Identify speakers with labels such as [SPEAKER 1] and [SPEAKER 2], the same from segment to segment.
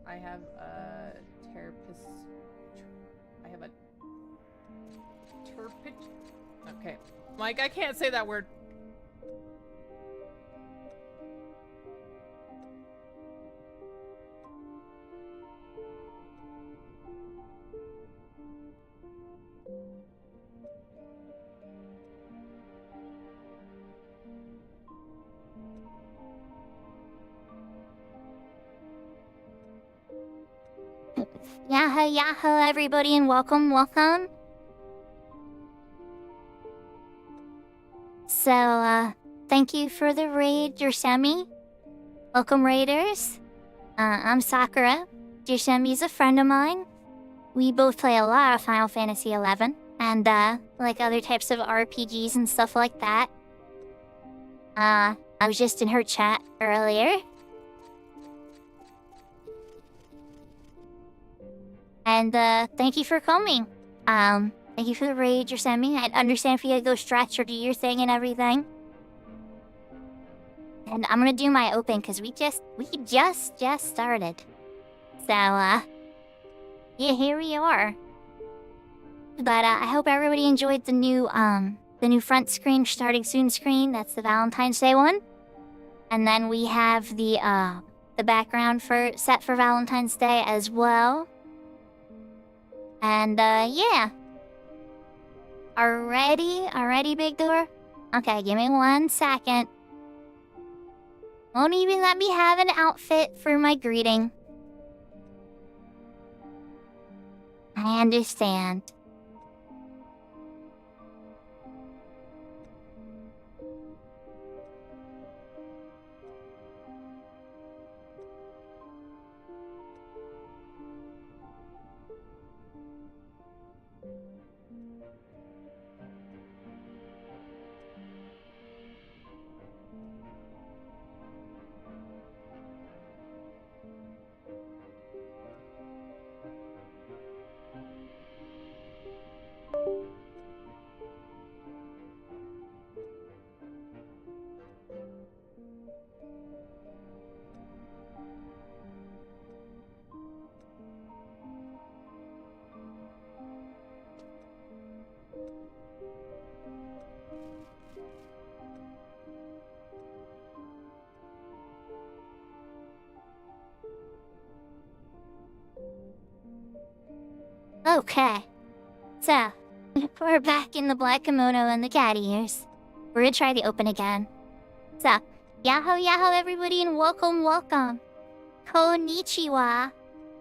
[SPEAKER 1] I have a therapist. I have a terpit. Okay, Mike, I can't say that word.
[SPEAKER 2] Yahoo, yahoo, everybody, and welcome, welcome. So, thank you for the raid, Jersemi. Welcome, raiders. I'm Sakura. Jersemi's a friend of mine. We both play a lot of Final Fantasy XI, and, like other types of RPGs and stuff like that. I was just in her chat earlier. And, thank you for coming. Thank you for the raid you're sending me. I understand if you gotta go stretch or do your thing and everything. And I'm gonna do my open, because we just started. So, yeah, here we are. But, I hope everybody enjoyed the new front screen, starting soon screen. That's the Valentine's Day one. And then we have the background set for Valentine's Day as well. And, yeah. Already, big door? Okay, give me 1 second. Won't even let me have an outfit for my greeting. I understand. Okay. So, we're back in the black kimono and the cat ears. We're gonna try the open again. So, yahoo, everybody, and welcome, welcome. Konnichiwa.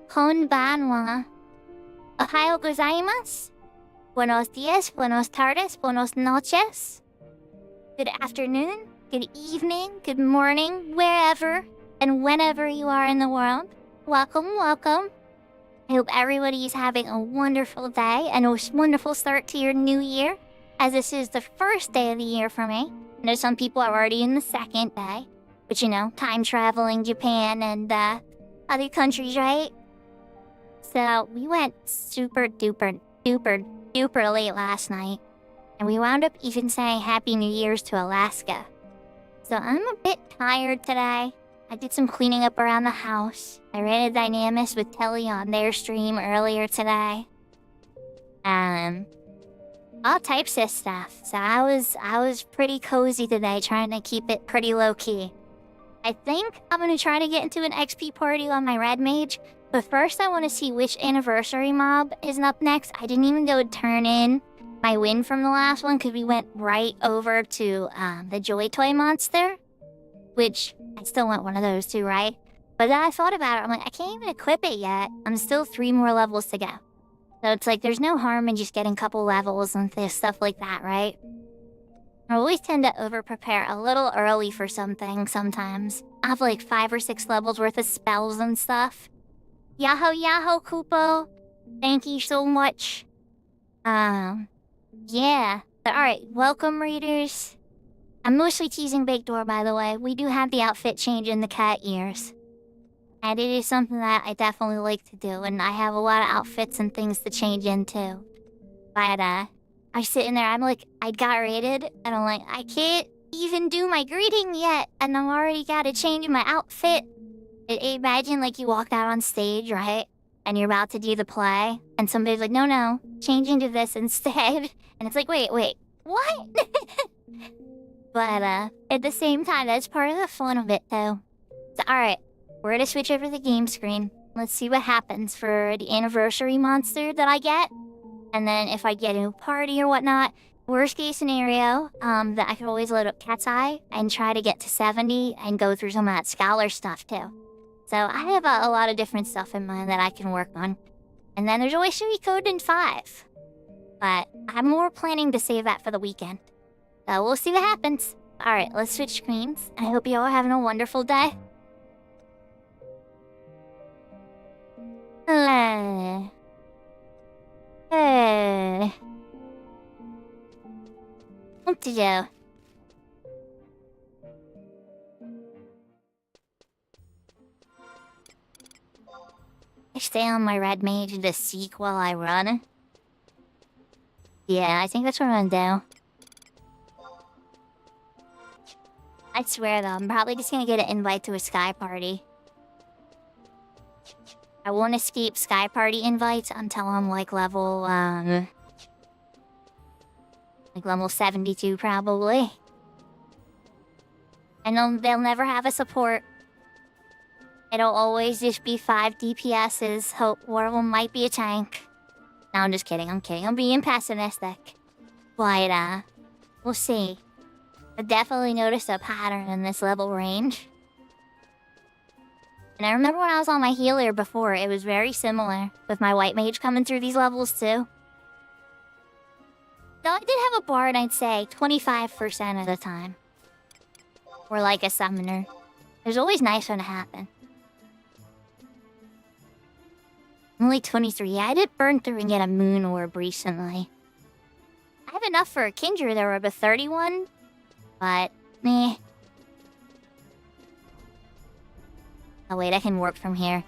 [SPEAKER 2] Konbanwa. Ohayo gozaimasu. Buenos dias, buenos tardes, buenos noches. Good afternoon, good evening, good morning, wherever and whenever you are in the world. Welcome, welcome. I hope everybody is having a wonderful day and a wonderful start to your new year, as this is the first day of the year for me. I know some people are already in the second day, but you know, time traveling Japan and other countries, right? So we went super duper duper duper late last night. And we wound up even saying Happy New Year's to Alaska. So I'm a bit tired today. I did some cleaning up around the house. I ran a Dynamis with Telly on their stream earlier today. All types of stuff. So I was pretty cozy today, trying to keep it pretty low-key. I think I'm gonna try to get into an XP party on my Red Mage, but first I want to see which anniversary mob is up next. I didn't even go turn in my win from the last one because we went right over to the Joy Toy monster, which I still want one of those too, right? But then I thought about it. I'm like, I can't even equip it yet. I'm still 3 more levels to go. So it's like there's no harm in just getting a couple levels and stuff like that, right? I always tend to over-prepare a little early for something sometimes. I have like 5 or 6 levels worth of spells and stuff. Yahoo Yahoo Kupo. Thank you so much. Yeah. But alright, welcome readers. I'm mostly teasing Big Door, by the way. We do have the outfit change in the cat ears. And it is something that I definitely like to do, and I have a lot of outfits and things to change into. But, I was sitting there, I got rated, and I'm like, I can't even do my greeting yet, and I'm already gotta change my outfit. Imagine, like, you walked out on stage, right? And you're about to do the play, and somebody's like, no, change into this instead. And it's like, wait, what? But, at the same time, that's part of the fun of it, though. So, alright, we're gonna switch over the game screen. Let's see what happens for the anniversary monster that I get. And then if I get a party or whatnot, worst case scenario, that I could always load up Cat's Eye and try to get to 70 and go through some of that scholar stuff, too. So I have a lot of different stuff in mind that I can work on. And then there's always Code in 5. But I'm more planning to save that for the weekend. So we'll see what happens. Alright, let's switch screens. I hope you all are having a wonderful day. What to do? I stay on my Red Mage to seek while I run. Yeah, I think that's what I'm gonna do. I swear though, I'm probably just gonna get an invite to a Sky Party. I won't escape Sky Party invites until I'm like level, like level 72 probably. And they'll never have a support. It'll always just be 5 DPSs, hope one of them might be a tank. No, I'm just kidding, I'm being pessimistic. But, we'll see. I definitely noticed a pattern in this level range. And I remember when I was on my healer before, it was very similar, with my white mage coming through these levels too. Though I did have a bard, I'd say 25% of the time. Or like a summoner. It was always nice when it happened. Only 23. Yeah, I did burn through and get a moon orb recently. I have enough for a Kindred orb of 31, but meh. Oh wait, I can work from here.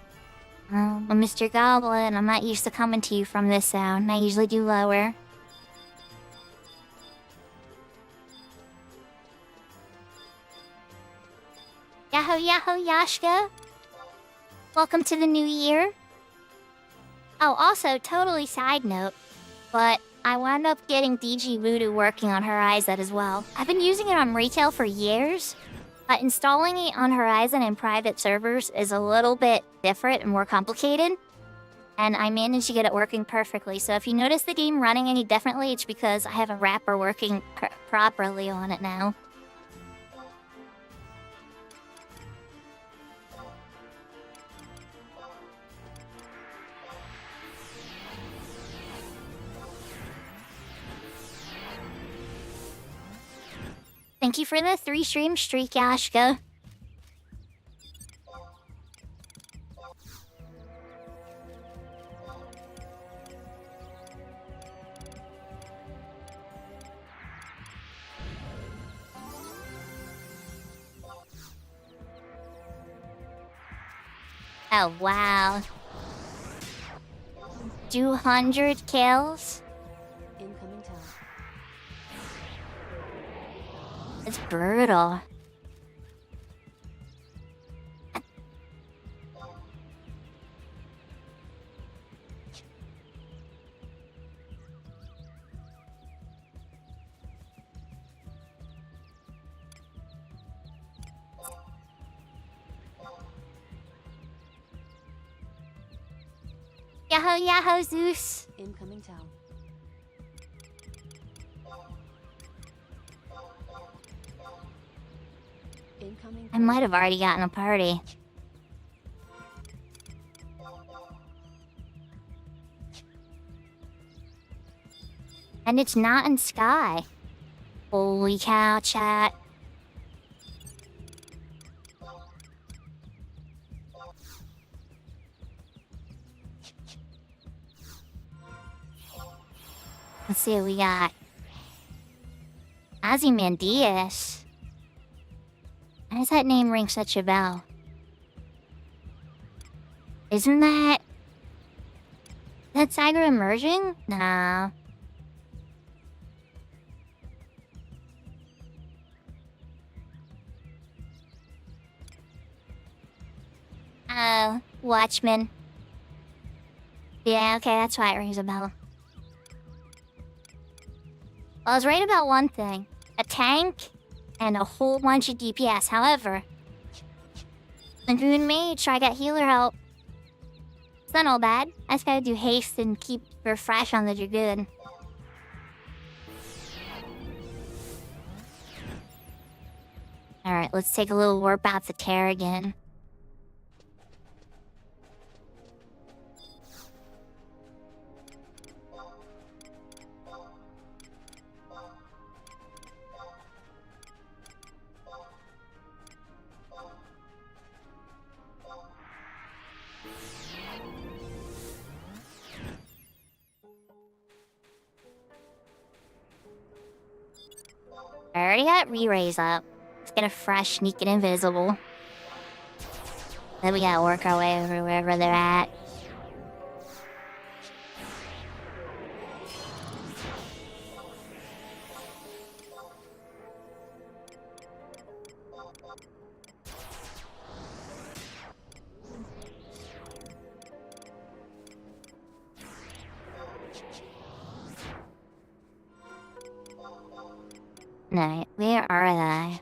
[SPEAKER 2] I'm Mr. Goblin. I'm not used to coming to you from this sound. I usually do lower. Yahoo Yahoo Yashka. Welcome to the new year. Oh, also, totally side note, but I wound up getting DG Voodoo working on Horizon as well. I've been using it on retail for years, but installing it on Horizon in private servers is a little bit different and more complicated. And I managed to get it working perfectly, so if you notice the game running any differently, it's because I have a wrapper working properly on it now. Thank you for the 3-stream streak, Yashka. Oh, wow. 200 kills?
[SPEAKER 3] Incoming tower.
[SPEAKER 2] It's brutal. Yahoo, yahoo, Zeus.
[SPEAKER 3] Incoming tower. Incoming.
[SPEAKER 2] I might have already gotten a party. And it's not in Sky. Holy cow, chat. Let's see what we got. Ozymandias. Why does that name ring such a bell? Isn't that... That Sakura emerging? No. Oh, Watchman. Yeah, okay, that's why it rings a bell. Well, I was right about one thing. A tank and a whole bunch of DPS. However, the Moon Mage, so I got healer help. It's not all bad. I just gotta do haste and keep refresh on the Dragoon. Alright, let's take a little warp out the tear again. I already got re-raise up. Let's get a fresh sneak and invisible. Then we gotta work our way over wherever they're at. Alright, where are they?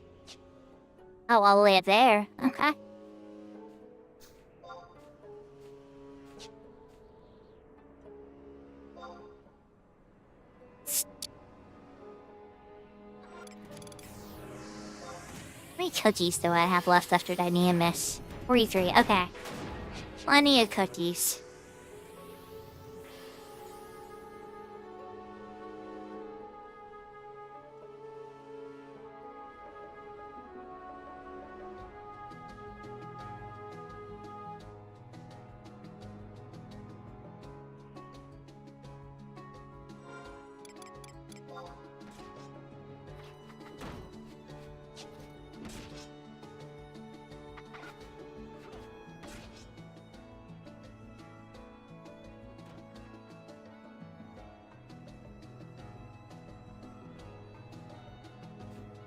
[SPEAKER 2] Oh, all the way up there. Okay. How many cookies do I have left after Dynamis? 43, okay. Plenty of cookies.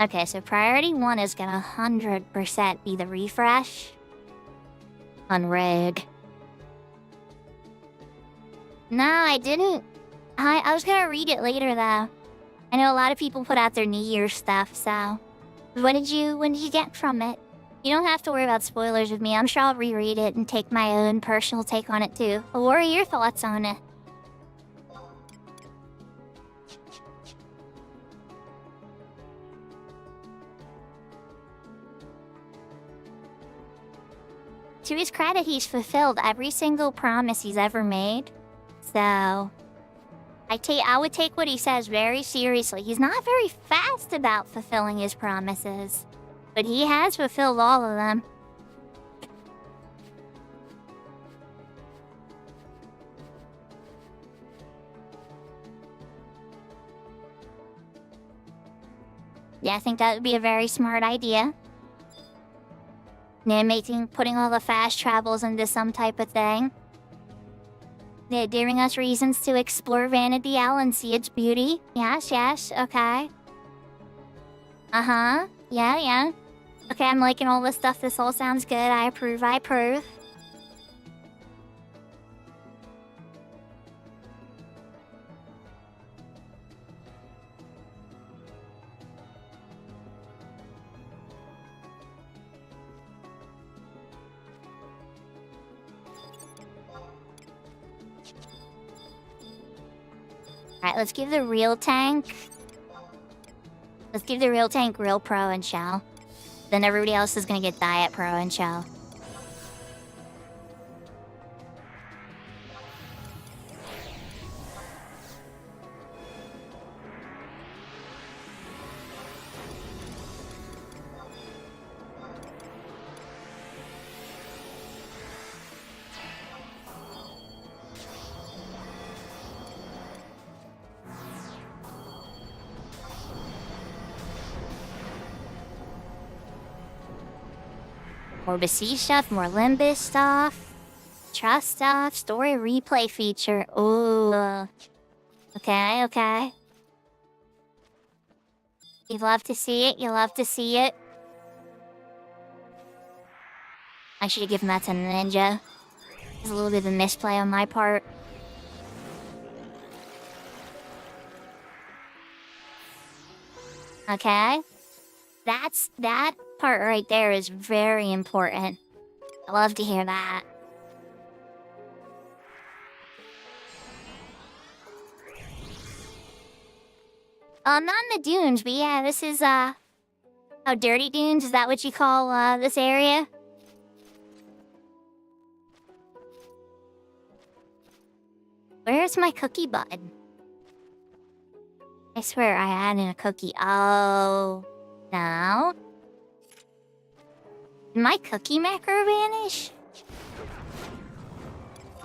[SPEAKER 2] Okay, so priority 1 is gonna 100% be the refresh on Rig. No, I didn't. I was gonna read it later though. I know a lot of people put out their New Year's stuff, so what did you get from it? You don't have to worry about spoilers with me. I'm sure I'll reread it and take my own personal take on it too. But what are your thoughts on it? To his credit, he's fulfilled every single promise he's ever made. So, I would take what he says very seriously. He's not very fast about fulfilling his promises, but he has fulfilled all of them. Yeah, I think that would be a very smart idea. putting all the fast travels into some type of thing. They're giving us reasons to explore Vanity Isle and see its beauty. Yes, okay. Yeah. Okay, I'm liking all this stuff. This all sounds good. I approve. Alright, let's give the real tank real pro and shell. Then everybody else is gonna get diet pro and shell. More Besiege stuff, more Limbus stuff, Trust stuff, story replay feature. Ooh. Okay. You love to see it. I should have given that to Ninja. It's a little bit of a misplay on my part. Okay. That part right there is very important. I love to hear that. Not in the dunes, but yeah, this is, Dirty Dunes? Is that what you call, this area? Where's my cookie bud? I swear I had in a cookie. Oh, no. Did my cookie macro vanish?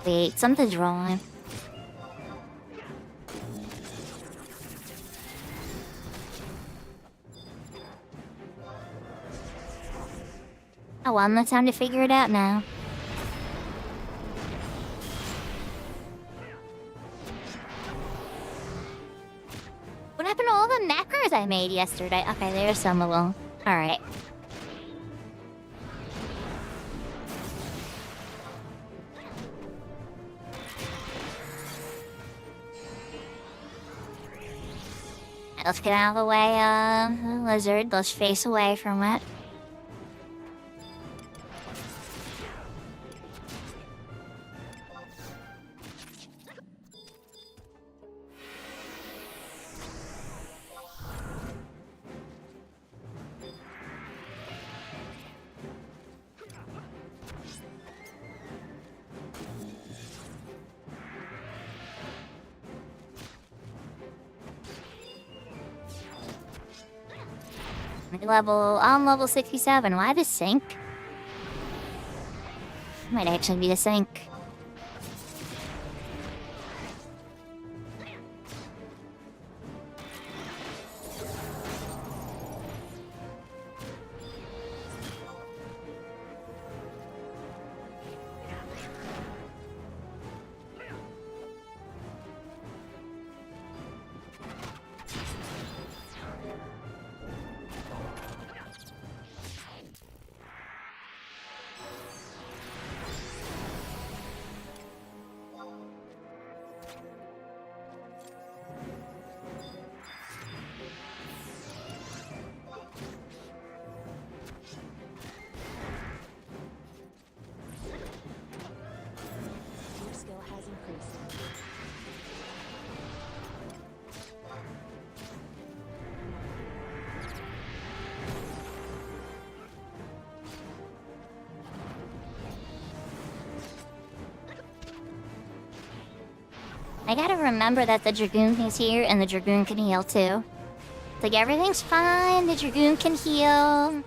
[SPEAKER 2] Wait, something's wrong. Oh well, no time to figure it out now. What happened to all the macros I made yesterday? Okay, there's some of them. Alright. Let's get out of the way, lizard. Let's face away from it. I'm level 67. Why the sink? Might actually be the sink. I gotta remember that the Dragoon is here and the Dragoon can heal too. It's like everything's fine, the Dragoon can heal.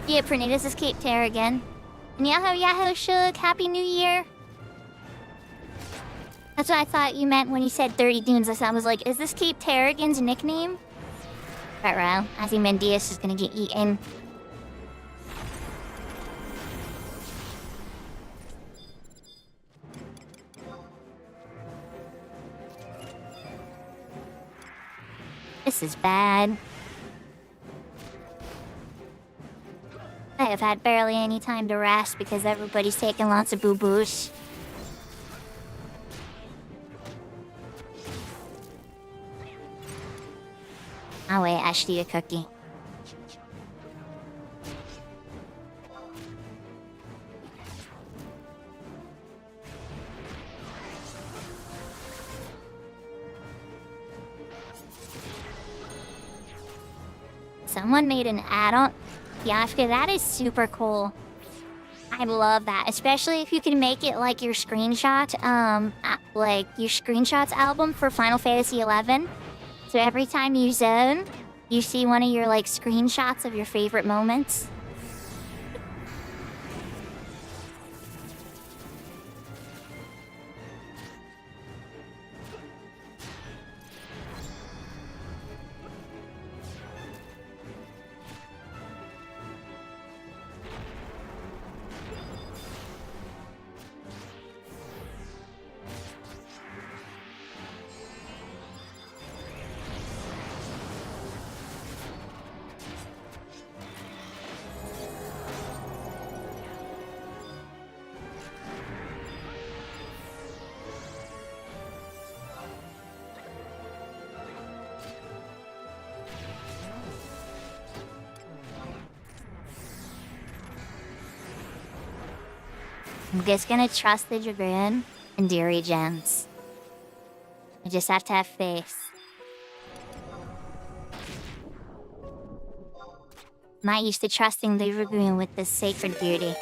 [SPEAKER 2] Yeah, Pernita is Cape Terragon. And Yahoo Yahoo Shug, Happy New Year. That's what I thought you meant when you said 30 Dunes. I was like, is this Cape Terragon's nickname? Right, well, I think Mendius is gonna get eaten. This is bad. I have had barely any time to rest because everybody's taking lots of boo-boos. I'll wait, Ashley a cookie. Someone made an add-on. Yashka, that is super cool. I love that, especially if you can make it like your screenshot, like your screenshots album for Final Fantasy XI. So every time you zone, you see one of your like screenshots of your favorite moments. I'm just gonna trust the Dragoon and Deary Gems. I just have to have faith. Not used to trusting the Dragoon with this sacred beauty.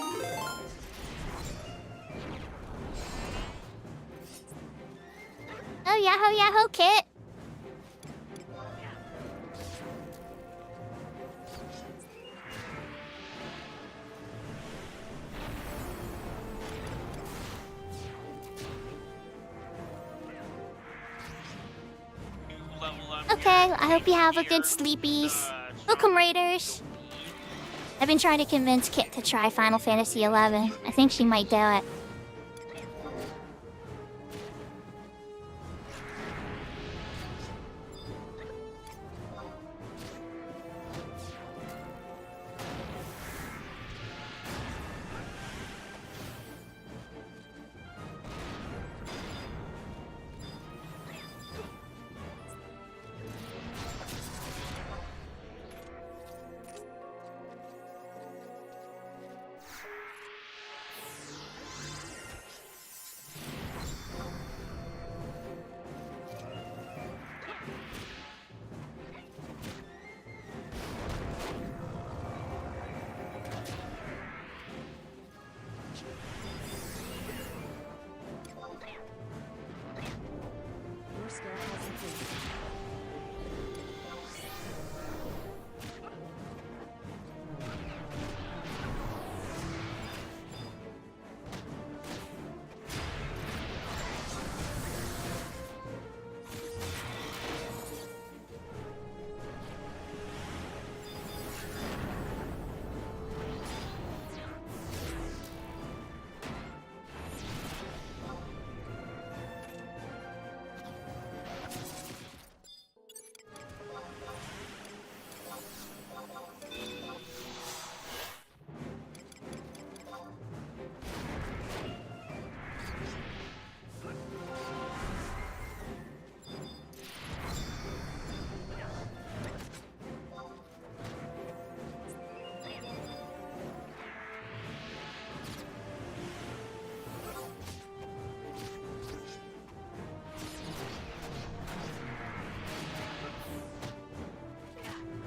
[SPEAKER 2] Oh, yahoo, yahoo, Kit! Okay, I hope you have a good sleepies. Welcome, Raiders. I've been trying to convince Kit to try Final Fantasy XI. I think she might do it.
[SPEAKER 3] Your skill has improved.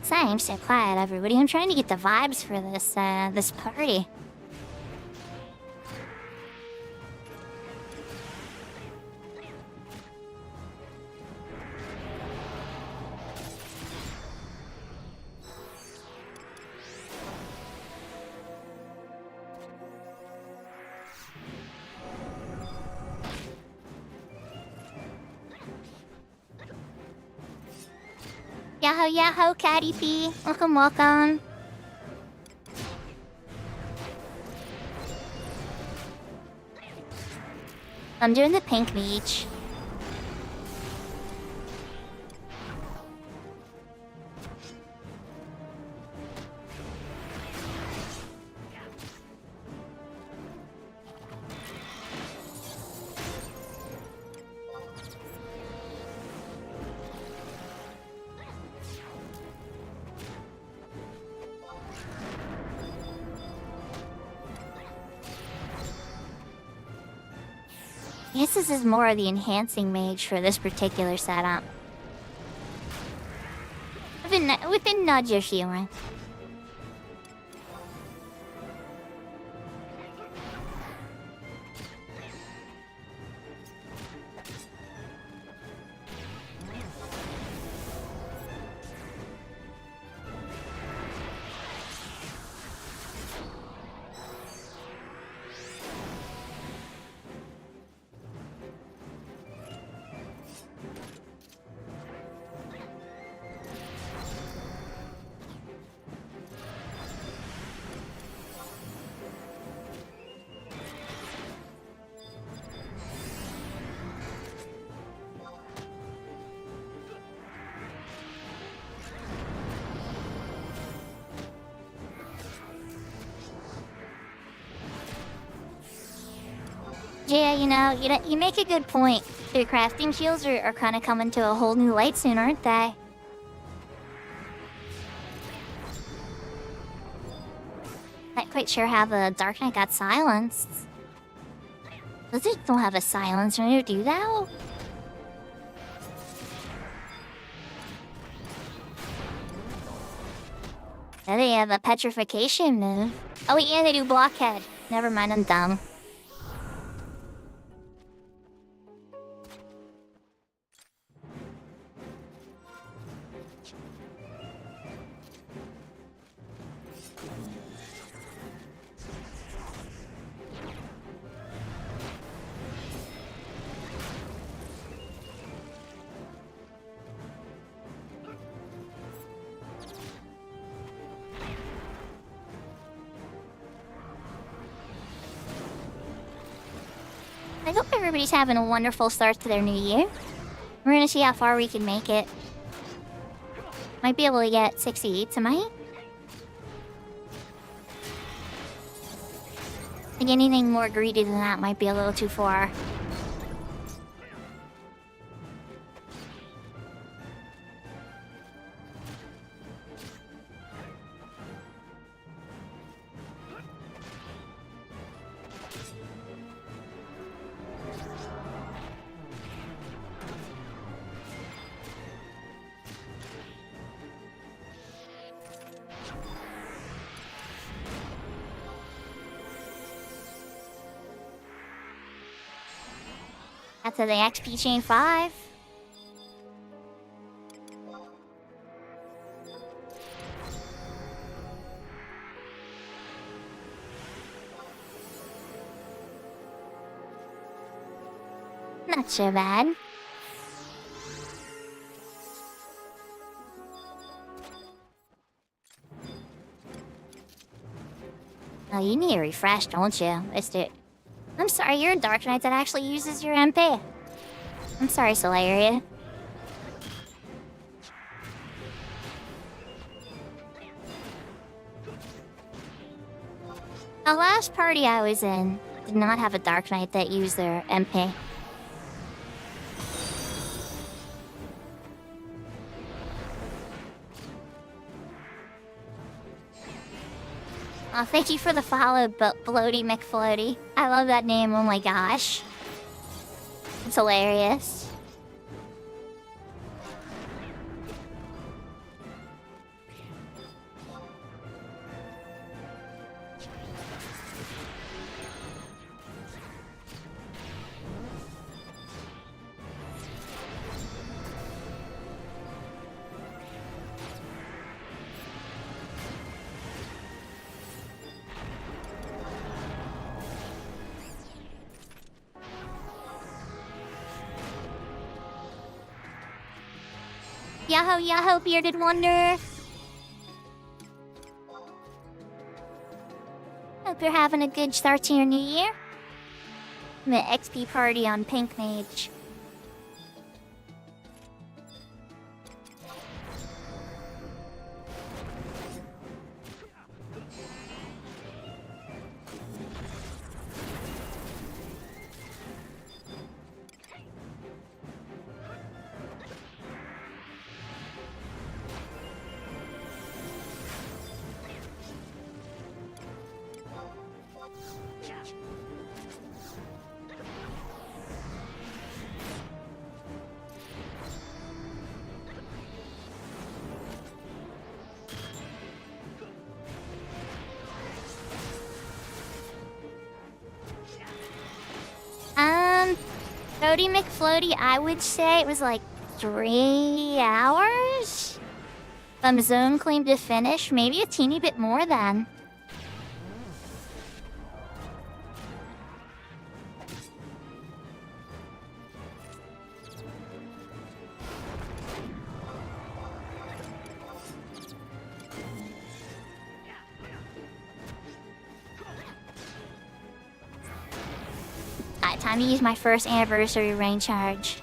[SPEAKER 2] Sorry, I'm so quiet, everybody. I'm trying to get the vibes for this, this party. Yahoo, yahoo, Catty P. Welcome, welcome. I'm doing the pink mage. I guess this is more of the enhancing mage for this particular setup. Within nudge your healing. Yeah, you make a good point. Their crafting shields are kind of coming to a whole new light soon, aren't they? Not quite sure how the Dark Knight got silenced. Lizards don't have a silencer to do that? Yeah, they have a petrification move. Oh wait, yeah, they do blockhead. Never mind, I'm dumb. I hope everybody's having a wonderful start to their new year. We're gonna see how far we can make it. Might be able to get 68 tonight. I think anything more greedy than that might be a little too far. After the XP chain 5. Not so bad. Oh, you need a refresh, don't you? Missed it. I'm sorry, you're a Dark Knight that actually uses your MP. I'm sorry, Solaria. The last party I was in did not have a Dark Knight that used their MP. Oh, thank you for the follow, Bloaty McFloaty. I love that name, oh my gosh. It's hilarious. Yahoo, yahoo, bearded wonder. Hope you're having a good start to your new year. I'm at XP party on Pink Mage. Floaty McFloaty, I would say it was like 3 hours? From zone claim to finish, maybe a teeny bit more then. Time to use my first anniversary rain charge.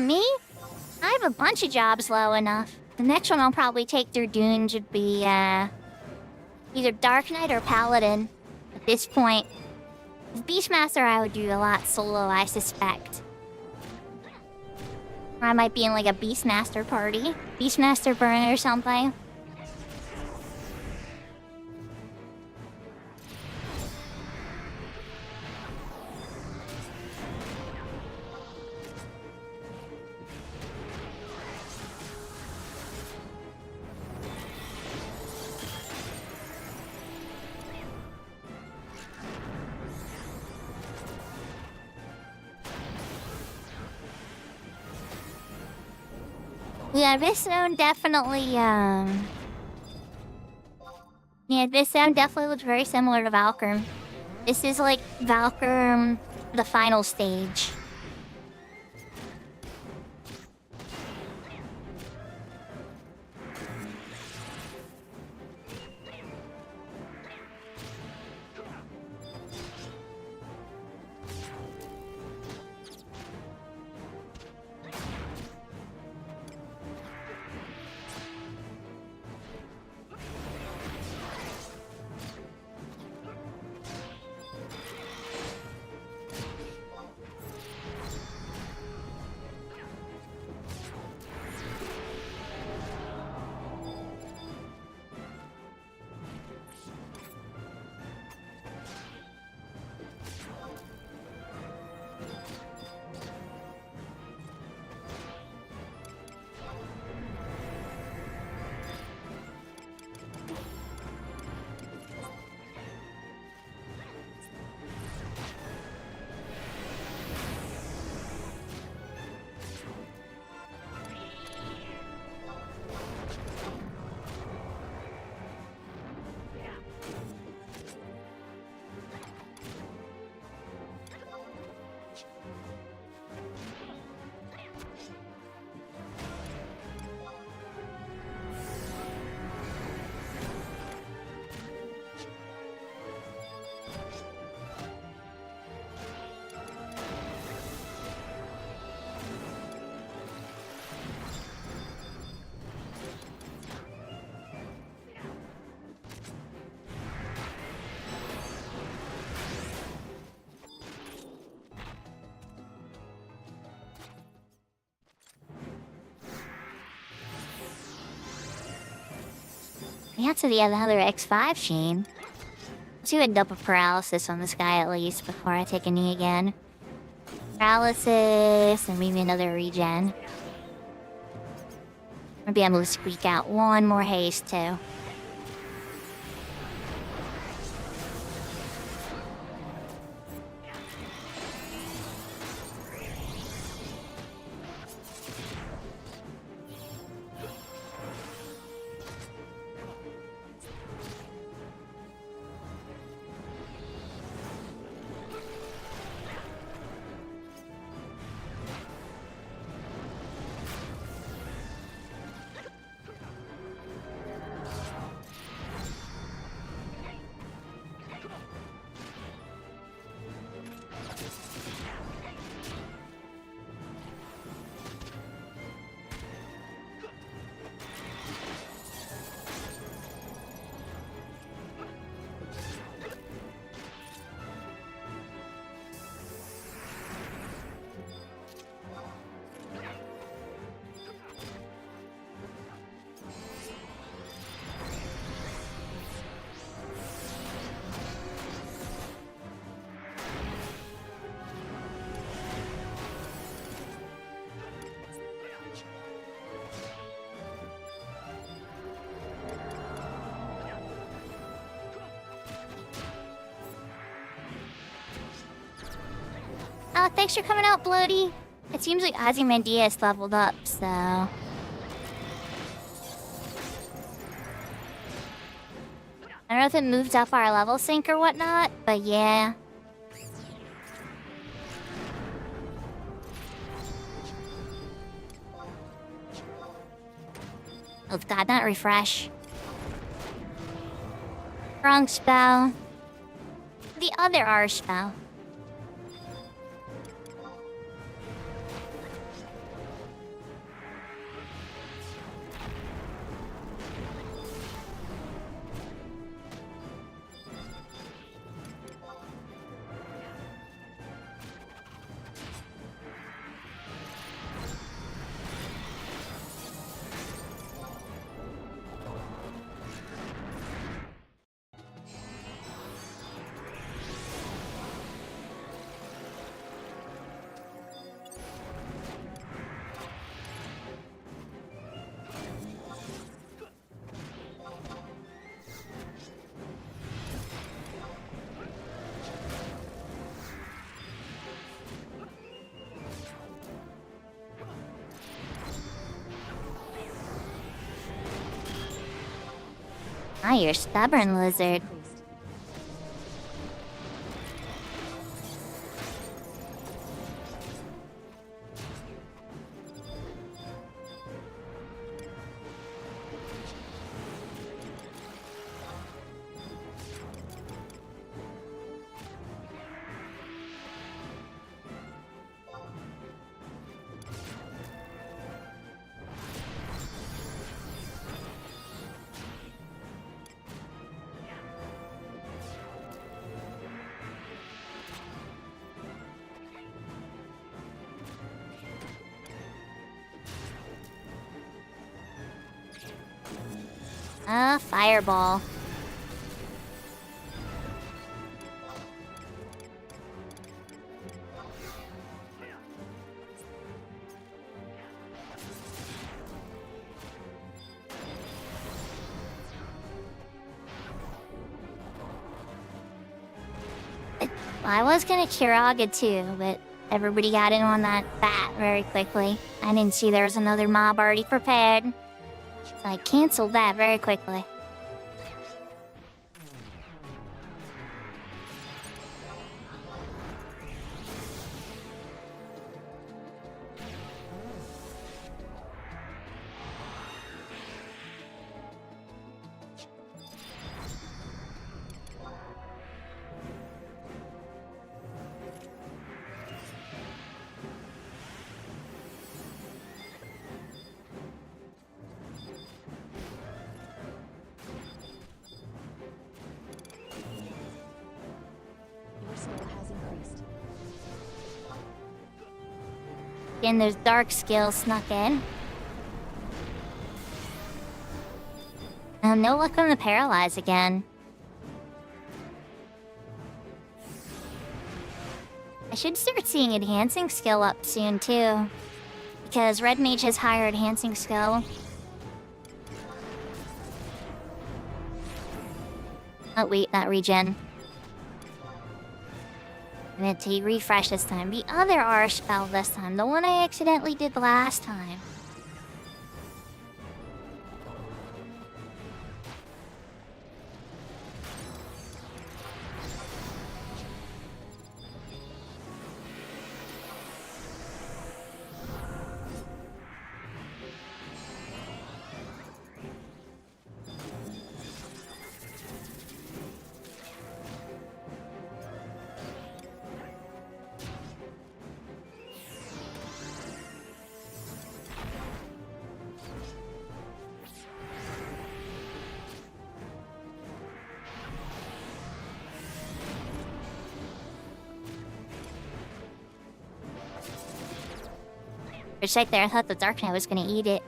[SPEAKER 2] Me? I have a bunch of jobs low enough. The next one I'll probably take through dunes would be, either Dark Knight or Paladin. At this point, with Beastmaster I would do a lot solo, I suspect. Or I might be in like a Beastmaster party. Beastmaster burn or something. Yeah, this zone definitely, yeah, this zone definitely looks very similar to Valkyr. This is like Valkyr, the final stage. Yeah, to the other X5 Sheen. do a double paralysis on this guy at least before I take a knee again. Paralysis and maybe another regen. I'll be able to squeak out one more haste too. Oh, thanks for coming out, Bloody. It seems like Ozymandias leveled up, so... I don't know if it moved up our level sync or whatnot, but yeah. Oh god, not refresh. Wrong spell. The other R spell. Ah, you're stubborn, lizard. Fireball. I was gonna Kiraga too, but everybody got in on that bat very quickly. I didn't see there was another mob already prepared. So I canceled that very quickly. And there's dark skill snuck in. No luck on the paralyze again. should start seeing enhancing skill up soon too. Because Red Mage has higher enhancing skill. Oh wait, not regen. I meant to refresh this time. The other R spell this time. The one I accidentally did last time. It's right there. I thought the Dark Knight was gonna eat it.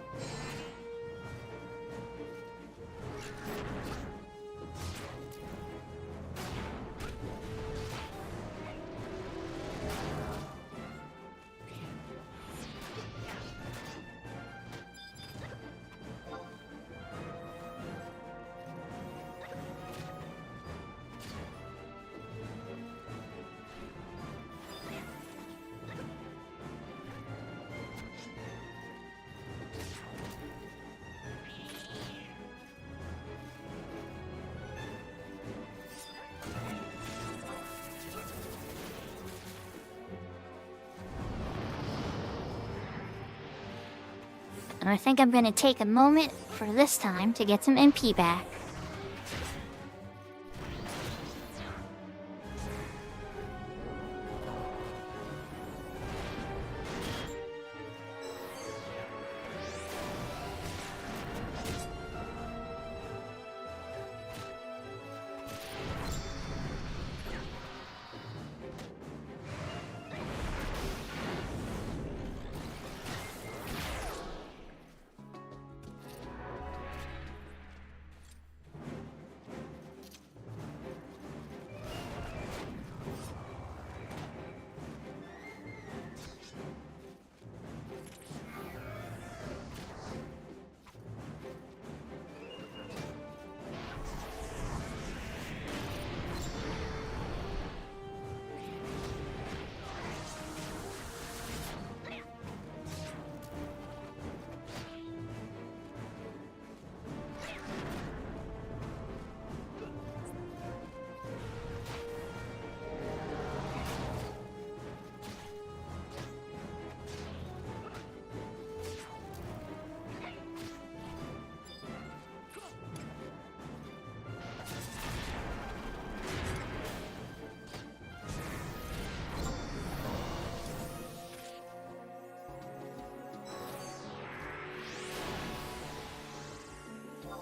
[SPEAKER 2] And I think I'm gonna take a moment for this time to get some MP back.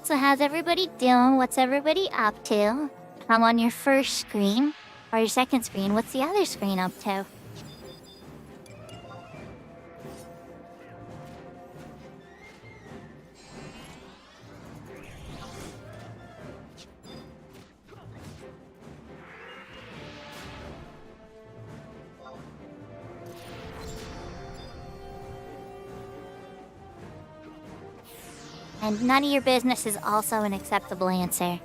[SPEAKER 2] So how's everybody doing? What's everybody up to? I'm on your first screen. Or your second screen. What's the other screen up to? And none of your business is also an acceptable answer.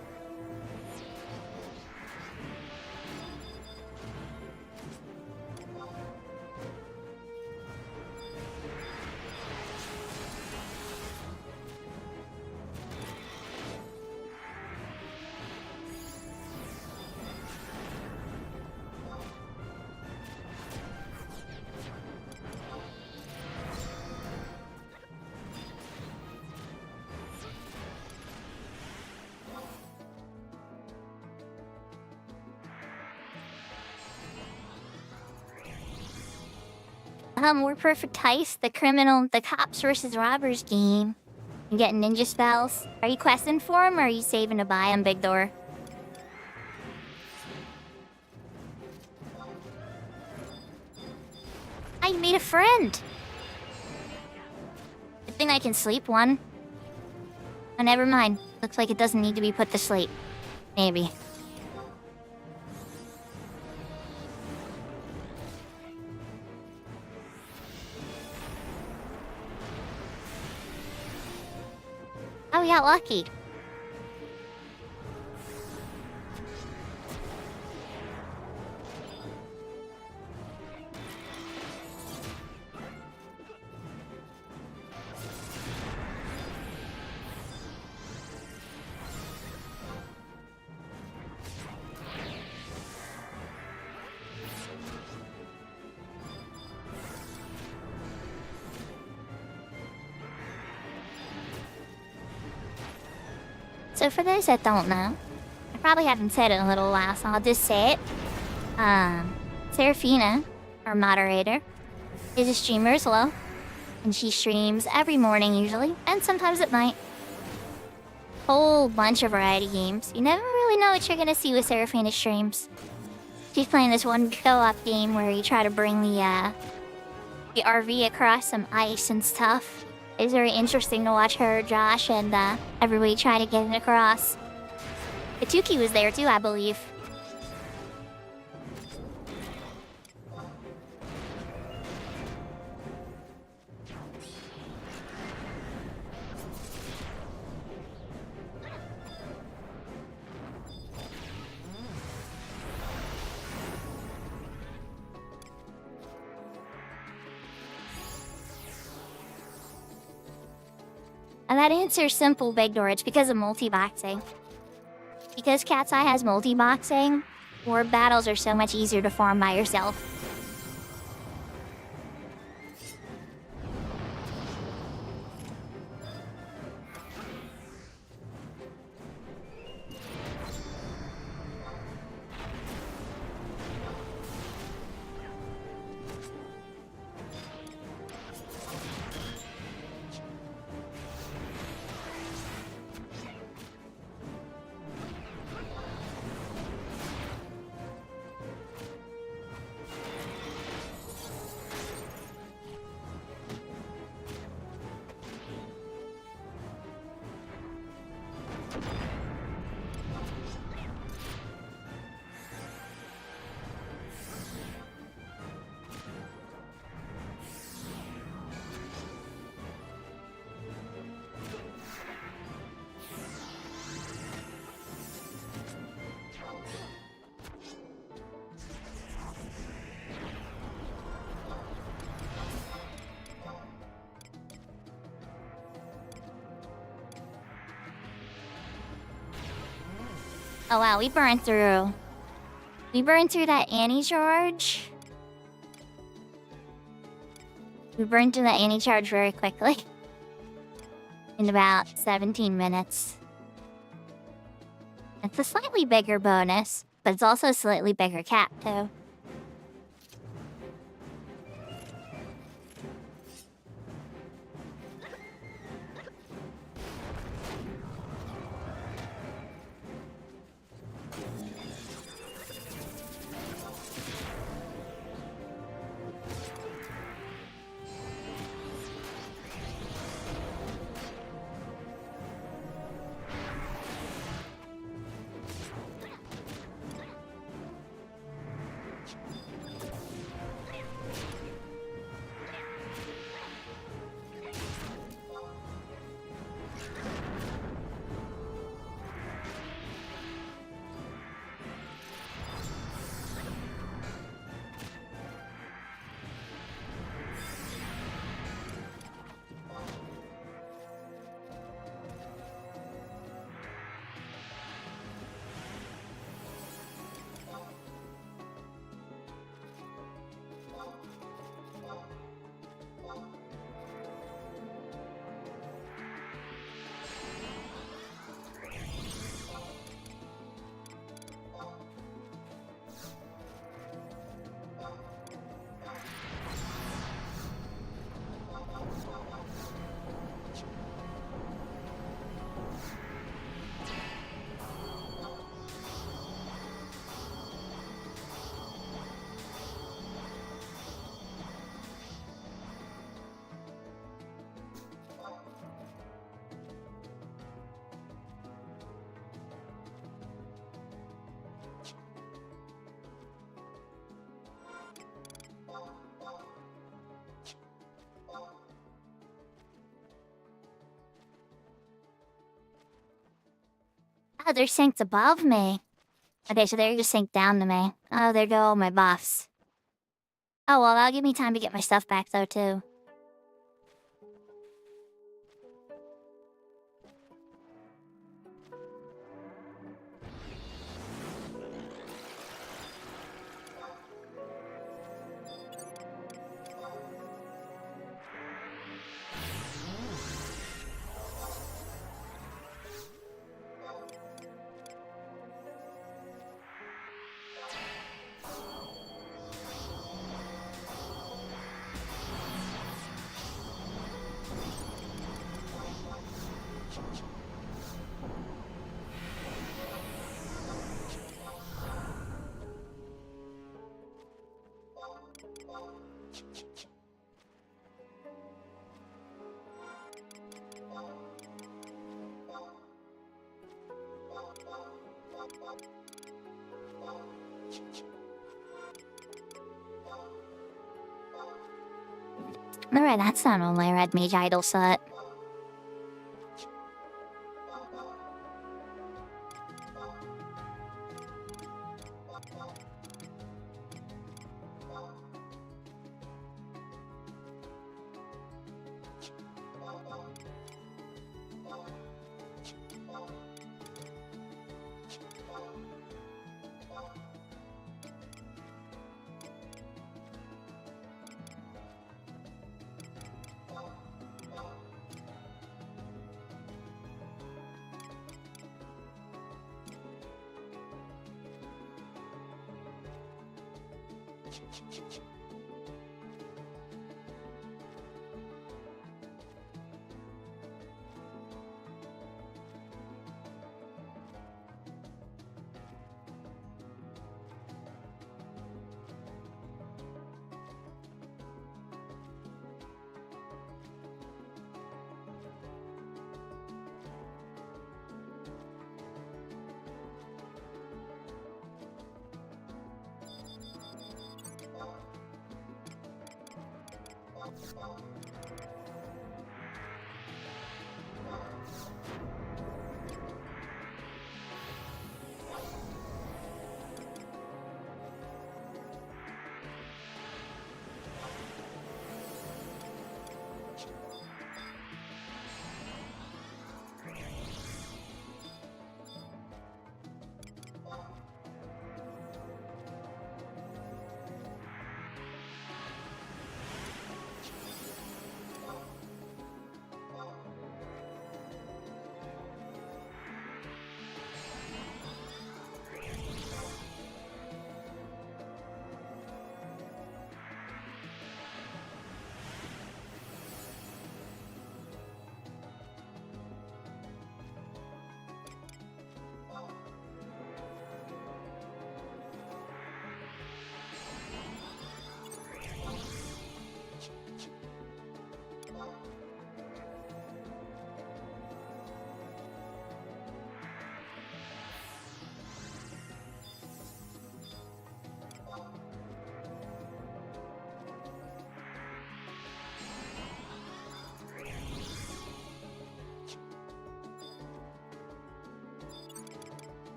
[SPEAKER 2] We're Perfect Heist, the cops versus robbers game. You getting ninja spells? Are you questing for them, or are you saving to buy them, Big Door? I made a friend! Good thing I can sleep one. Oh, never mind. Looks like it doesn't need to be put to sleep. Maybe. we got lucky. So for those that don't know, I probably haven't said it in a little while, so I'll just say it. Serafina, our moderator, is a streamer as well, and she streams every morning usually, and sometimes at night. Whole bunch of variety games. You never really know what you're gonna see with Serafina's streams. She's playing this one co-op game where you try to bring the RV across some ice and stuff. It's very interesting to watch her, Josh, and everybody try to get it across. Ituki was there too, I believe. And that answer's simple, Big Door. It's because of multi-boxing. Because Cat's Eye has multi-boxing, orb battles are so much easier to farm by yourself. Oh wow, we burned through. We burned through that Annie charge. We burned through that Annie charge very quickly. In about 17 minutes. It's a slightly bigger bonus, but it's also a slightly bigger cap too. Oh, they're synced above me. Okay, so they're just synced down to me. Oh, there go all my buffs. Oh, well, that'll give me time to get my stuff back, though, too. Alright, that's not only a red mage idol set.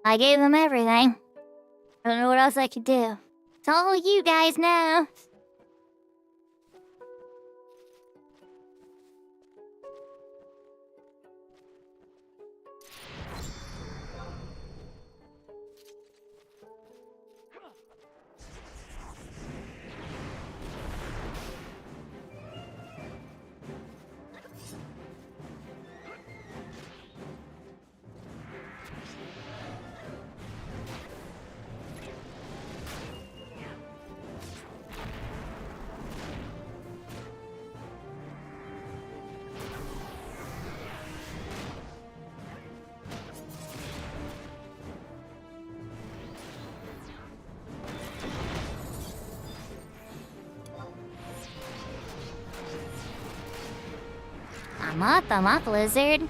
[SPEAKER 2] I gave them everything. I don't know what else I could do. It's all you guys now. Tamata, lizard.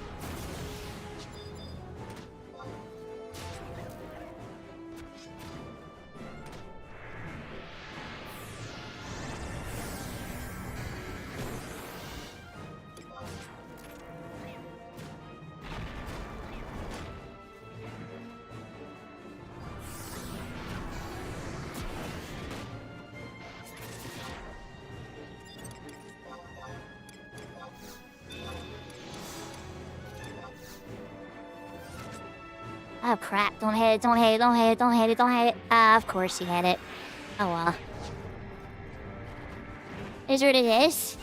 [SPEAKER 2] Oh crap, don't hit it, don't hit it, don't hit it, don't hit it, don't hit it. Of course you hit it. Oh well. Is what it is.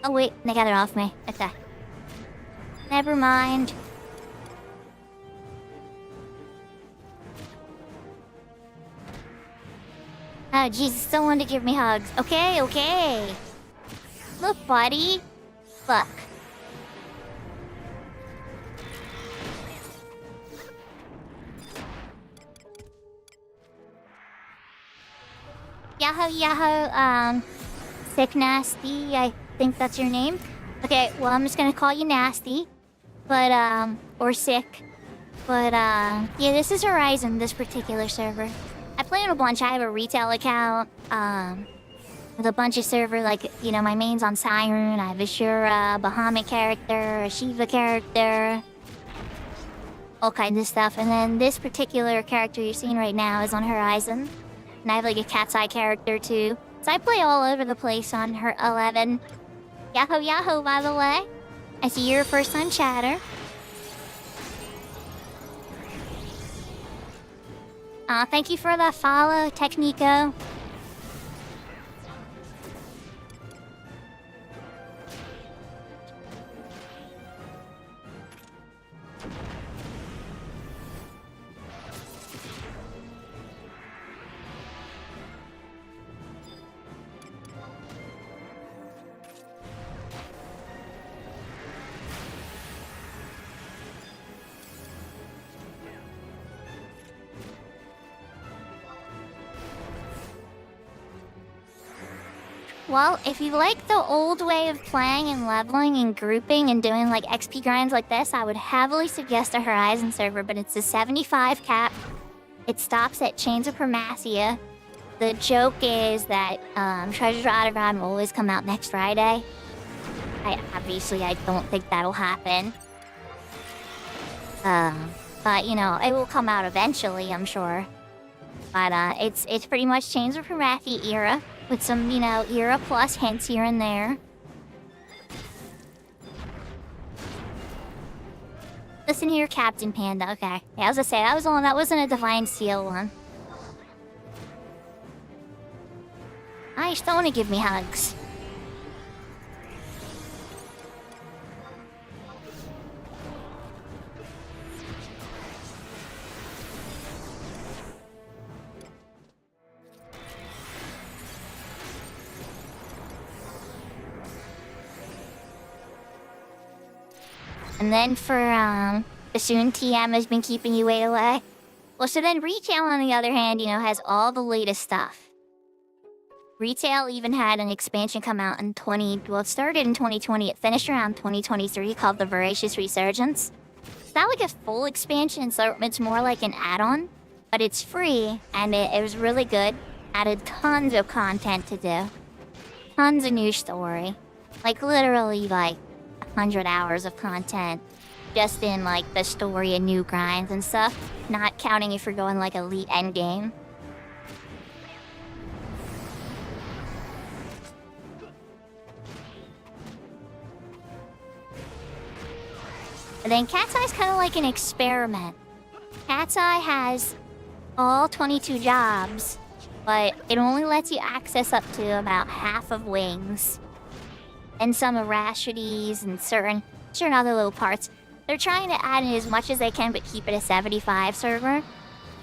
[SPEAKER 2] Oh wait, they got it off me. Okay. Never mind. Oh Jesus, someone to give me hugs. Okay, okay. Look, buddy. Look. Yahoo, Yahoo, Sick Nasty, I think that's your name. Okay, well, I'm just gonna call you Nasty. But, or Sick. But, yeah, this is Horizon, this particular server. I play on a bunch. I have a retail account, with a bunch of server, like, you know, my main's on Siren. I have a Shura, Bahamut character, a Shiva character, all kinds of stuff. And then this particular character you're seeing right now is on Horizon. And I have, like, a Cat's Eye character, too. So I play all over the place on her 11. Yahoo, Yahoo, by the way. I see you're a first-time chatter. Thank you for the follow, Technico. Well, if you like the old way of playing and leveling and grouping and doing like XP grinds like this, I would heavily suggest a Horizon server, but it's a 75 cap. It stops at Chains of Primacia. The joke is that Treasure Autograph will always come out next Friday. I don't think that'll happen. But you know, it will come out eventually, I'm sure. But it's pretty much Chains of Primacia era. With some, you know, era plus hints here and there. Listen here, Captain Panda. Okay. Yeah, I was gonna say, that wasn't a Divine Seal one. I just don't want to give me hugs. And then for, Bassoon TM has been keeping you way away. Well, so then Retail, on the other hand, you know, has all the latest stuff. Retail even had an expansion come out in it started in 2020, it finished around 2023, called the Voracious Resurgence. It's not like a full expansion, so it's more like an add-on, but it's free, and it was really good. Added tons of content to do. Tons of new story. Like, literally, like, 100 hours of content just in like the story and new grinds and stuff, not counting if you're going like elite endgame. But then Cat's Eye's kind of like an experiment. Cat's Eye has all 22 jobs, but it only lets you access up to about half of wings. And some irracities and certain other little parts. They're trying to add in as much as they can but keep it a 75 server.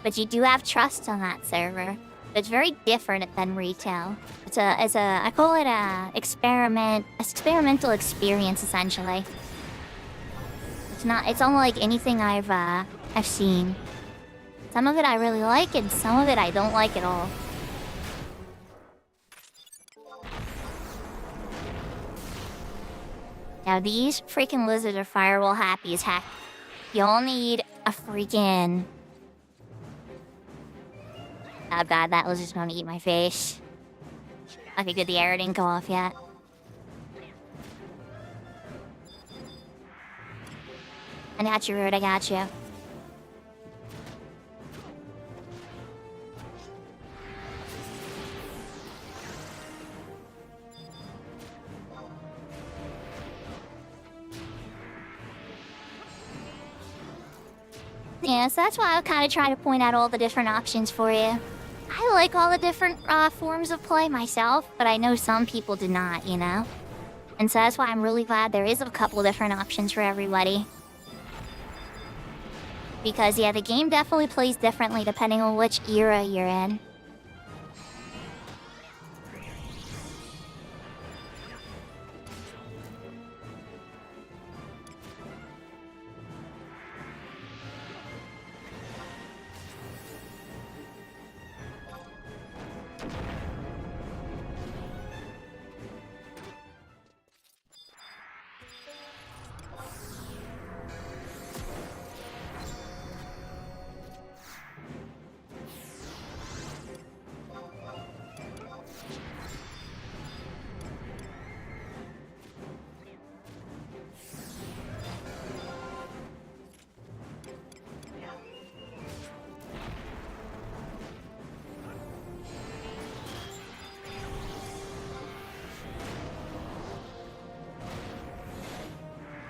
[SPEAKER 2] But you do have trust on that server. It's very different than retail. I call it a experimental experience essentially. It's unlike anything I've seen. Some of it I really like and some of it I don't like at all. Now these freaking lizards are firewall happy as heck. You all need a freaking... Oh god, that lizard's gonna eat my face. Okay, good, the arrow didn't go off yet. I got you, Rude, I got you. Yeah, so that's why I'll kind of try to point out all the different options for you. I like all the different forms of play myself, but I know some people do not, you know? And so that's why I'm really glad there is a couple different options for everybody. Because, yeah, the game definitely plays differently depending on which era you're in.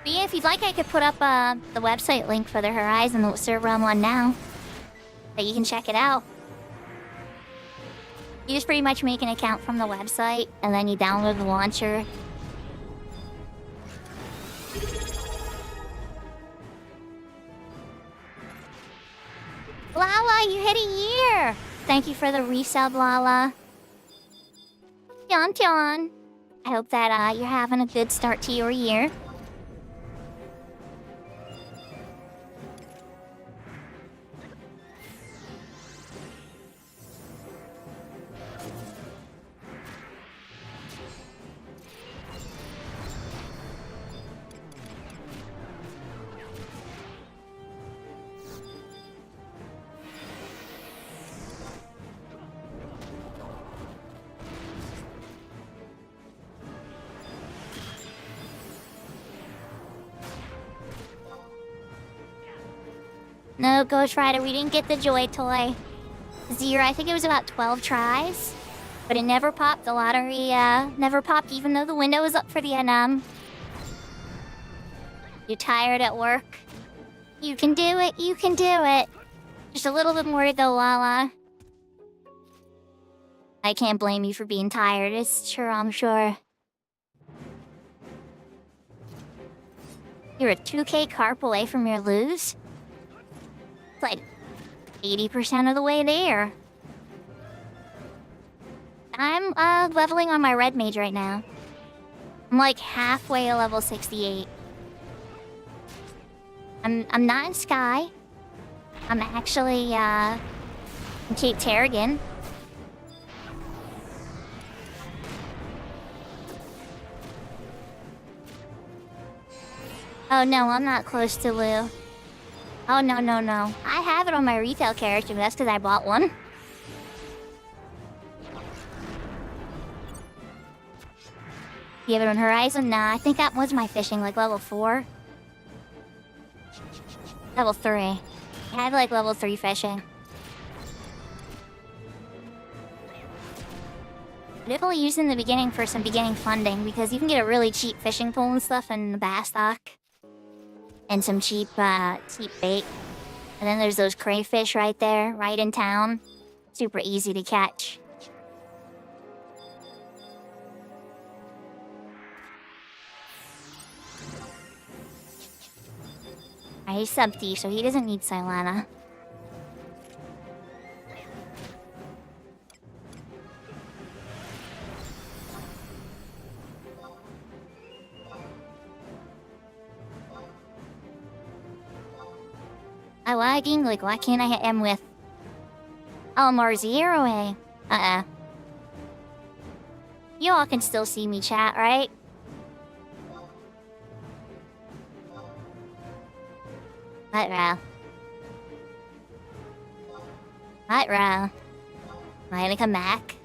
[SPEAKER 2] But yeah, if you'd like, I could put up the website link for the Horizon server I'm on now. So you can check it out. You just pretty much make an account from the website, and then you download the launcher. Lala, you hit a year! Thank you for the resub, Lala. Tian. I hope that you're having a good start to your year. No, Ghost Rider, we didn't get the Joy Toy. Zero, I think it was about 12 tries. But it never popped. The lottery, never popped even though the window was up for the NM. You're tired at work? You can do it, you can do it. Just a little bit more to go, Lala. I can't blame you for being tired, I'm sure. You're a 2K carp away from your lose? Like 80% of the way there. I'm leveling on my red mage right now. I'm like halfway to level 68. I'm not in Sky. I'm actually in Cape Terrigan. Oh no, I'm not close to Lou. Oh, no. I have it on my retail character, but that's because I bought one. You have it on Horizon? Nah, I think that was my fishing, like level 4. Level 3. I have like level 3 fishing. Definitely use in the beginning for some beginning funding, because you can get a really cheap fishing pole and stuff in the bass dock. And some cheap bait. And then there's those crayfish right there, right in town. Super easy to catch. He's sub D, so he doesn't need Silana. I'm lagging, like why can't I hit him with Almar Zero, eh? You all can still see me chat, right? Right, Am I gonna come back?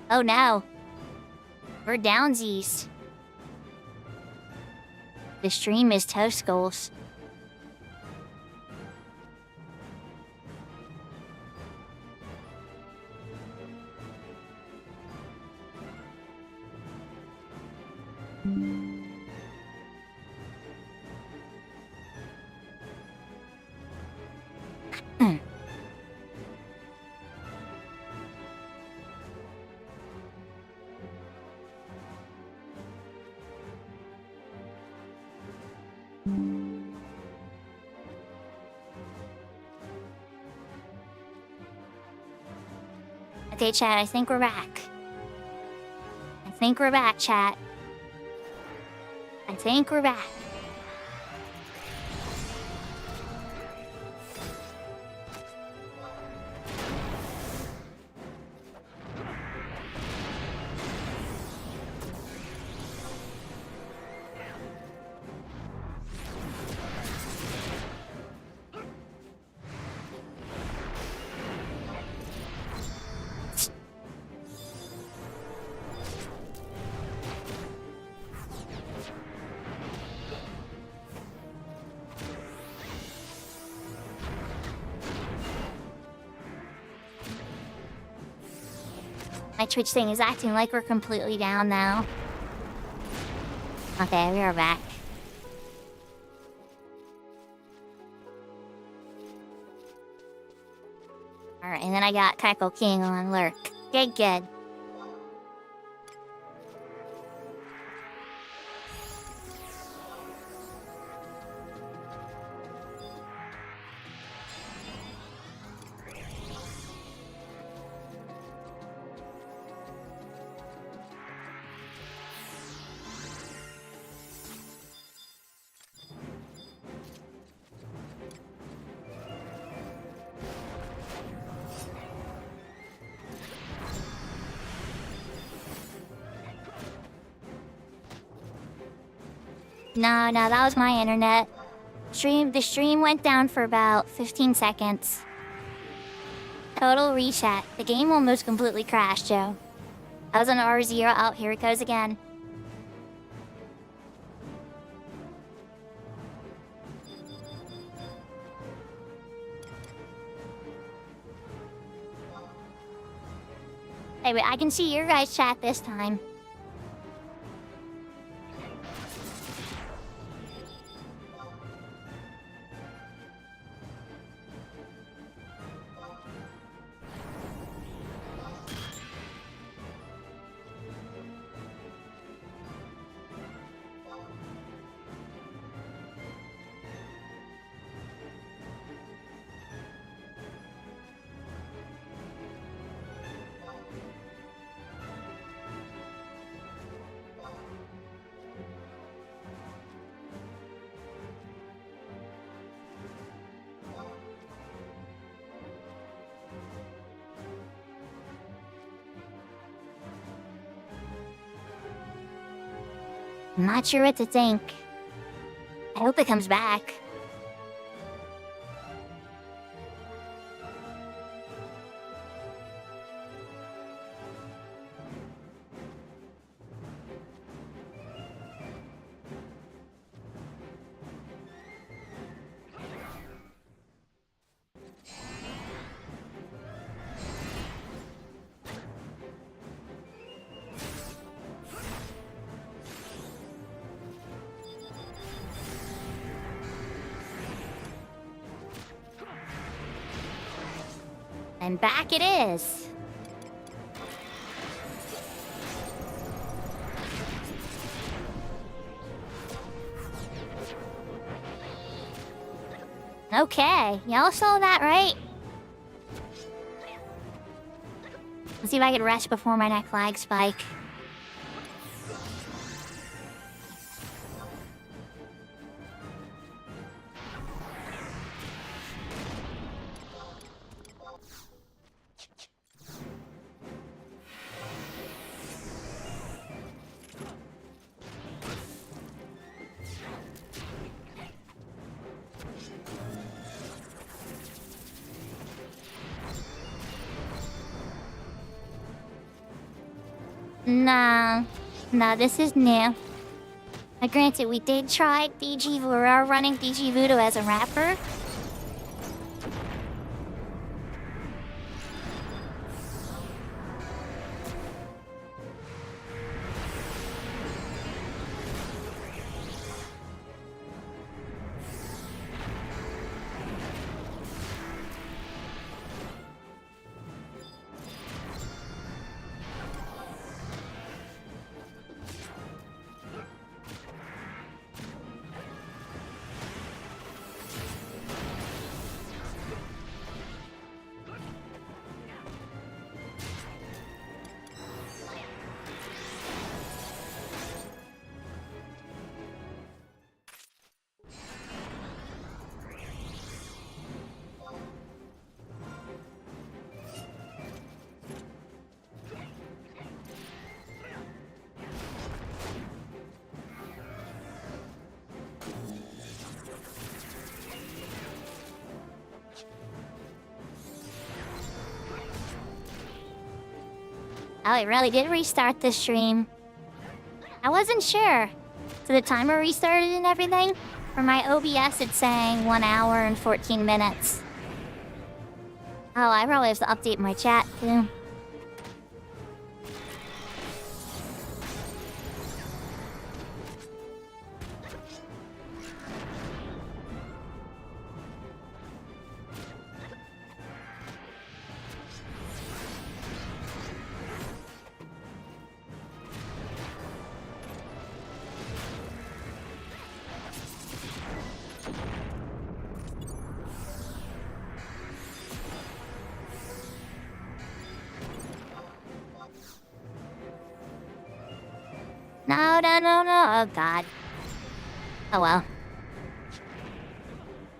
[SPEAKER 2] Oh no. We're downsies. The stream is toast goals. Okay, chat, I think we're back. Chat. I think we're back. My Twitch thing is acting like we're completely down now. Okay, we are back. Alright, and then I got Cackle King on lurk. Good. No, that was my internet. The stream went down for about 15 seconds. Total reset. The game almost completely crashed, Joe. I was on R0. Oh, here it goes again. Hey, wait, I can see your guys' chat this time. I'm not sure what to think. I hope it comes back. And back it is. Okay, y'all saw that, right? Let's see if I can rest before my next lag spike. Nah, this is new. Granted, we did try DG. We are running DG Voodoo as a rapper. Oh, it really did restart the stream. I wasn't sure. So the timer restarted and everything? For my OBS, it's saying 1 hour and 14 minutes. Oh, I probably have to update my chat, too. No. Oh, God. Oh, well.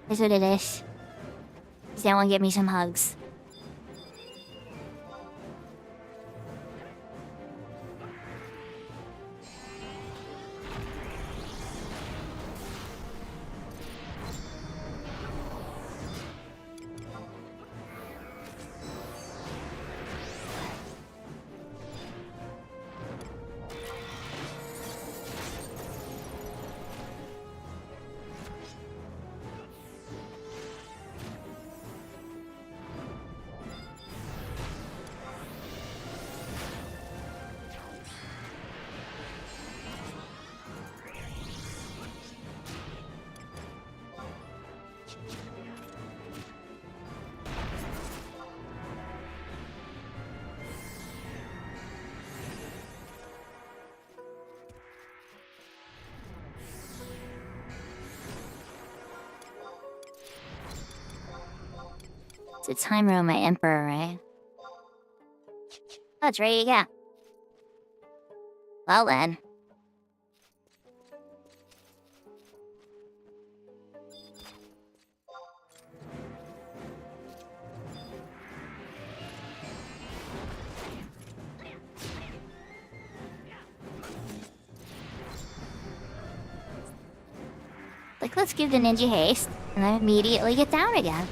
[SPEAKER 2] That's what it is. Someone give me some hugs. It's a timer on my Emperor, right? Oh, it's ready to go. Well then. Like, let's give the ninja haste, and then immediately get down again.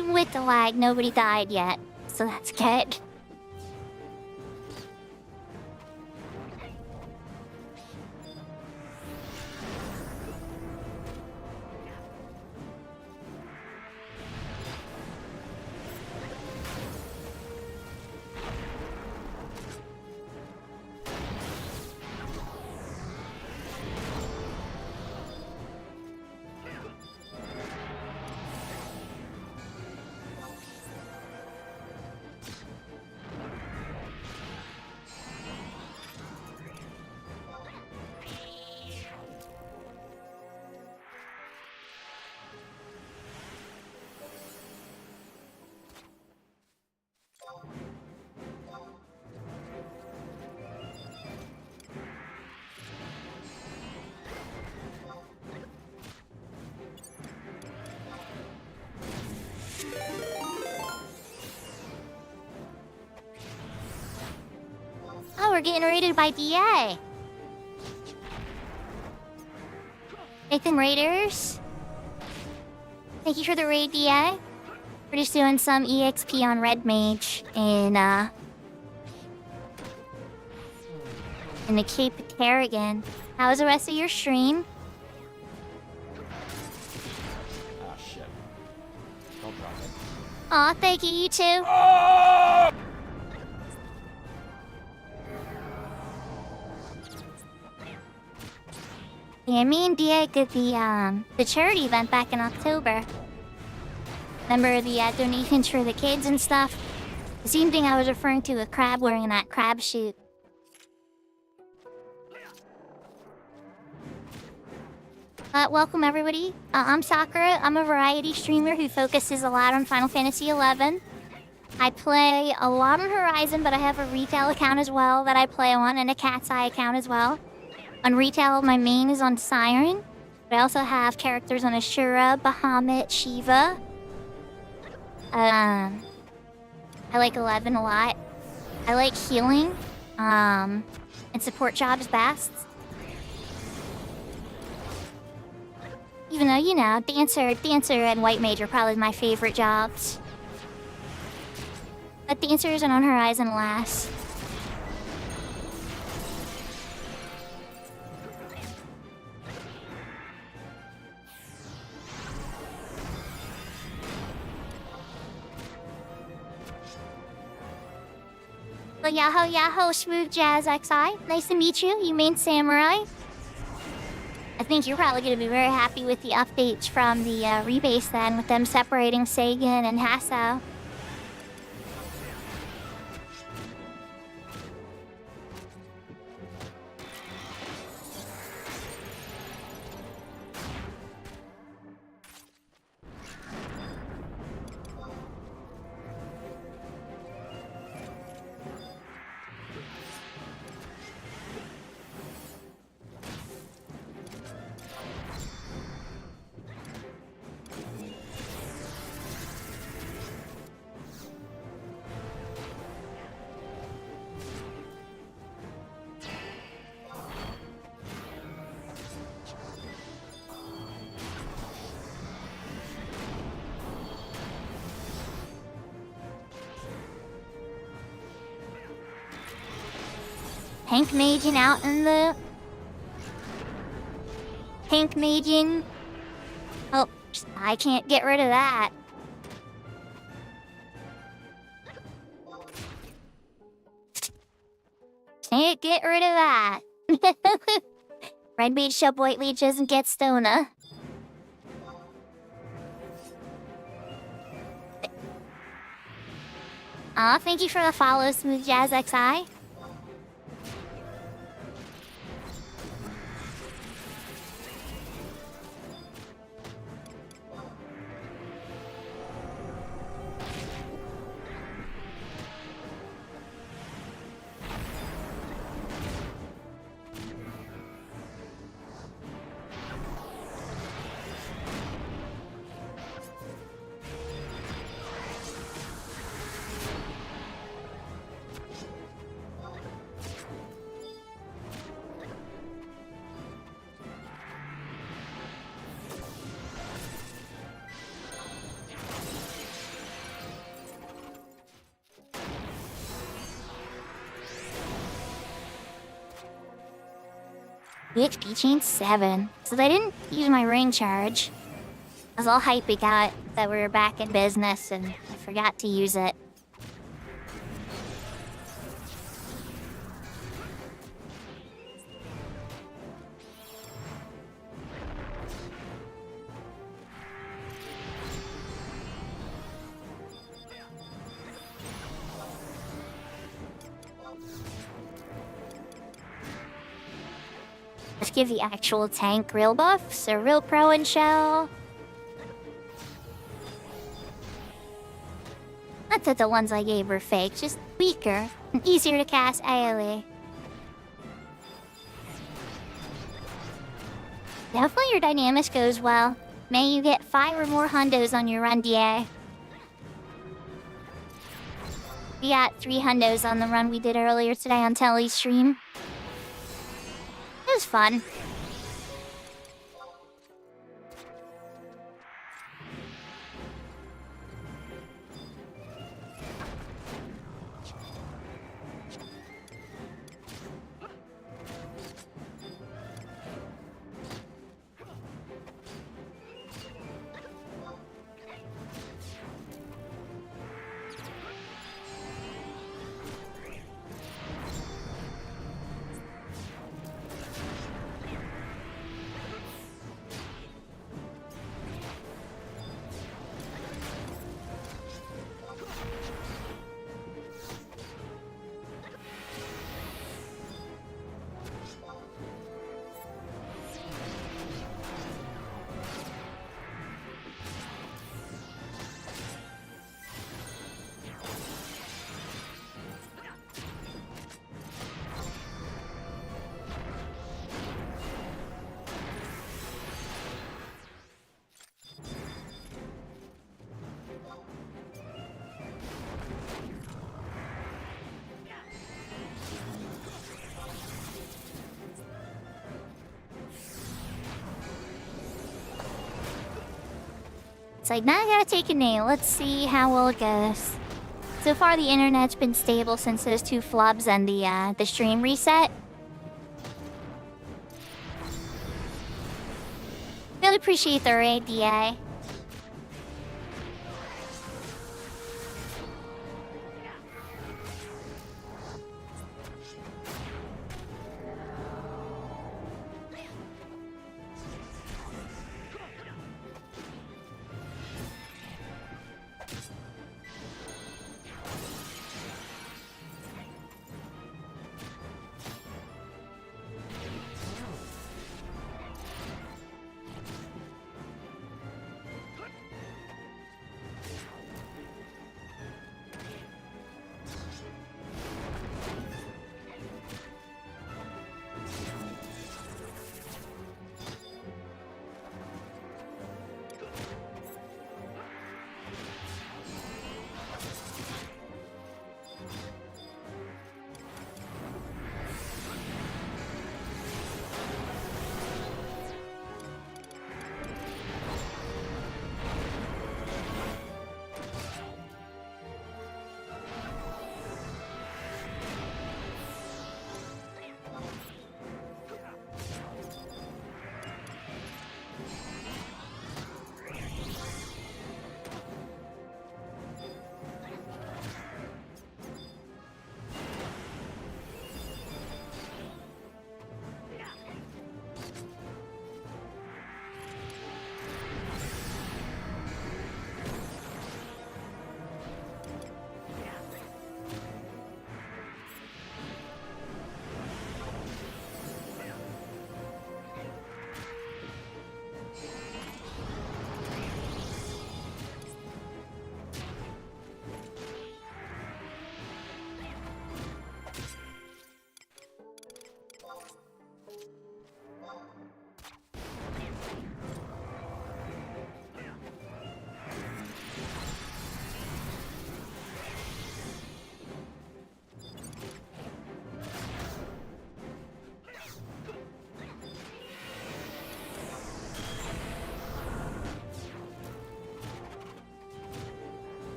[SPEAKER 2] even with the lag, nobody died yet. So that's good. Oh, we're getting raided by DA. Nathan Raiders. Thank you for the raid, DA. We're just doing some EXP on Red Mage in the Cape of Carrigan. How was the rest of your stream?
[SPEAKER 4] Ah, shit. Don't drop it.
[SPEAKER 2] Aw, thank you, you too.
[SPEAKER 4] Oh!
[SPEAKER 2] Yeah, me and DA did the charity event back in October. Remember the donations for the kids and stuff? The same thing I was referring to with Crab wearing that crab suit. Welcome everybody. I'm Sakura. I'm a variety streamer who focuses a lot on Final Fantasy XI. I play a lot on Horizon, but I have a retail account as well that I play on, and a Cat's Eye account as well. On retail, my main is on Siren, but I also have characters on Ashura, Bahamut, Shiva. I like 11 a lot. I like healing, and support jobs best. Even though, you know, Dancer and White Mage are probably my favorite jobs. But Dancers and on Horizon last. Well, Yahoo, Smooth Jazz XI. Nice to meet you. You main Samurai. I think you're probably going to be very happy with the updates from the rebase then, with them separating Sagan and Hassel. Pink Maging out in the... Pink Maging... Oh, I can't get rid of that. Can't get rid of that. Red Mage Shop White Mage doesn't get Stona. Aw, thank you for the follow, Smooth Jazz XI. HP chain 7. So they didn't use my ring charge. I was all hyping out that we were back in business and I forgot to use it. Let's give the actual tank real buffs, or real pro and shell. Not that the ones I gave were fake, just weaker and easier to cast AoE. Hopefully your dynamics goes well. May you get 5 or more hundos on your run, DA. We got 3 hundos on the run we did earlier today on Telly's stream. It was fun. It's like, now I gotta take a nail. Let's see how well it goes. So far, the internet's been stable since those 2 flubs and the stream reset. Really appreciate the raid, DA.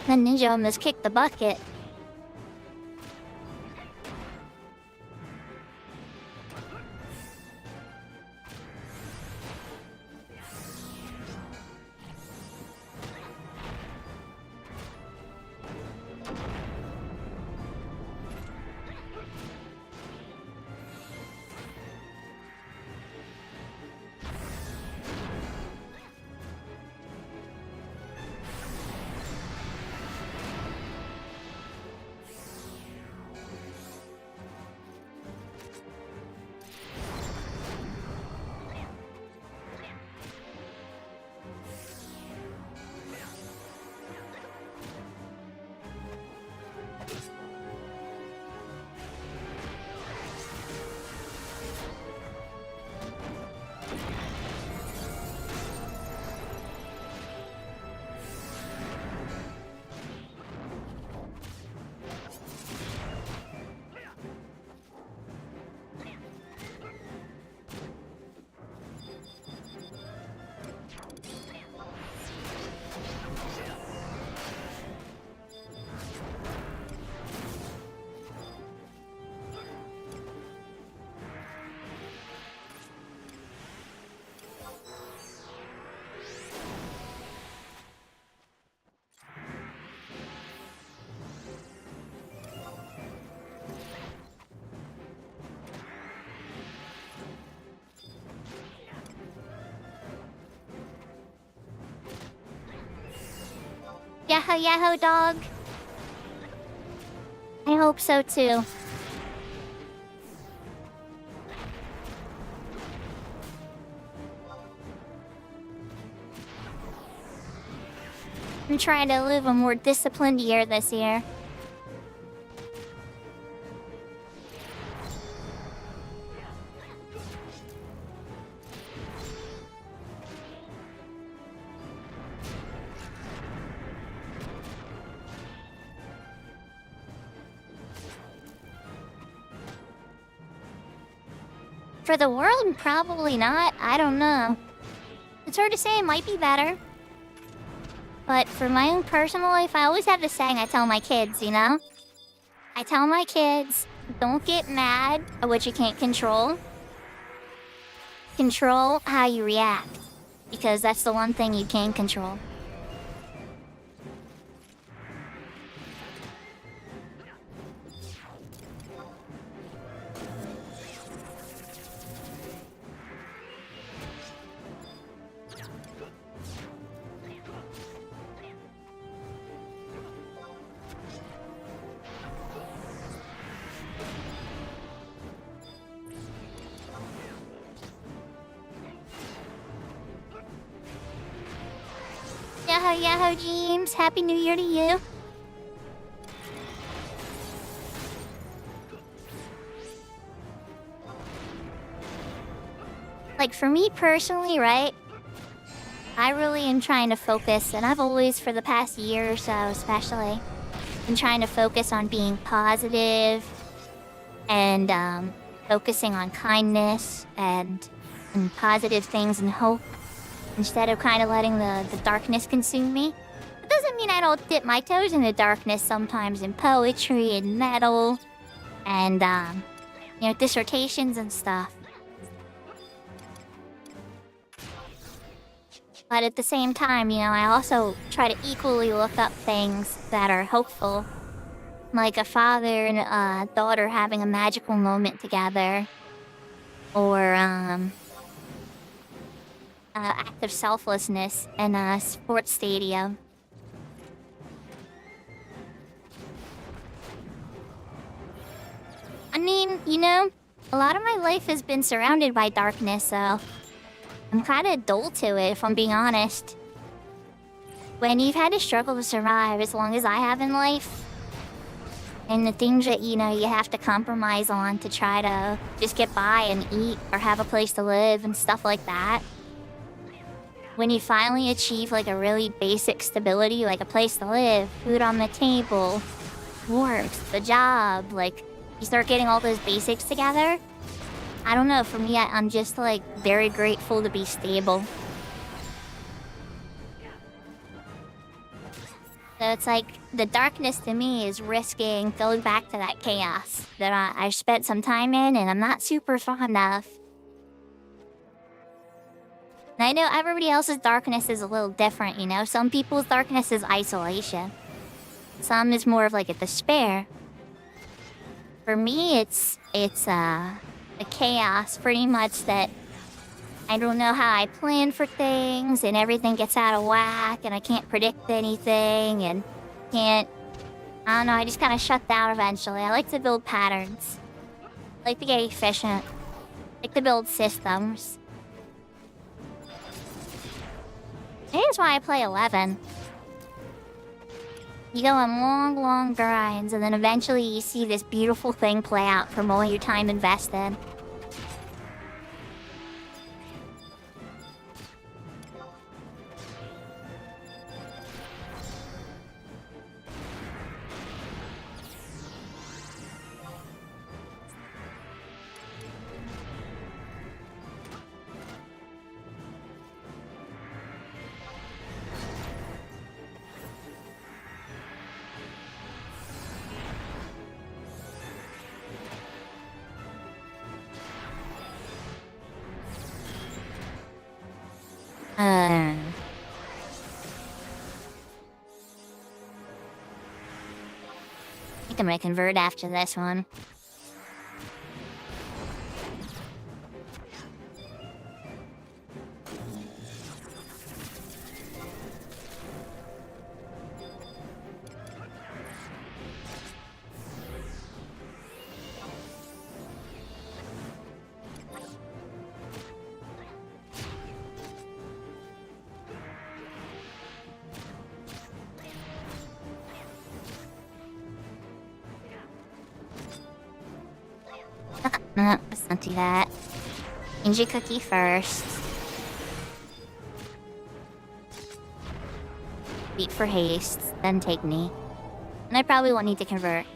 [SPEAKER 2] The ninja almost kicked the bucket. Yahoo yahoo dog. I hope so too. I'm trying to live a more disciplined year this year. For the world, probably not. I don't know. It's hard to say, it might be better. But for my own personal life, I always have this saying I tell my kids, you know? I tell my kids, don't get mad at what you can't control. Control how you react. Because that's the one thing you can control. Yahoo yahoo James, Happy New Year to you. Like for me personally, right? I really am trying to focus, and I've always for the past year or so especially been trying to focus on being positive and focusing on kindness and positive things and hope. Instead of kind of letting the darkness consume me. It doesn't mean I don't dip my toes in the darkness sometimes in poetry and metal and, you know, dissertations and stuff. But at the same time, you know, I also try to equally look up things that are hopeful. Like a father and a daughter having a magical moment together. Or, act of selflessness in a sports stadium. I mean, you know, a lot of my life has been surrounded by darkness, so I'm kind of dull to it, if I'm being honest. When you've had to struggle to survive as long as I have in life, and the things that, you know, you have to compromise on to try to just get by and eat or have a place to live and stuff like that. When you finally achieve like a really basic stability, like a place to live, food on the table, work, the job, like you start getting all those basics together. I don't know, for me, I'm just like very grateful to be stable. So So it's like the darkness to me is risking going back to that chaos that I spent some time in and I'm not super fond of. And I know everybody else's darkness is a little different, you know? Some people's darkness is isolation. Some is more of like a despair. For me, it's a chaos pretty much that I don't know how I plan for things and everything gets out of whack and I can't predict anything and I don't know, I just kind of shut down eventually. I like to build patterns. I like to get efficient. I like to build systems. Here's why I play 11. You go on long, long grinds, and then eventually you see this beautiful thing play out from all your time invested. I think I'm gonna convert after this one. No, let's not do that. Ninja cookie first. Beat for haste, then take me. And I probably won't need to convert.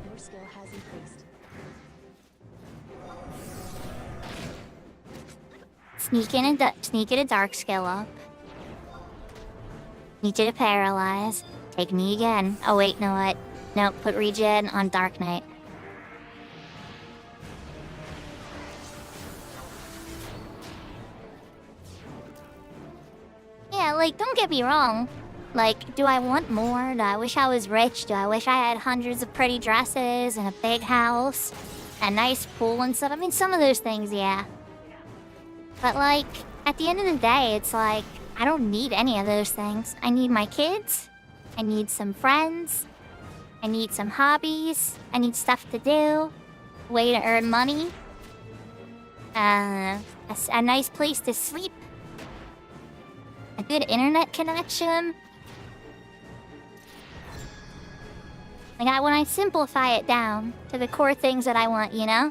[SPEAKER 3] Your skill has increased.
[SPEAKER 2] Sneak in a dark skill up. Need you to paralyze. Take me again. Oh wait, no what? No, put regen on Dark Knight. Yeah, like, don't get me wrong. Like, do I want more? Do I wish I was rich? Do I wish I had hundreds of pretty dresses and a big house? A nice pool and stuff? I mean, some of those things, yeah. But, like, at the end of the day, it's like, I don't need any of those things. I need my kids. I need some friends. I need some hobbies. I need stuff to do. A way to earn money. A nice place to sleep. A good internet connection. Like, when I simplify it down to the core things that I want, you know?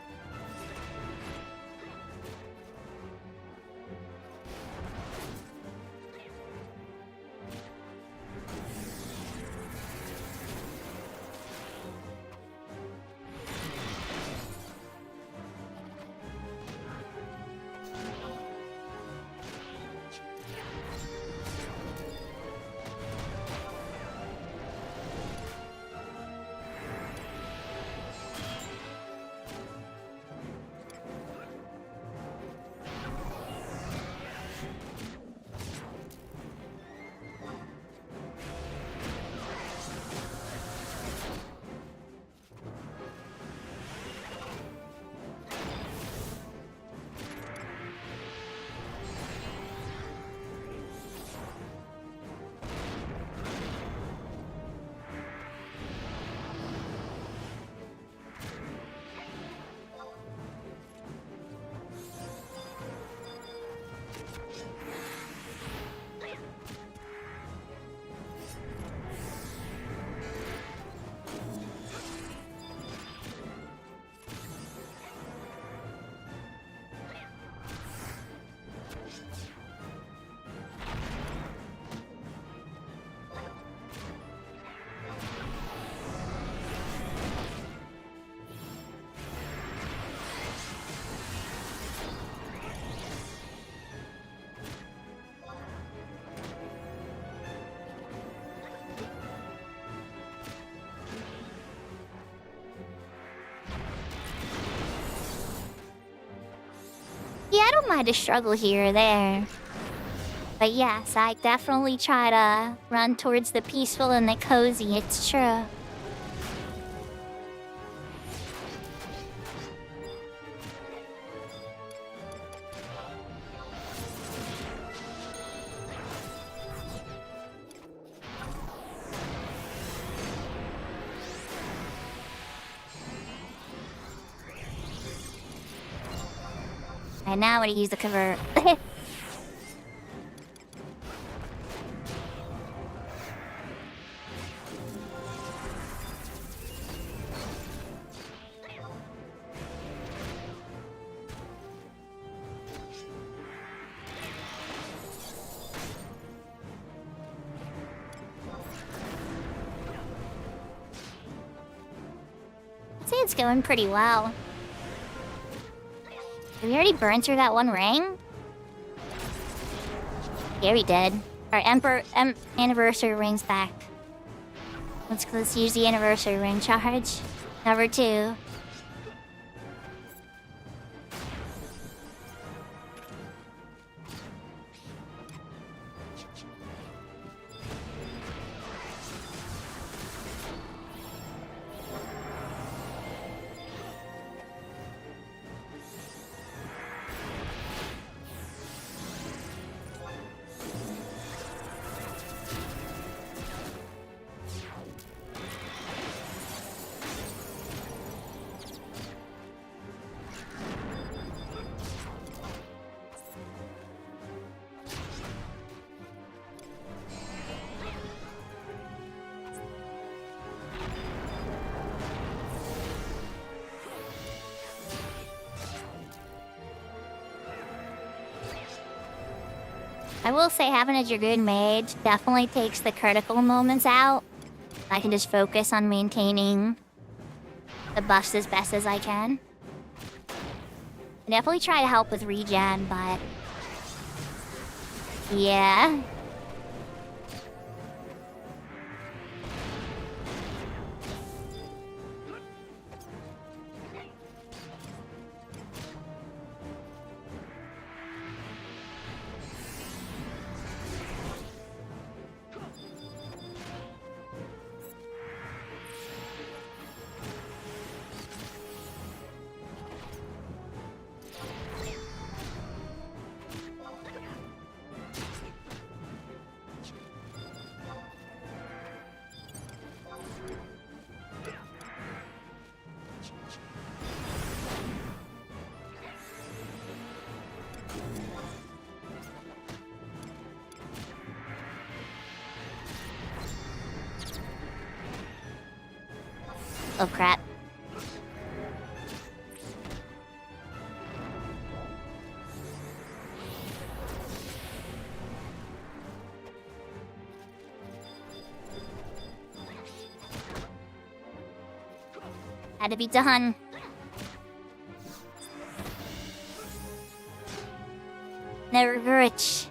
[SPEAKER 2] Yeah, I don't mind a struggle here or there. But yes, I definitely try to run towards the peaceful and the cozy, it's true. And now I'm gonna use the convert. I'd say it's going pretty well. Did we already burn through that one ring? Yeah, we did. Our anniversary ring's back. Let's use the anniversary ring charge. Number 2. I will say having a Dragoon Mage definitely takes the critical moments out. I can just focus on maintaining the buffs as best as I can. I definitely try to help with regen, but... yeah. Oh crap. Had to be done. Never rich.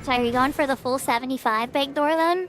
[SPEAKER 2] So are you going for the full 75 big door then?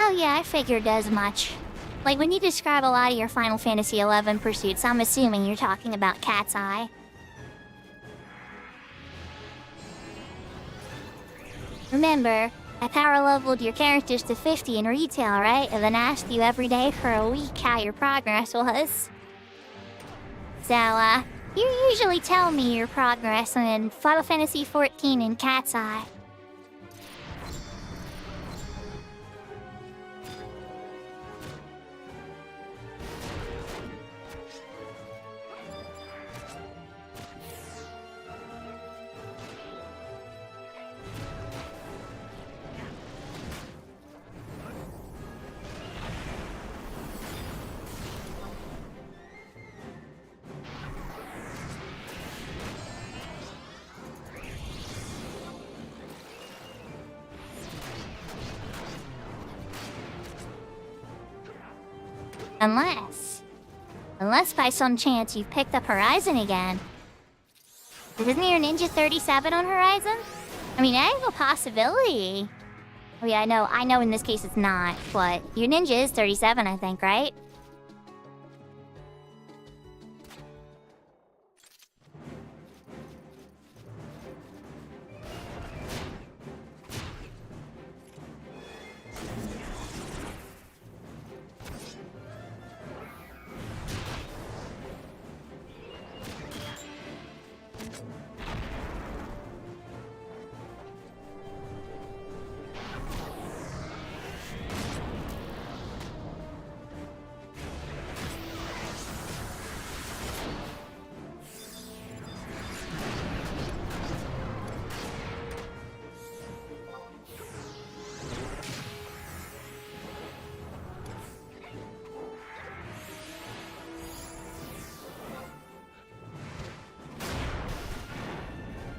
[SPEAKER 2] Oh yeah, I figured as much. Like, when you describe a lot of your Final Fantasy XI pursuits, I'm assuming you're talking about Cat's Eye. Remember, I power leveled your characters to 50 in retail, right? And then asked you every day for a week how your progress was. So, you usually tell me your progress in Final Fantasy XIV and Cat's Eye. Unless by some chance you've picked up Horizon again. Isn't your Ninja 37 on Horizon? I mean, I have a possibility. Oh yeah, I know in this case it's not, but your Ninja is 37, I think, right?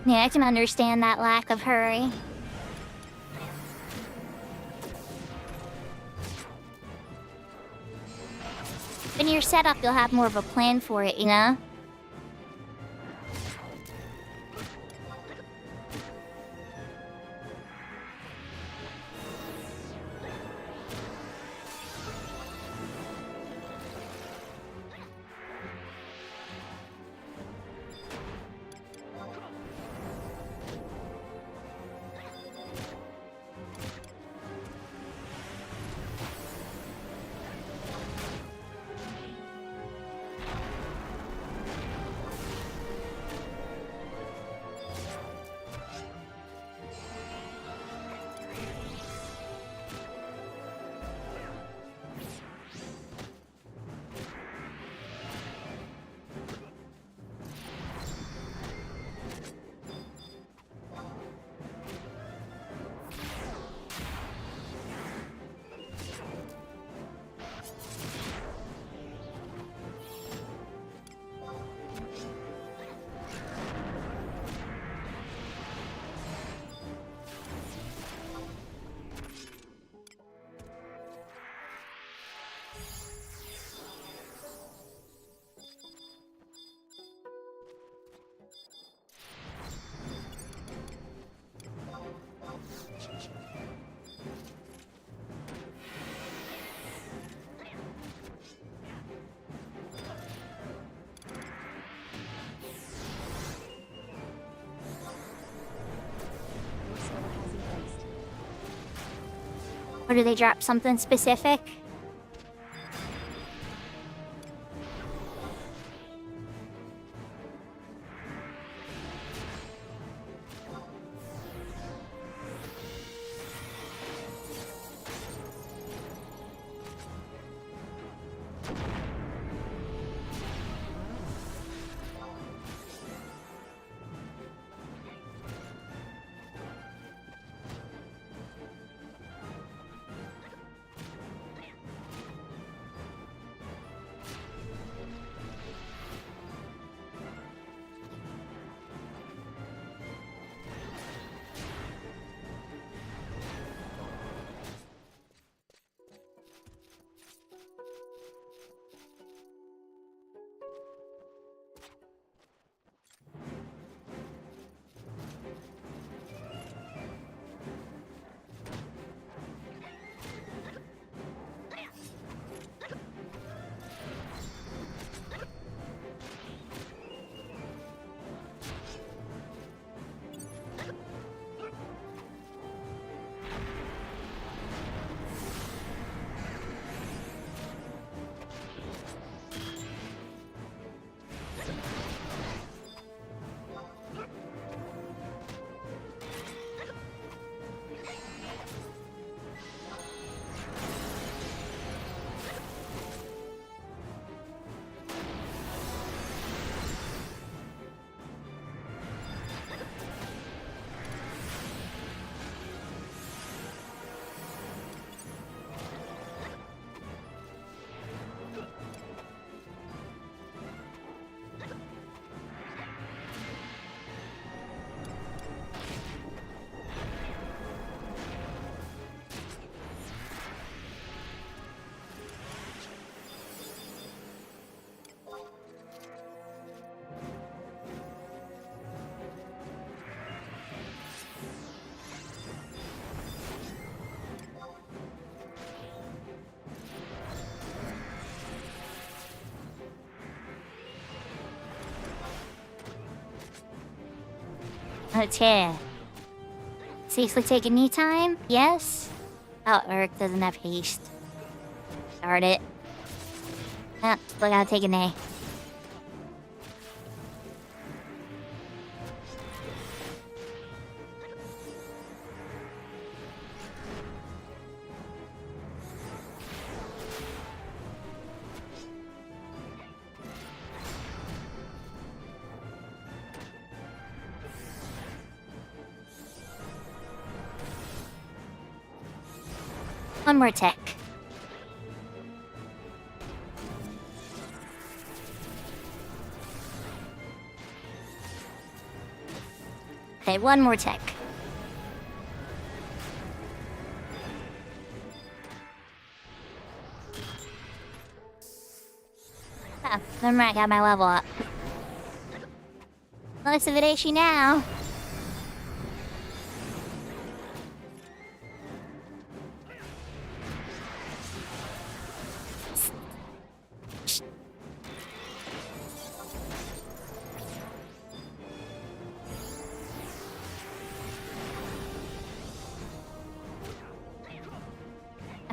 [SPEAKER 2] Yeah, I can understand that lack of hurry. When you're set up, you'll have more of a plan for it, you know? Or do they drop something specific? Okay. Safely taking me time? Yes? Oh, Eric doesn't have haste. Start it. Ah, still gotta take an A. One more tick. Okay, one more tick. Oh, never mind, I got my level up. Looks of it now.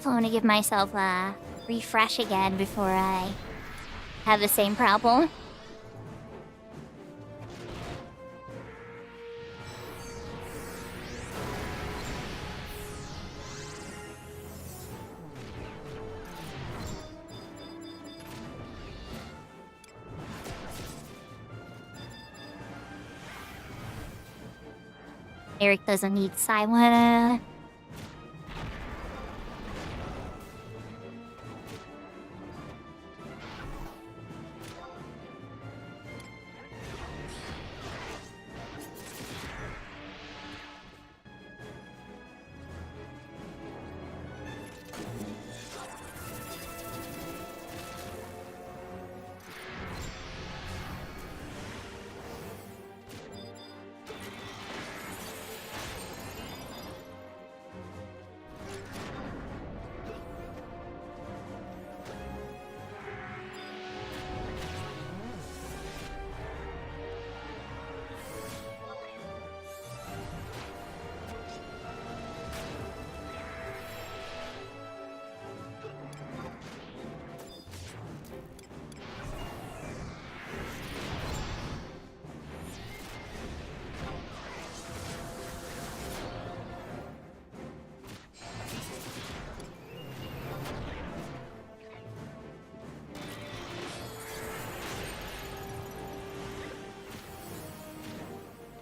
[SPEAKER 2] I want to give myself a refresh again before I have the same problem. Eric doesn't need Sakura.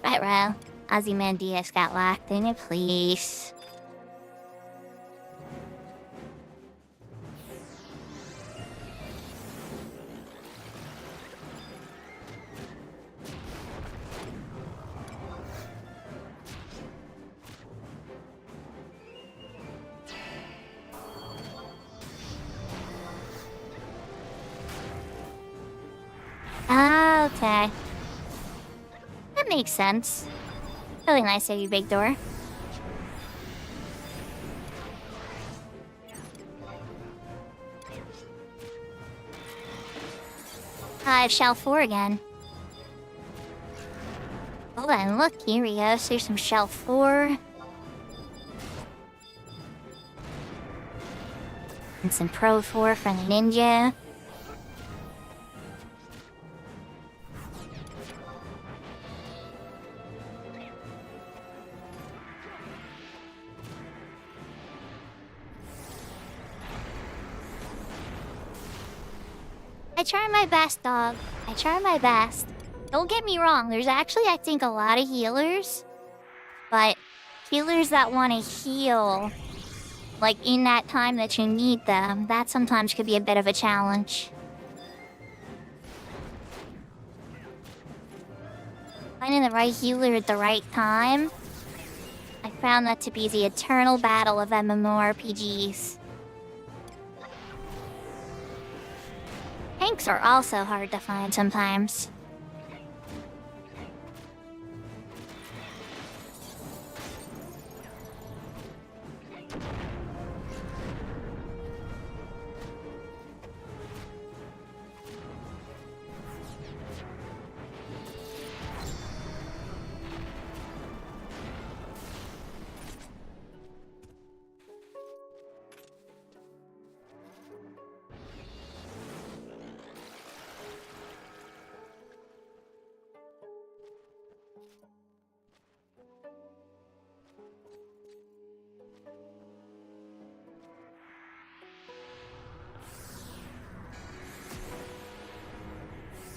[SPEAKER 2] Right, well, Ozymandias got locked in a place. Ah, okay. That makes sense. Really nice of you, big door. I have Shell 4 again. Oh, then look, here we go. So here's some Shell 4. And some Pro 4 from the Ninja. I try my best, dog. I try my best. Don't get me wrong, there's actually, I think, a lot of healers. But healers that want to heal, like, in that time that you need them, that sometimes could be a bit of a challenge. Finding the right healer at the right time, I found that to be the eternal battle of MMORPGs. Tanks are also hard to find sometimes.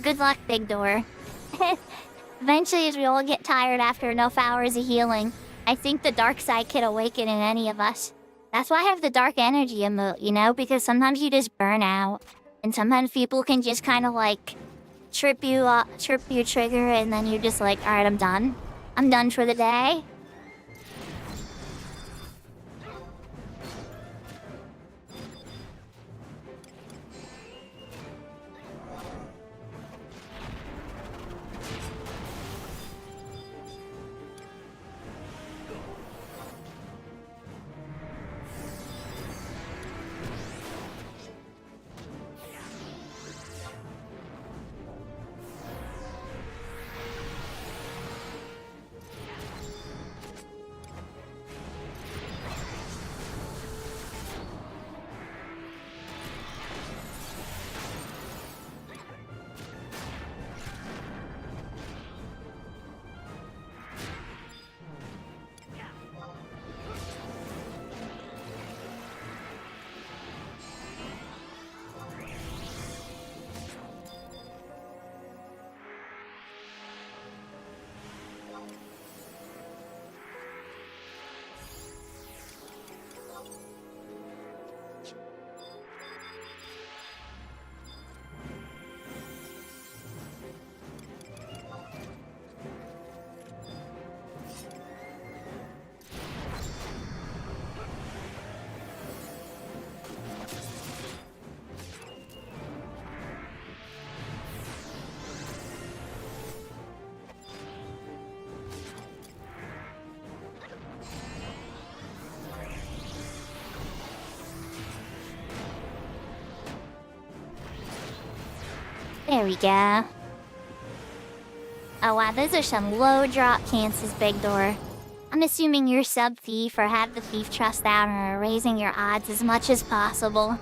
[SPEAKER 2] Good luck, Big Door. Eventually, as we all get tired after enough hours of healing, I think the dark side can awaken in any of us. That's why I have the dark energy emote, you know? Because sometimes you just burn out. And sometimes people can just kind of like trip you up, trip your trigger, and then you're just like, alright, I'm done. I'm done for the day. There we go. Oh wow, those are some low drop chances, Big Door. I'm assuming you're sub thief or have the thief trust out and are raising your odds as much as possible.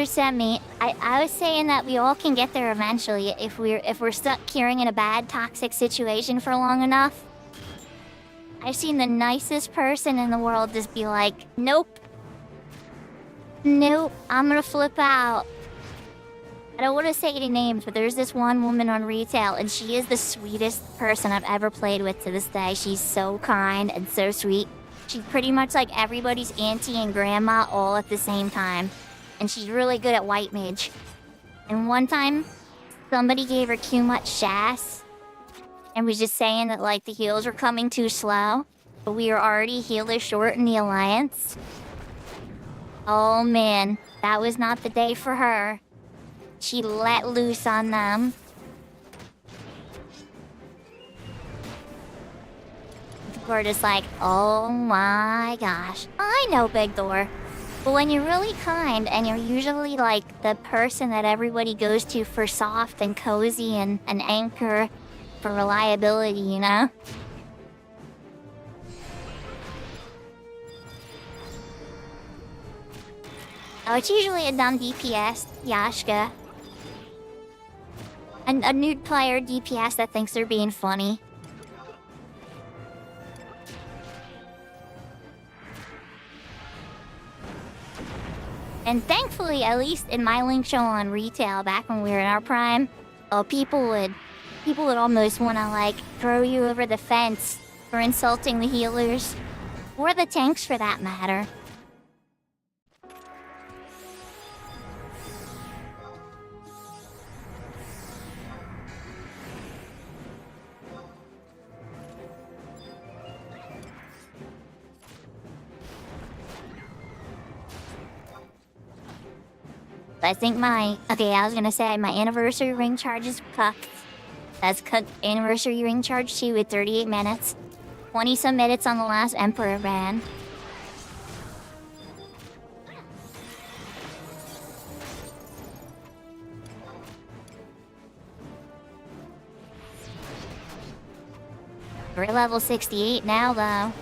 [SPEAKER 2] Semi, I was saying that we all can get there eventually if we're stuck curing in a bad toxic situation for long enough. I've seen the nicest person in the world just be like, nope, I'm gonna flip out. I don't want to say any names, but there's this one woman on retail, and she is the sweetest person I've ever played with to this day. She's so kind and so sweet. She's pretty much like everybody's auntie and grandma all at the same time. And she's really good at white mage. And one time, somebody gave her too much sass and was just saying that like the heals were coming too slow, but we were already healer short in the alliance. Oh man, that was not the day for her. She let loose on them. We're just like, oh my gosh. I know, Big Door. But when you're really kind and you're usually like the person that everybody goes to for soft and cozy and an anchor for reliability, you know? Oh, it's usually a dumb DPS, Yashka. And a nude player DPS that thinks they're being funny. And thankfully, at least in my link show on retail back when we were in our prime, people would almost want to like throw you over the fence for insulting the healers. Or the tanks for that matter. I think I was gonna say my anniversary ring charge is cooked. That's cooked anniversary ring charge too with 38 minutes. 20 some minutes on the last Emperor ban. We're level 68 now though.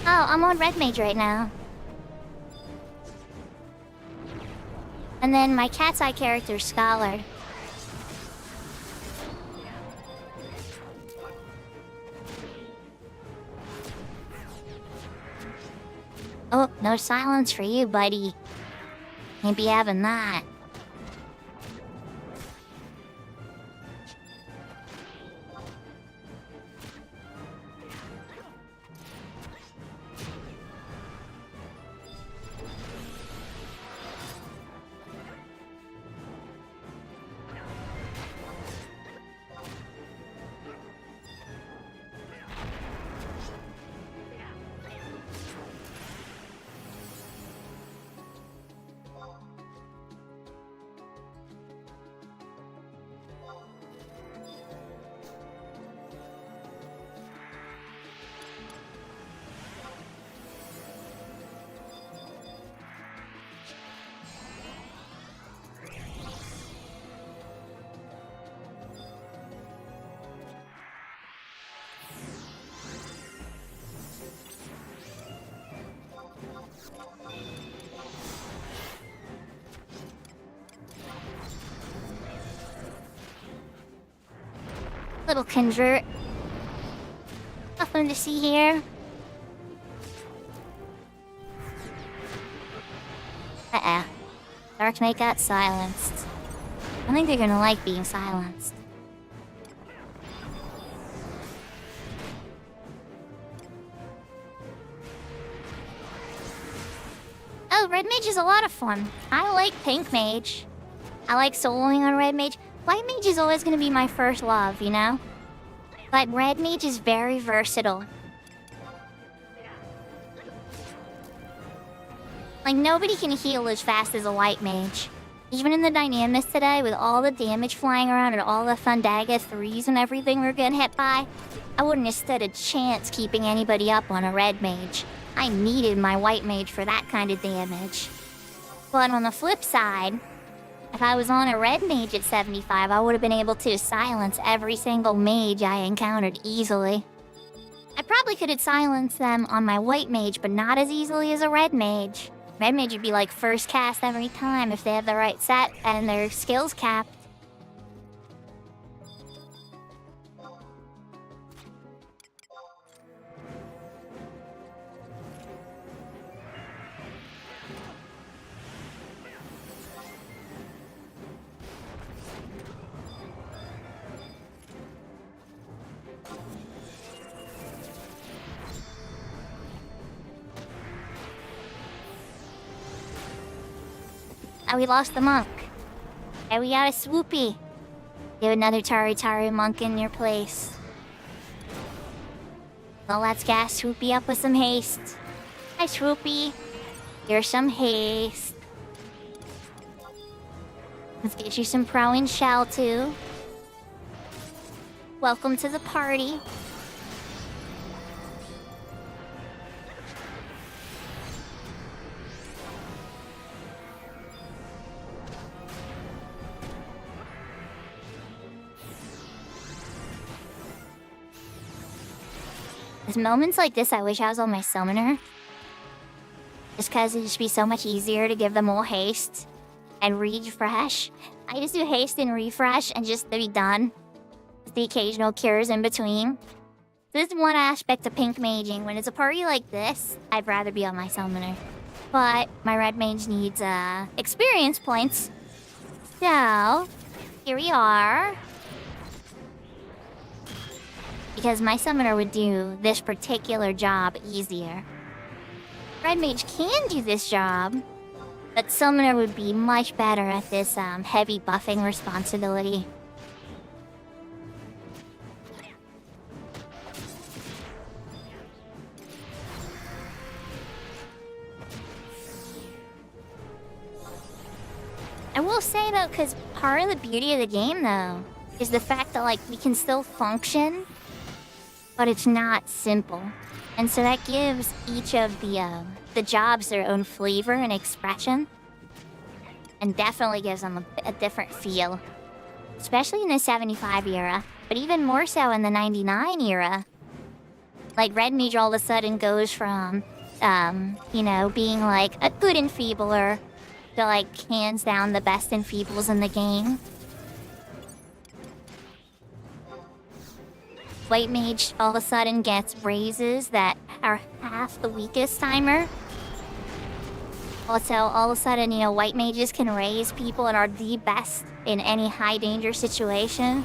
[SPEAKER 2] Oh, I'm on Red Mage right now. And then my cat's eye character, Scholar. Oh, no silence for you, buddy. Can't be having that. Little conjure. Nothing to see here. Dark Knight got silenced. I think they're gonna like being silenced. Oh, Red Mage is a lot of fun. I like Pink Mage. I like soloing on Red Mage. White Mage is always gonna be my first love, you know? But Red Mage is very versatile. Like, nobody can heal as fast as a White Mage. Even in the Dynamis today, with all the damage flying around and all the Fundaga 3s and everything we're getting hit by, I wouldn't have stood a chance keeping anybody up on a Red Mage. I needed my White Mage for that kind of damage. But on the flip side, if I was on a Red Mage at 75, I would have been able to silence every single mage I encountered easily. I probably could have silenced them on my White Mage, but not as easily as a Red Mage. Red Mage would be like first cast every time if they have the right set and their skills capped. Oh, we lost the monk. And we got a swoopy. Do another Tari monk in your place. Well, let's gas Swoopy up with some haste. Hi, Swoopy. Here's some haste. Let's get you some pro and shell, too. Welcome to the party. There's moments like this I wish I was on my summoner. Just cause it'd just be so much easier to give them all haste and refresh. I just do haste and refresh and just to be done. With the occasional cures in between. This is one aspect of pink maging. When it's a party like this, I'd rather be on my summoner. But my red mage needs experience points. So here we are. Because my summoner would do this particular job easier. Red Mage can do this job, but summoner would be much better at this heavy buffing responsibility. I will say though, because part of the beauty of the game though, is the fact that like we can still function, but it's not simple. And so that gives each of the jobs their own flavor and expression. And definitely gives them a different feel. Especially in the 75 era, but even more so in the 99 era. Like, Red Mage all of a sudden goes from, you know, being like a good enfeebler to like hands down the best enfeebles in the game. White Mage all of a sudden gets raises that are half the weakest timer. Also, all of a sudden, you know, White Mages can raise people and are the best in any high danger situation.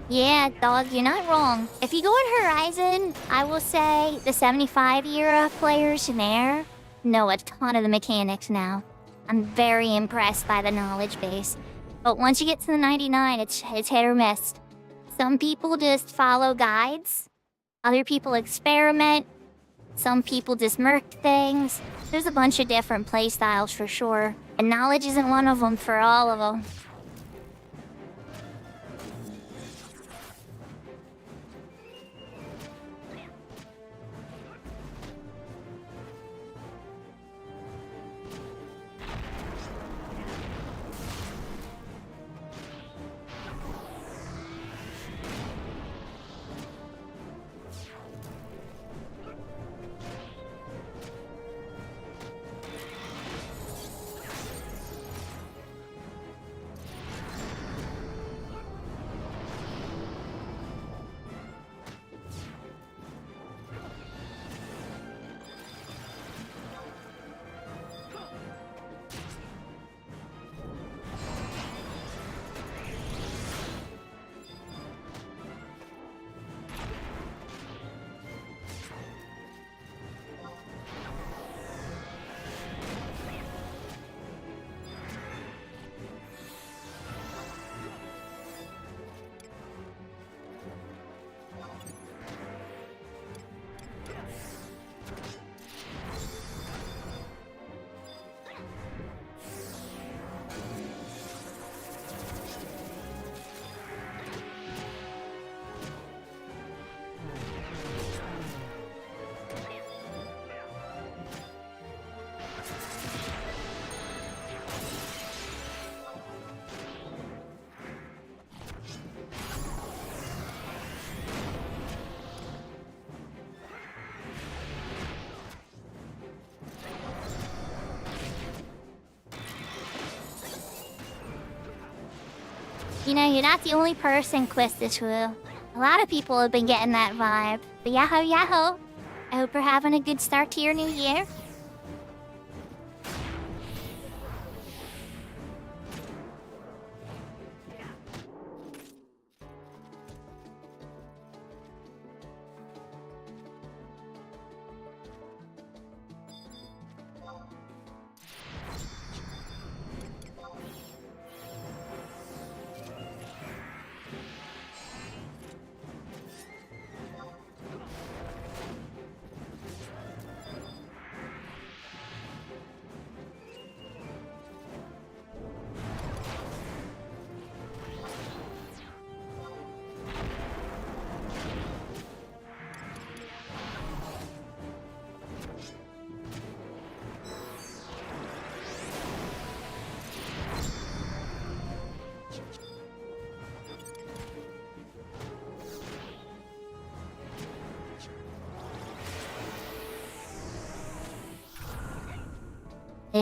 [SPEAKER 2] Yeah, dog, you're not wrong. If you go on Horizon, I will say the 75 era players in there know a ton of the mechanics now. I'm very impressed by the knowledge base. But once you get to the 99, it's hit or miss. Some people just follow guides. Other people experiment. Some people just murk things. There's a bunch of different playstyles for sure. And knowledge isn't one of them for all of them. You know, you're not the only person, Quistiswu. A lot of people have been getting that vibe. But yahoo yahoo! I hope you're having a good start to your new year.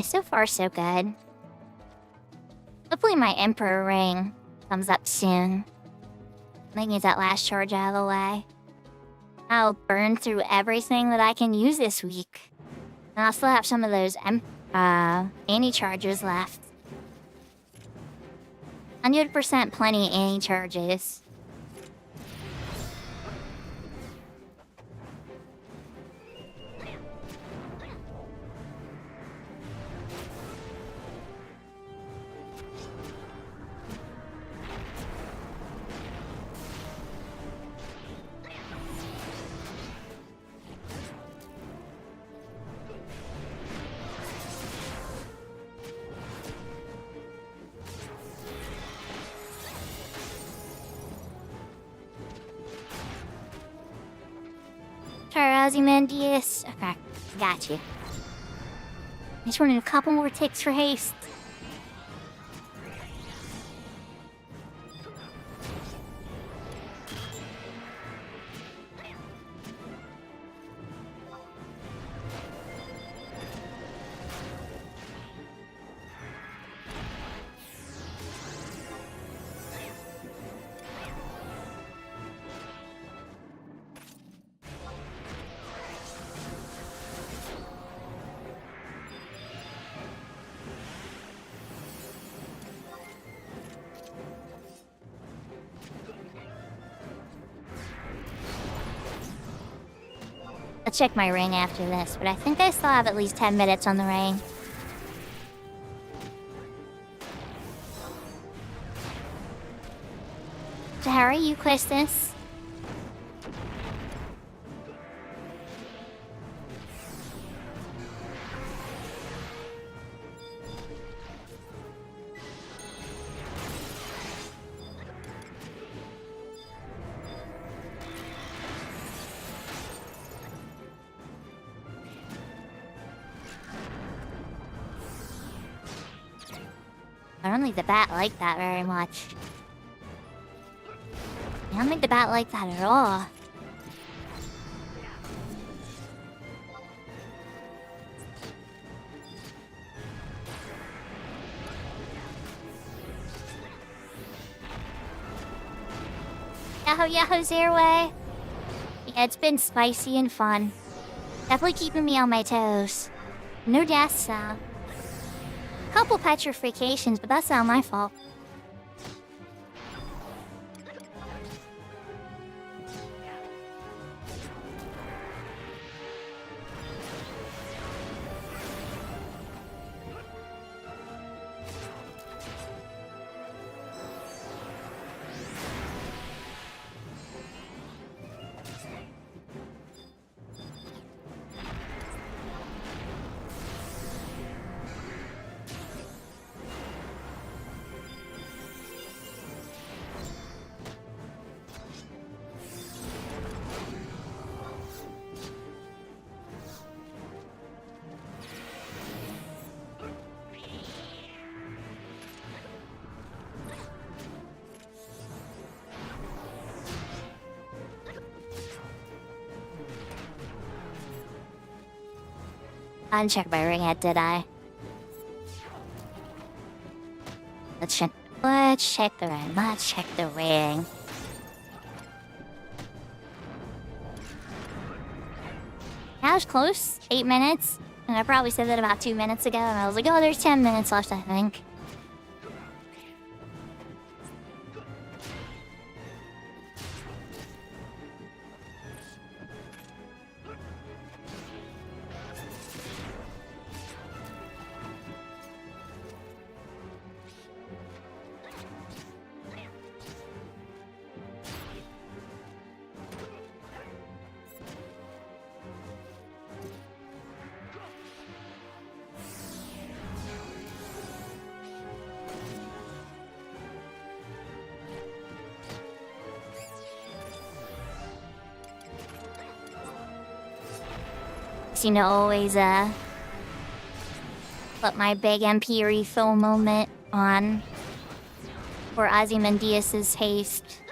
[SPEAKER 2] So far, so good. Hopefully my Emperor ring comes up soon. I get that last charge out of the way. I'll burn through everything that I can use this week. And I'll still have some of those anti-charges left. 100% plenty of anti-charges. Ozymandias. Okay, got you. Just running a couple more ticks for haste. I'll check my ring after this, but I think I still have at least 10 minutes on the ring. So how are you, Quistis? I don't think the bat liked that very much. I don't think the bat liked that at all. Yahoo Yahoo's airway. Yeah, it's been spicy and fun. Definitely keeping me on my toes. No deaths, though. Couple petrifications, but that's not my fault. I didn't check my ring yet, did I? Let's check the ring. Let's check the ring. That was close. 8 minutes. And I probably said that about 2 minutes ago, and I was like, oh, there's 10 minutes left, I think. You know, always put my big MP refill moment on for Ozymandias' haste.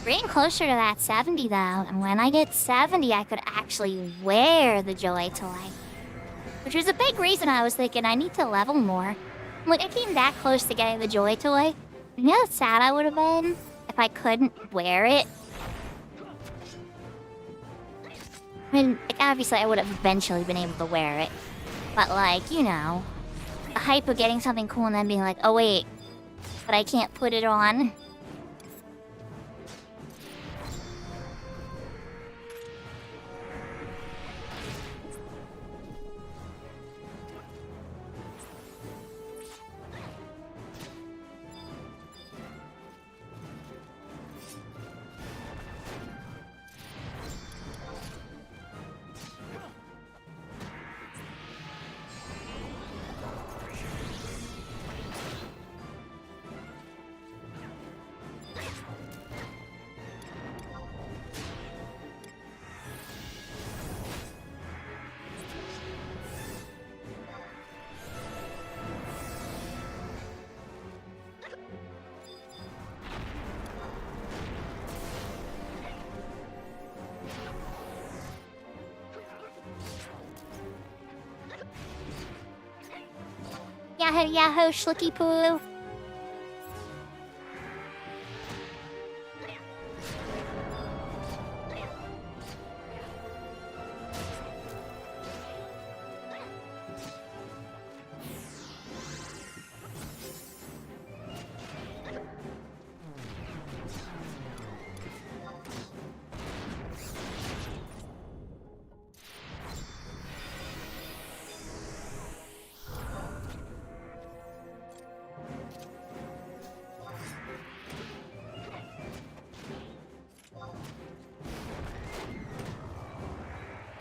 [SPEAKER 2] Getting closer to that 70 though, and when I get 70 I could actually wear the Joy Toy. Which was a big reason I was thinking I need to level more. Like, I came that close to getting the Joy Toy. You know how sad I would have been if I couldn't wear it? I mean, like, obviously I would have eventually been able to wear it. But, like, you know, the hype of getting something cool and then being like, oh wait, but I can't put it on. Yahoo Yahoo Schlicky Poo.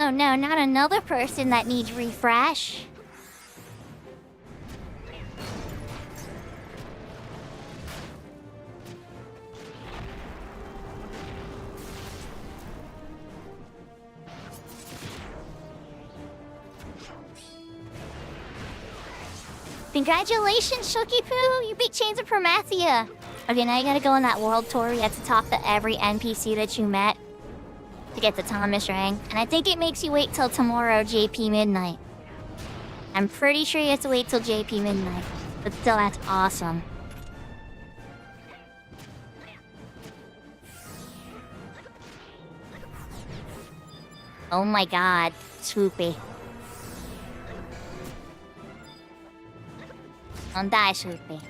[SPEAKER 2] Oh no, not another person that needs refresh. Congratulations, Shooky Poo! You beat Chains of Promathia! Okay, now you gotta go on that world tour. You have to talk to every NPC that you met to get the Thomas rank. And I think it makes you wait till tomorrow, JP midnight. I'm pretty sure you have to wait till JP midnight. But still, that's awesome. Oh my god, Swoopy. Don't die, Swoopy.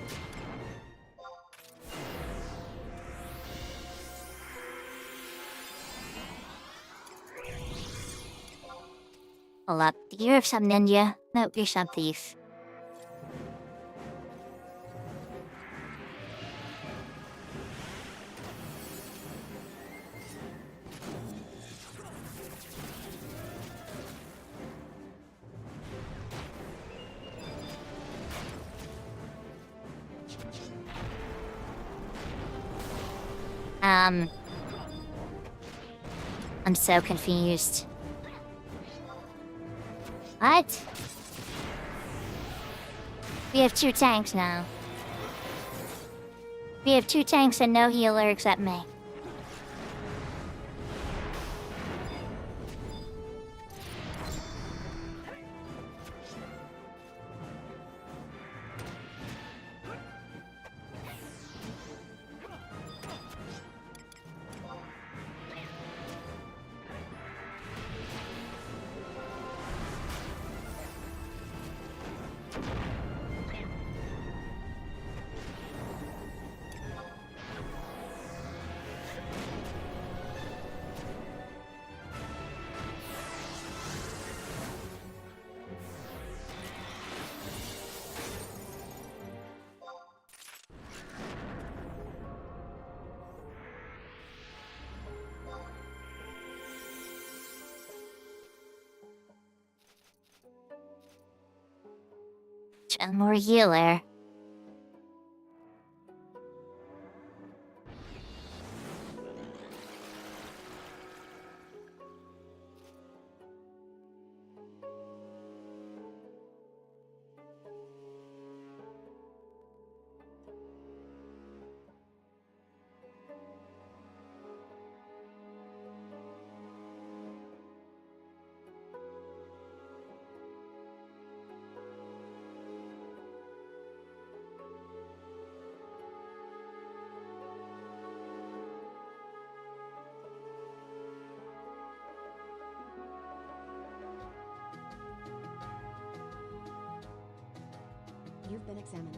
[SPEAKER 2] Hold up. Do you have some ninja? No, you're some thief. I'm so confused. What? We have 2 tanks now. We have 2 tanks and no healer except me. One more healer.
[SPEAKER 3] You've been examined.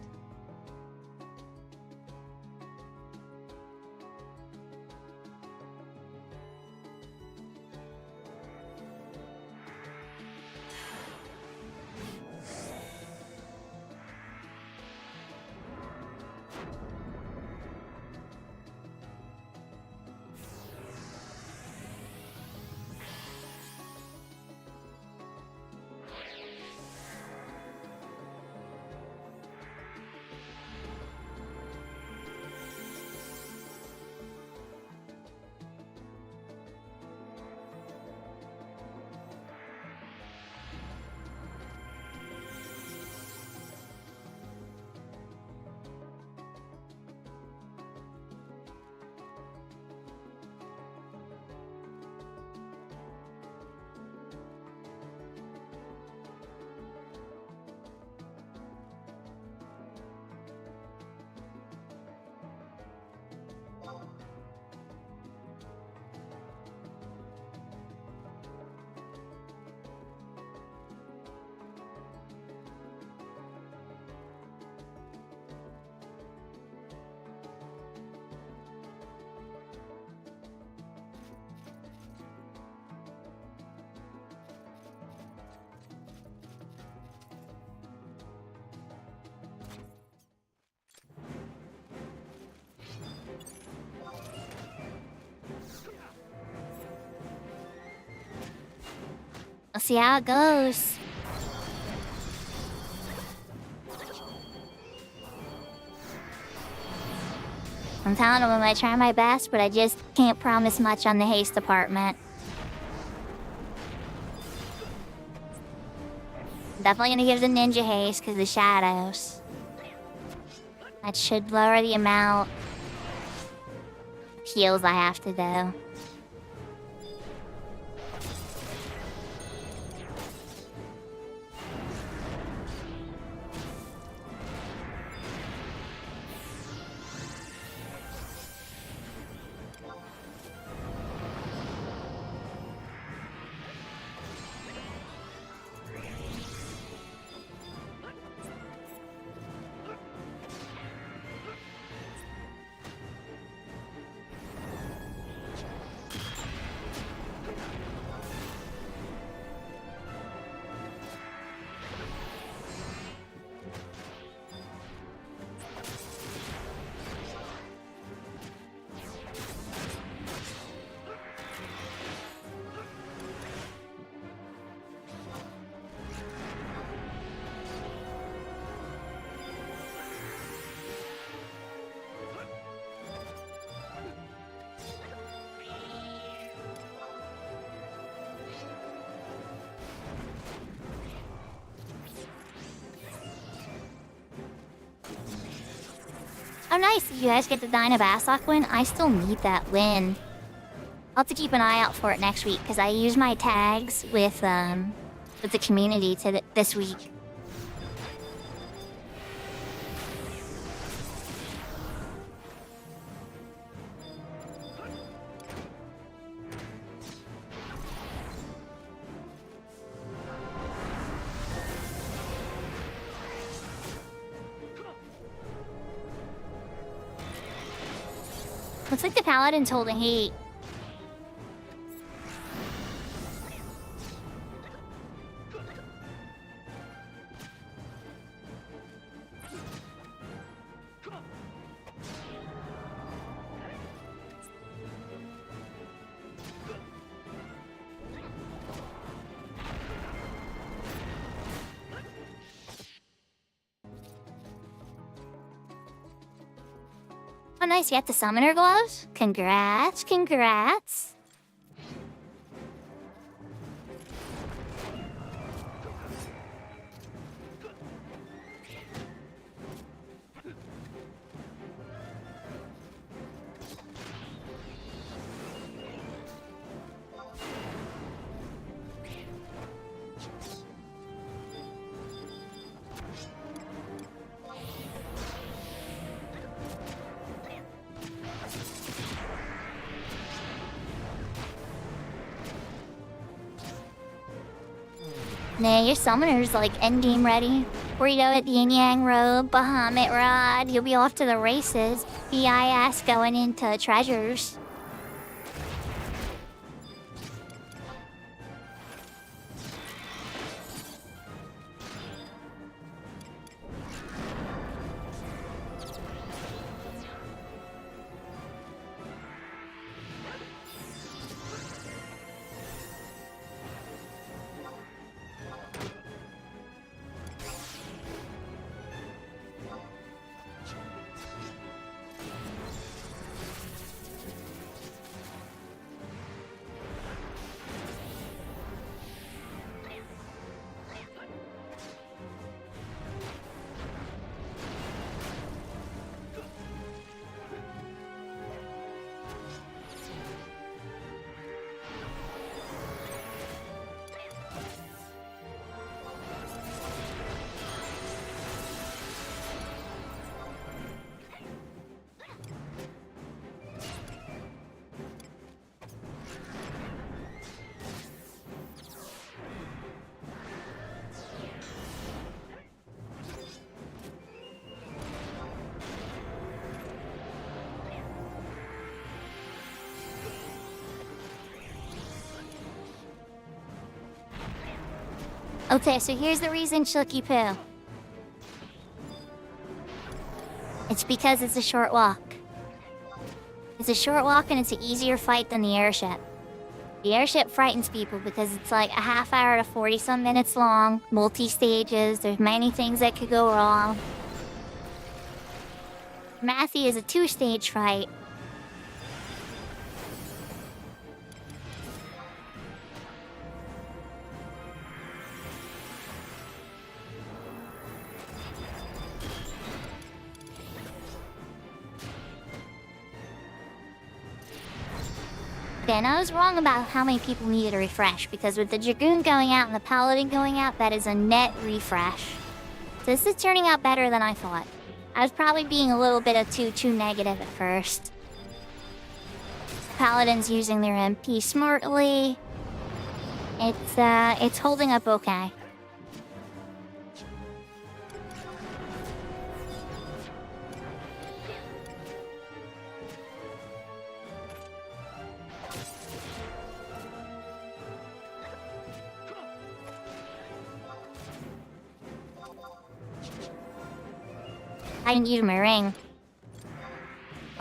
[SPEAKER 2] We'll see how it goes. I'm telling them I try my best, but I just can't promise much on the haste department. Definitely gonna give the ninja haste because the shadows. That should lower the amount of heals I have to do. Oh nice, you guys get the Dynabassock win? I still need that win. I'll have to keep an eye out for it next week, because I use my tags with the community this week. Looks like the Paladin's holding heat. Oh nice, you got the Summoner Gloves? Congrats, congrats. Nah, your summoner's like endgame ready. Burrito at the Yin Yang Robe, Bahamut Rod, you'll be off to the races. BIS going into treasures. Okay, so here's the reason, Chooky Poo. It's because it's a short walk. It's a short walk and it's an easier fight than the airship. The airship frightens people because it's like a half hour to 40-some minutes long, multi-stages, there's many things that could go wrong. Matthew is a 2-stage fight. Then I was wrong about how many people needed a refresh, because with the Dragoon going out and the Paladin going out, that is a net refresh. So this is turning out better than I thought. I was probably being a little bit of too negative at first. Paladin's using their MP smartly. It's holding up okay. I didn't use my ring.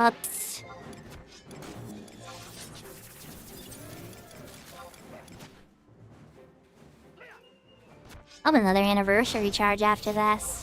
[SPEAKER 2] Oops. I'll have another anniversary charge after this.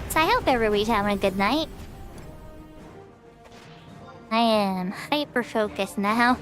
[SPEAKER 2] So I hope everybody's having a good night. I am hyper-focused now.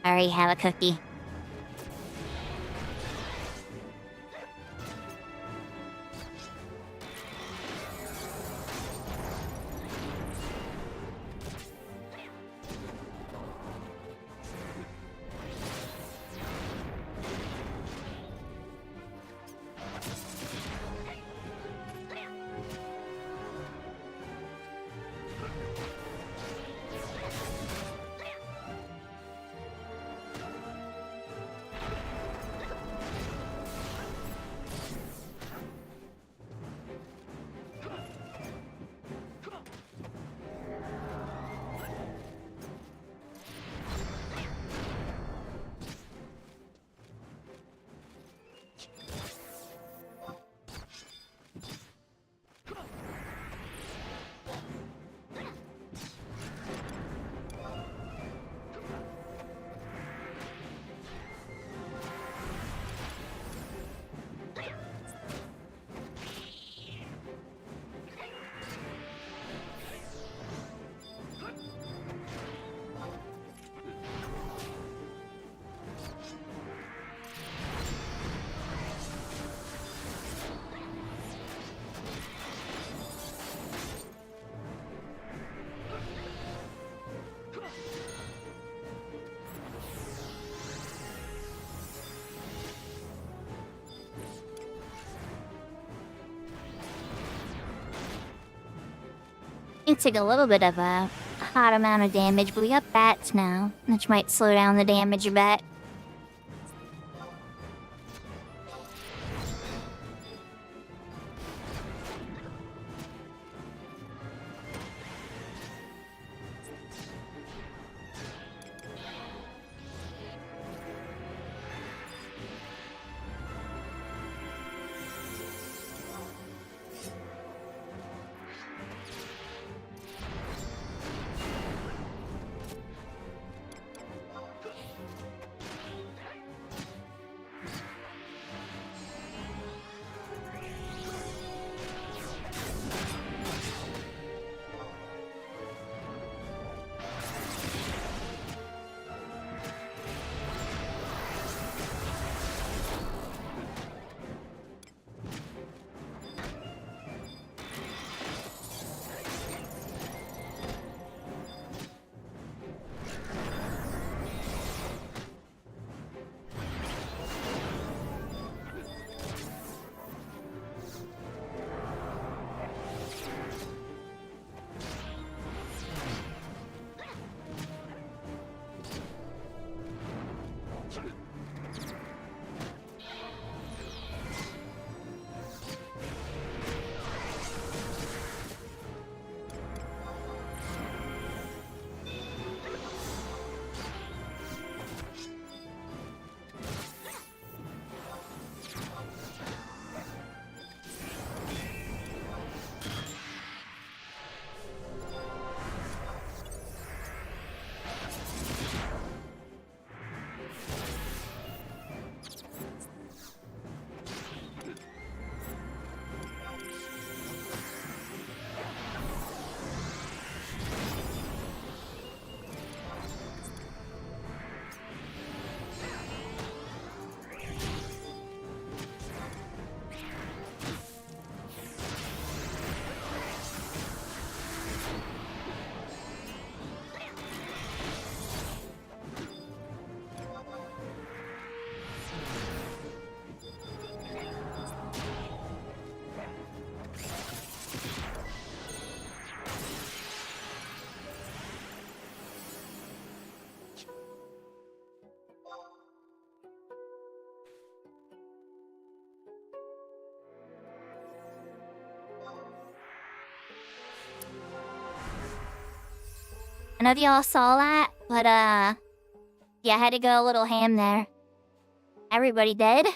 [SPEAKER 2] I already have a cookie. You took a little bit of a hot amount of damage, but we got bats now, which might slow down the damage a bit. I know y'all saw that, but yeah, I had to go a little ham there. Everybody did.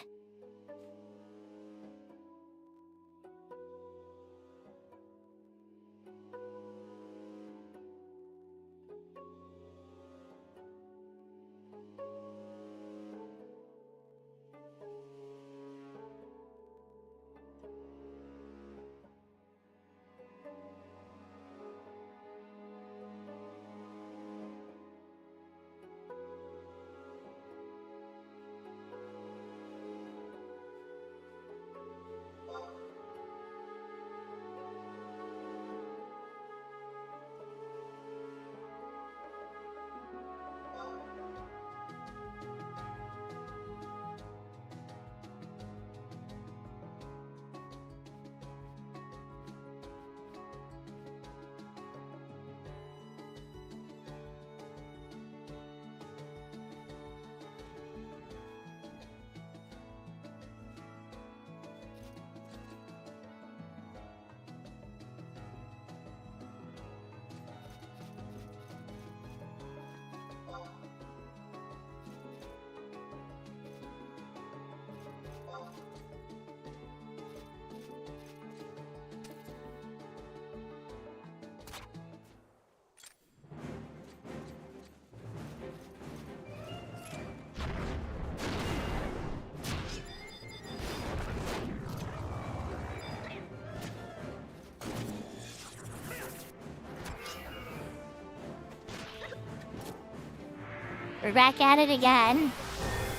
[SPEAKER 2] We're back at it again.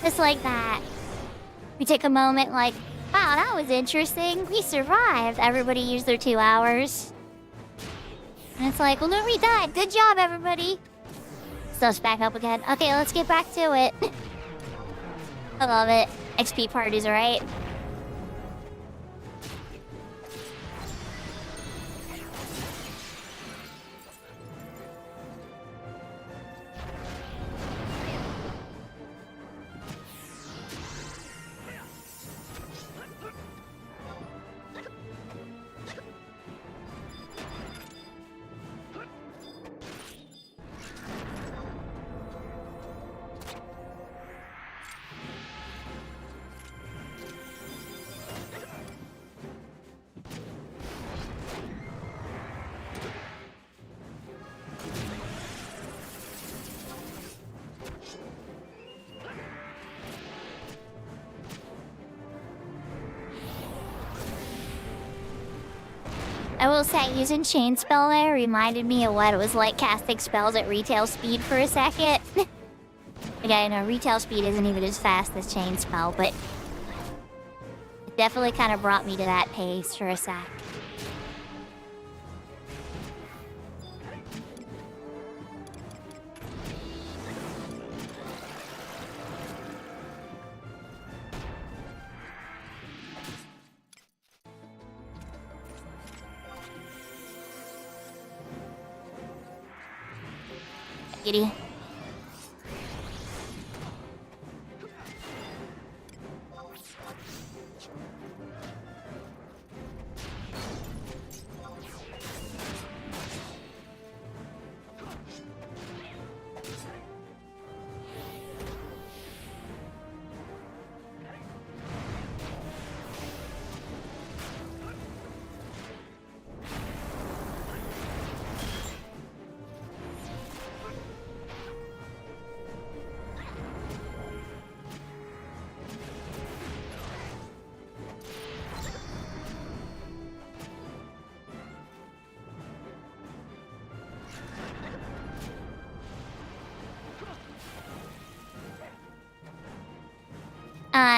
[SPEAKER 2] Just like that. We take a moment like, wow, that was interesting. We survived. Everybody used their 2 hours. And it's like, well, no, we died. Good job, everybody. Stuff's back up again. Okay, let's get back to it. I love it. XP parties, right? I will say, using chain spell there reminded me of what it was like casting spells at retail speed for a second. Again, retail speed isn't even as fast as chain spell, but it definitely kind of brought me to that pace for a sec. Giddy.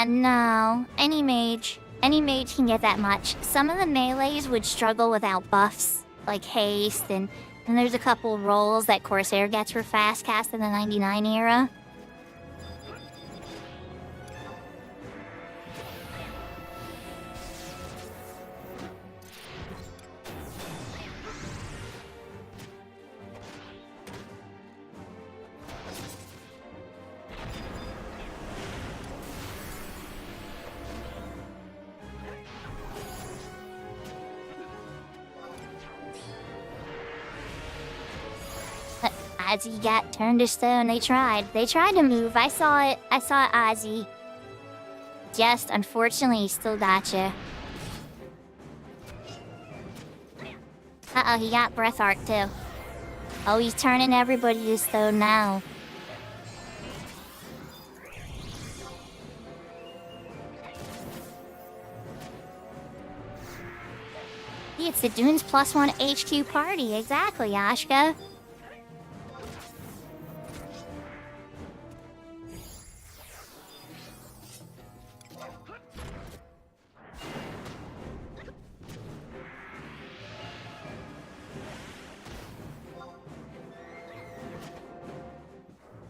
[SPEAKER 2] No. Any mage can get that much. Some of the melees would struggle without buffs, like haste, and there's a couple rolls that Corsair gets for fast cast in the 99 era. Ozzy got turned to stone. They tried to move. I saw it. I saw Ozzy. Just, unfortunately, he still got you. Uh-oh, he got breath arc too. Oh, he's turning everybody to stone now. It's the Dunes +1 HQ party. Exactly, Ashka.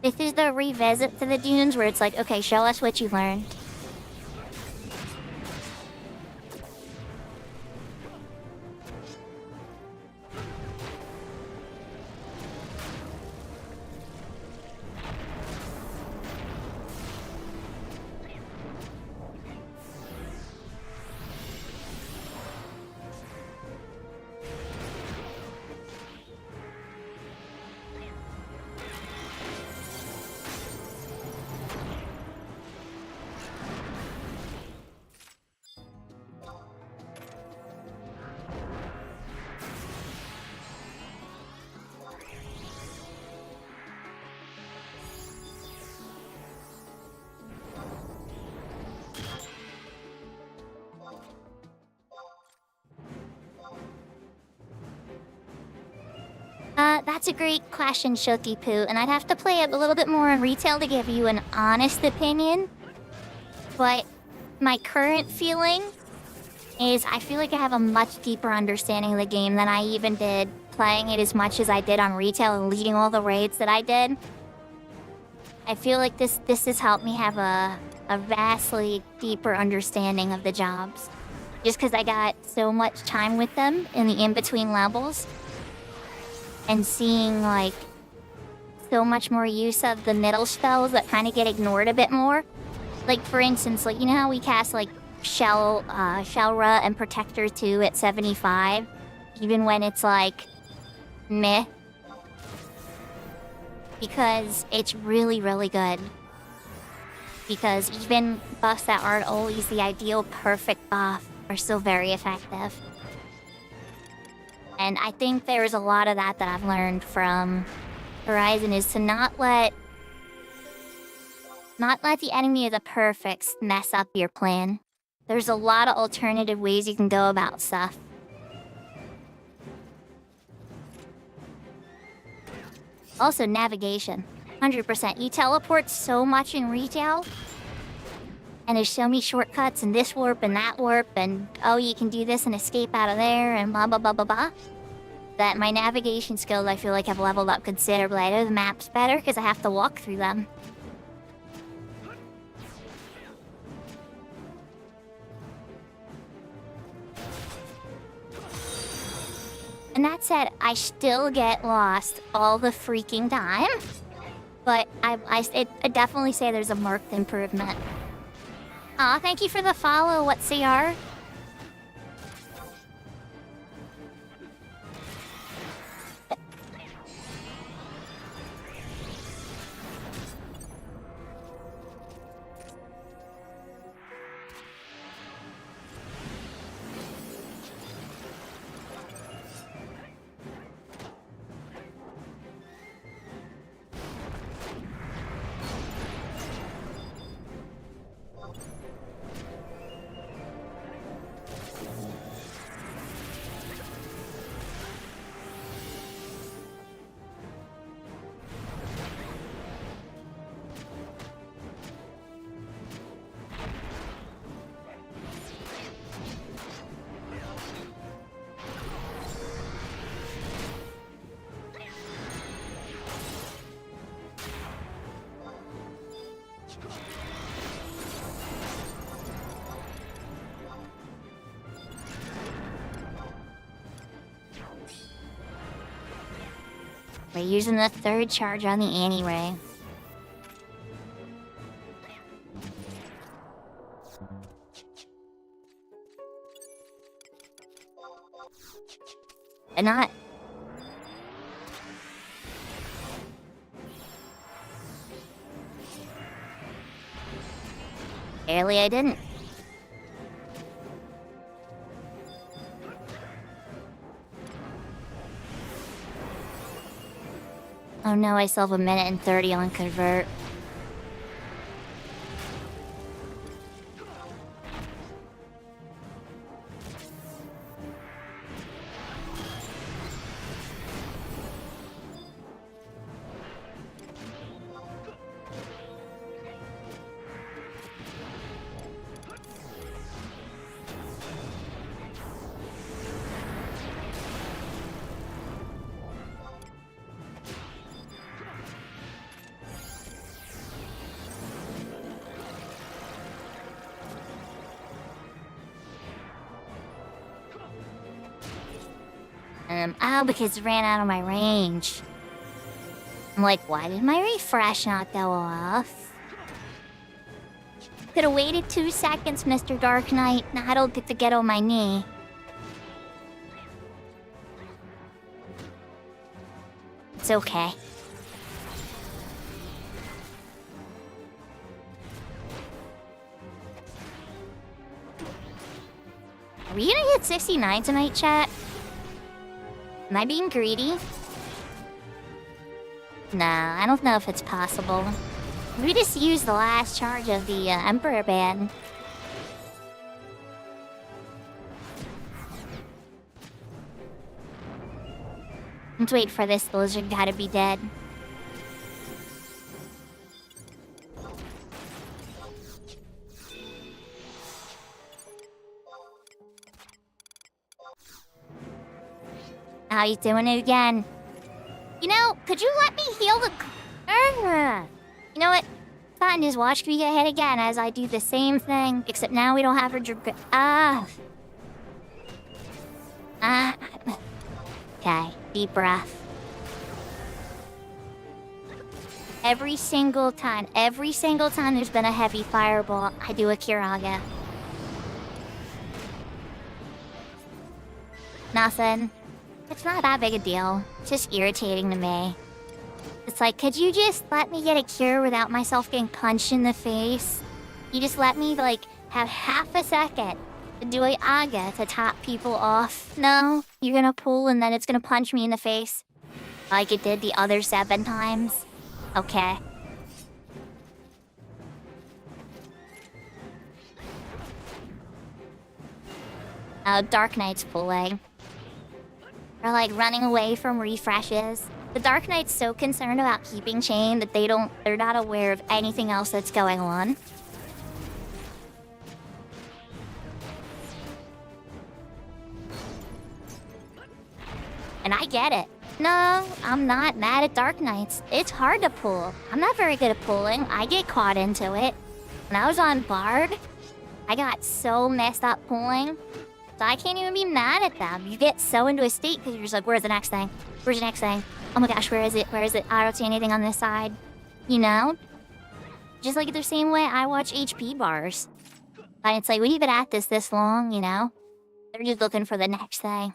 [SPEAKER 2] This is the revisit to the dunes where it's like, okay, show us what you learned. That's a great question, Shoki Poo, and I'd have to play it a little bit more in retail to give you an honest opinion. But my current feeling is I feel like I have a much deeper understanding of the game than I even did playing it as much as I did on retail and leading all the raids that I did. I feel like this has helped me have a vastly deeper understanding of the jobs. Just because I got so much time with them in the in-between levels. And seeing, like, so much more use of the middle spells that kind of get ignored a bit more. Like, for instance, like, you know how we cast, like, Shelra and Protector 2 at 75? Even when it's, like, meh. Because it's really, really good. Because even buffs that aren't always the ideal perfect buff are still very effective. And I think there's a lot of that I've learned from Horizon is to not let the enemy of the perfects mess up your plan. There's a lot of alternative ways you can go about stuff. Also, navigation. 100%. You teleport so much in retail. And there's so many shortcuts and this warp and that warp. And, oh, you can do this and escape out of there and blah, blah, blah, blah, blah. That my navigation skills, I feel like, have leveled up considerably. I know the maps better because I have to walk through them. And that said, I still get lost all the freaking time. But I definitely say there's a marked improvement. Aw, thank you for the follow, what CR? We're using the third charge on the anti-ray. And not. Barely I didn't. Oh no, I still have a minute and 30 on convert. Oh, because it ran out of my range. I'm like, why did my refresh not go off? Could've waited 2 seconds, Mr. Dark Knight. Now I don't get to get on my knee. It's okay. Are we gonna hit 69 tonight, chat? Am I being greedy? Nah, I don't know if it's possible. We just used the last charge of the Emperor Band. Let's wait for this lizard gotta be dead. How you doing it again? You know, could you let me heal the... You know what? Fine, just watch me get hit again as I do the same thing, except now we don't have her drip... Okay, deep breath. Every single time there's been a heavy fireball, I do a Kiraga. Nothing. It's not that big a deal. It's just irritating to me. It's like, could you just let me get a cure without myself getting punched in the face? You just let me, like, have half a second to do a aga to top people off. No, you're gonna pull and then it's gonna punch me in the face. Like it did the other 7 times. Okay. Oh, Dark Knight's pulling. Or like running away from refreshes. The Dark Knight's so concerned about keeping chain that they're not aware of anything else that's going on. And I get it. No, I'm not mad at Dark Knights. It's hard to pull. I'm not very good at pulling. I get caught into it. When I was on Bard, I got so messed up pulling. So I can't even be mad at them. You get so into a state because you're just like, where's the next thing? Where's the next thing? Oh my gosh, where is it? Where is it? I don't see anything on this side. You know? Just like the same way I watch HP bars. And it's like, we've been at this long, you know? They're just looking for the next thing.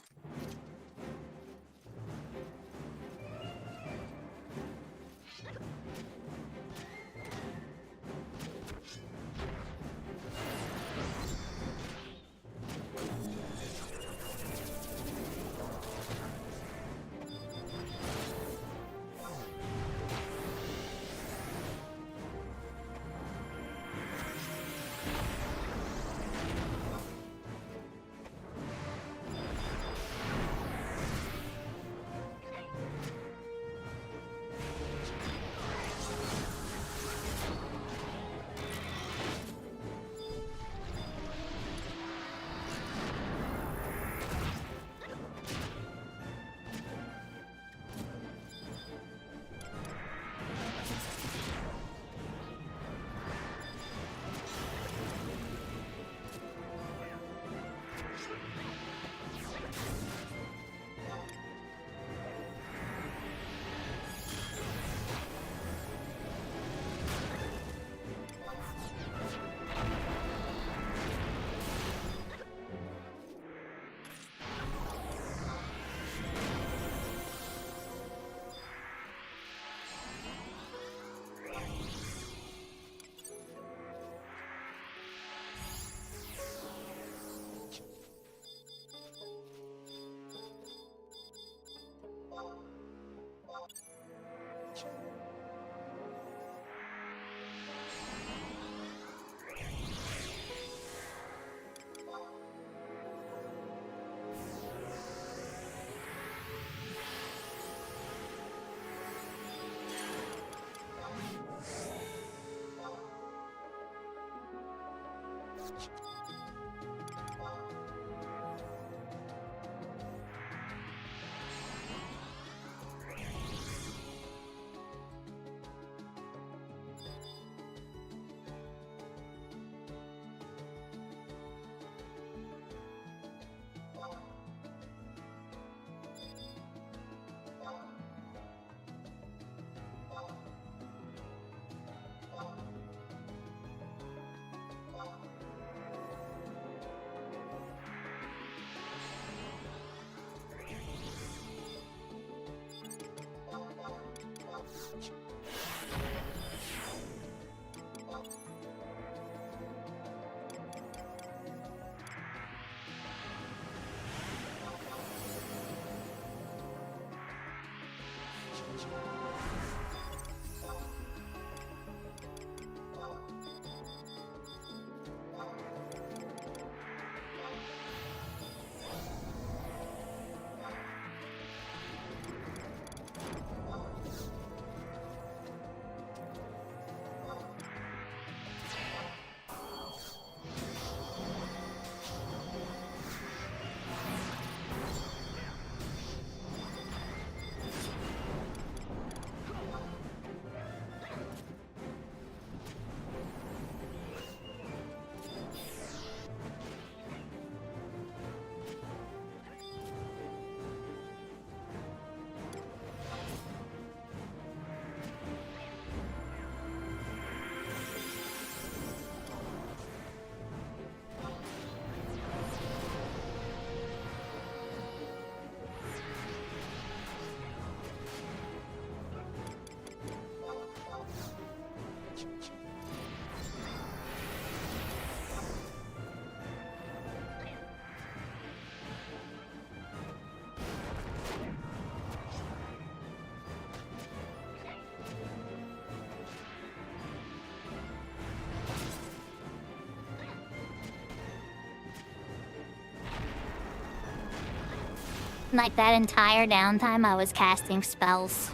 [SPEAKER 2] Like that entire downtime I was casting spells.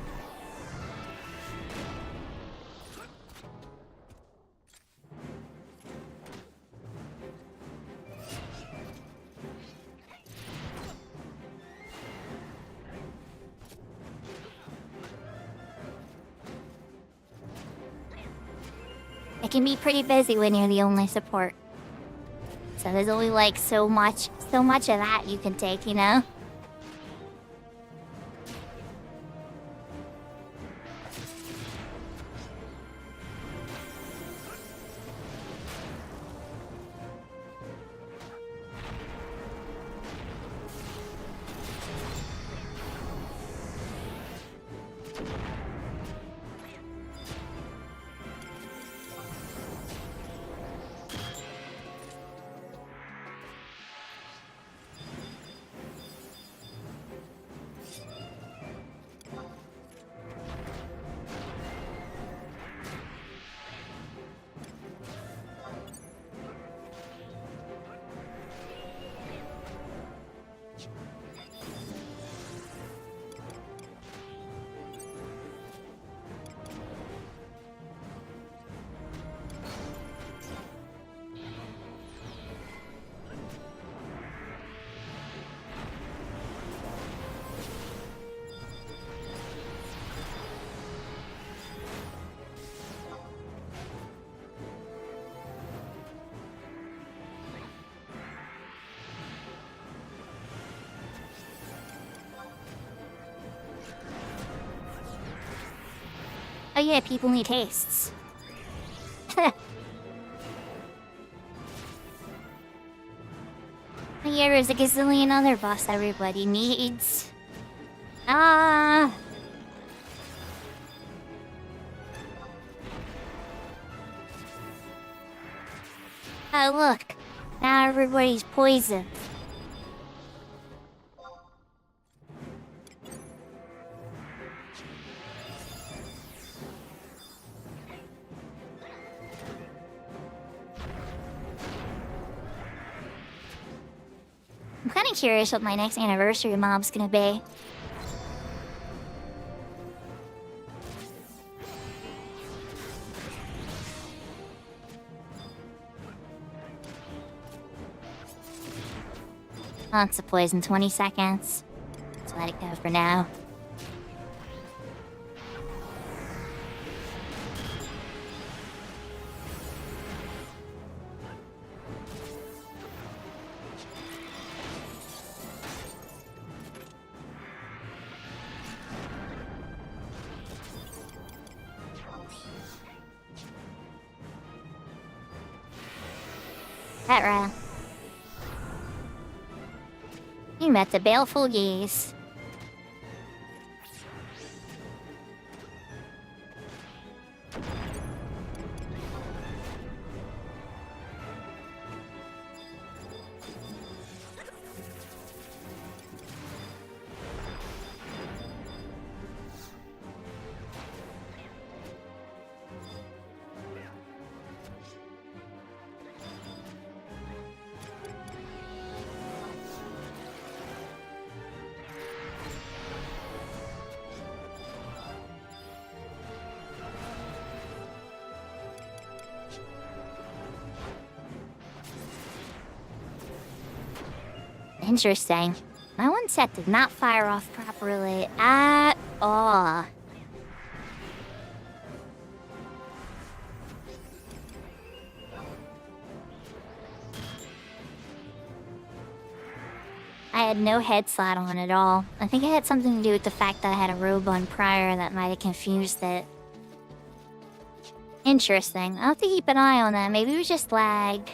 [SPEAKER 2] It can be pretty busy when you're the only support. So there's only like so much of that you can take, you know? Oh yeah, people need tastes. Yeah, there's a gazillion other boss everybody needs. Ah. Oh look, now everybody's poisoned. I'm kind of curious what my next anniversary mob's gonna be. Lots of poison, 20 seconds. Let's let it go for now. Petra. You met the baleful gaze. Interesting. My one set did not fire off properly at all. I had no head slot on at all. I think it had something to do with the fact that I had a robe on prior that might have confused it. Interesting. I'll have to keep an eye on that. Maybe it was just lag.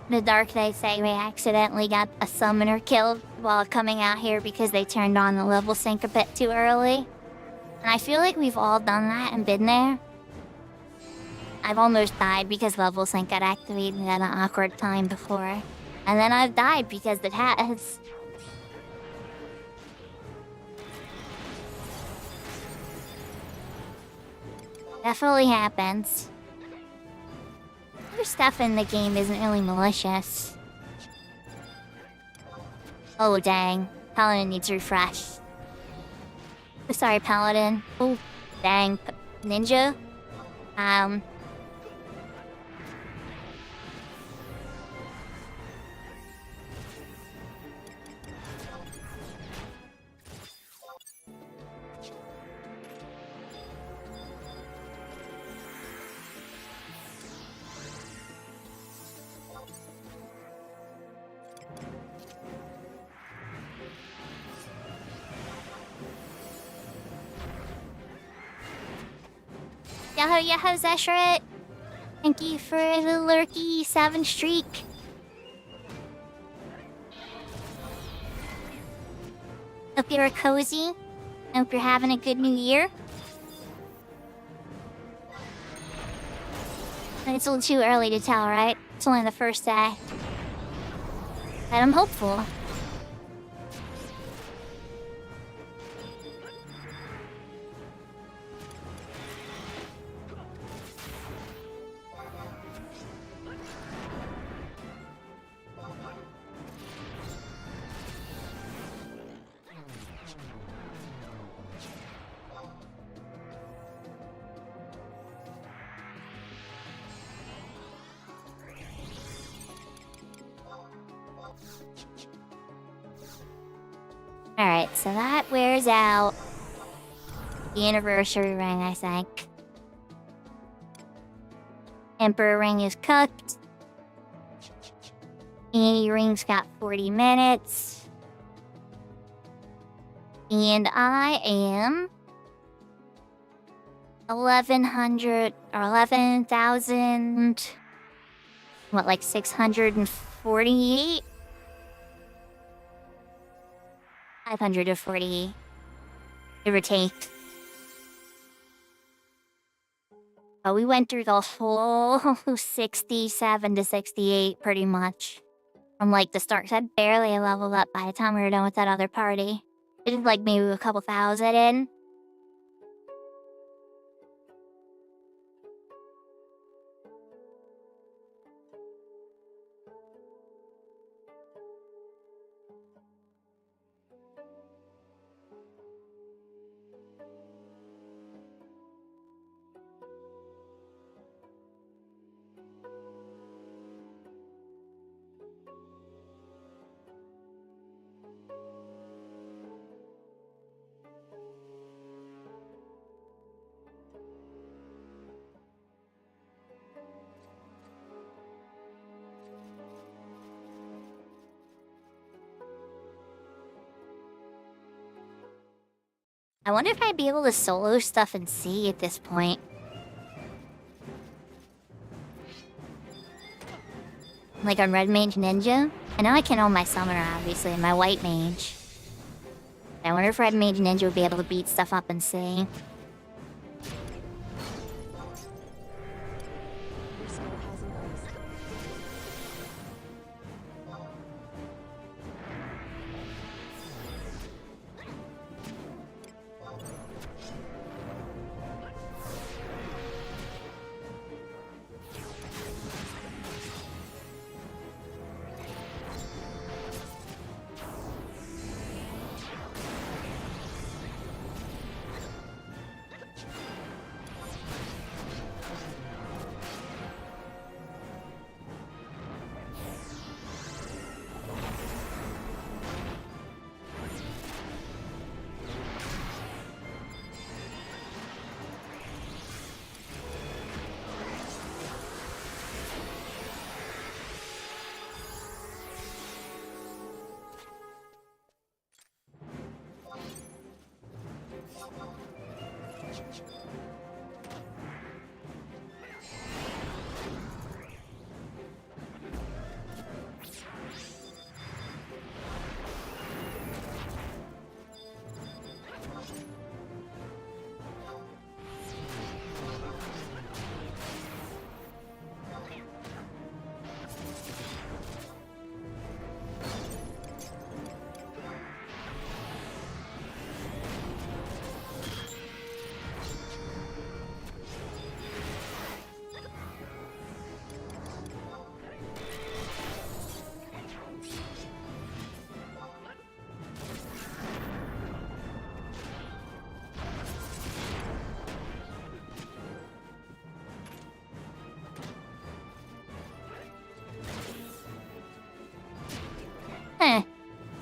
[SPEAKER 2] the dark, they say we accidentally got a summoner killed while coming out here because they turned on the level sync a bit too early. And I feel like we've all done that and been there. I've almost died because level sync got activated at an awkward time before. And then I've died because it has. Definitely happens. Other stuff in the game isn't really malicious. Oh dang, Paladin needs refresh. Sorry, Paladin. Oh, dang, Ninja. Yahoo, yahoo, Zeshret! Thank you for the lurky 7 streak. Hope you're cozy. Hope you're having a good new year. It's a little too early to tell, right? It's only the first day. But I'm hopeful. Alright, so that wears out the anniversary ring, I think. Emperor ring is cooked. The ring's got 40 minutes. And I am 1100 or 11,000. What, like 648? 540, give or take. But we went through the whole 67 to 68 pretty much. From like the start, 'cause I barely leveled up by the time we were done with that other party. It was like maybe a couple thousand in. I wonder if I'd be able to solo stuff and see at this point. Like on Red Mage Ninja? I know I can own my summoner, obviously, and my White Mage. I wonder if Red Mage Ninja would be able to beat stuff up and see.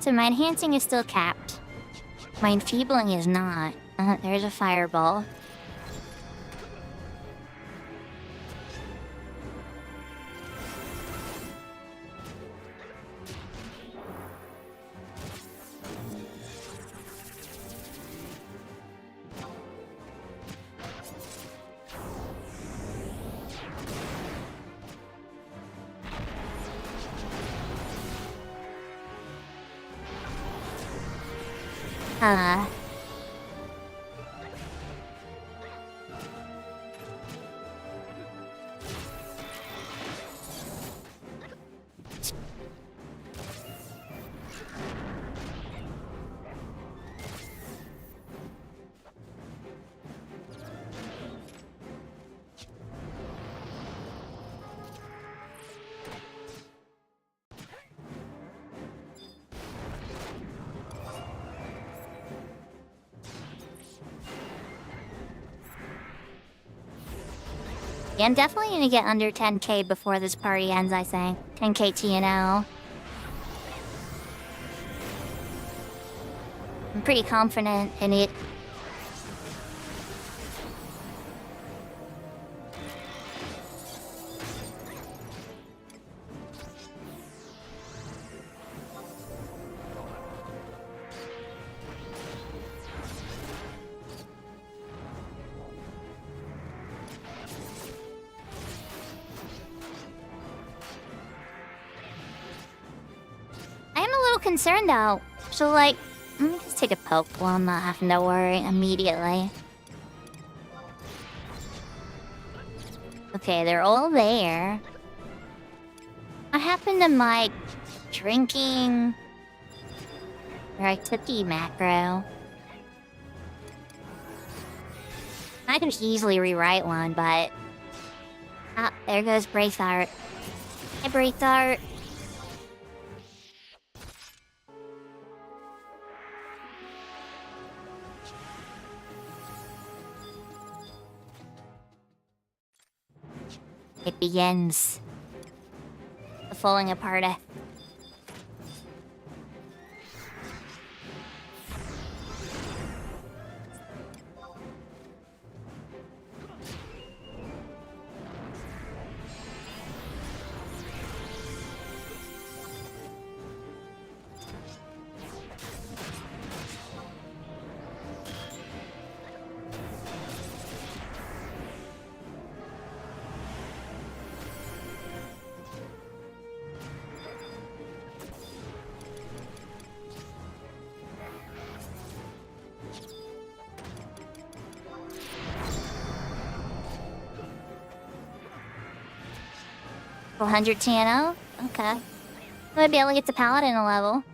[SPEAKER 2] So my enhancing is still capped. My enfeebling is not. There's a fireball. Uh... Yeah, I'm definitely gonna get under 10k before this party ends, I think. 10k TNL. I'm pretty confident in it. Concerned though, so like, let me just take a poke while I'm not having to worry immediately. Okay, they're all there. What happened to my drinking or activity macro? I could easily rewrite one, but there goes Braithart. Hey, Braithart. It begins. The falling apart. Couple 100 TNO? Okay. Might be able to get the paladin a level.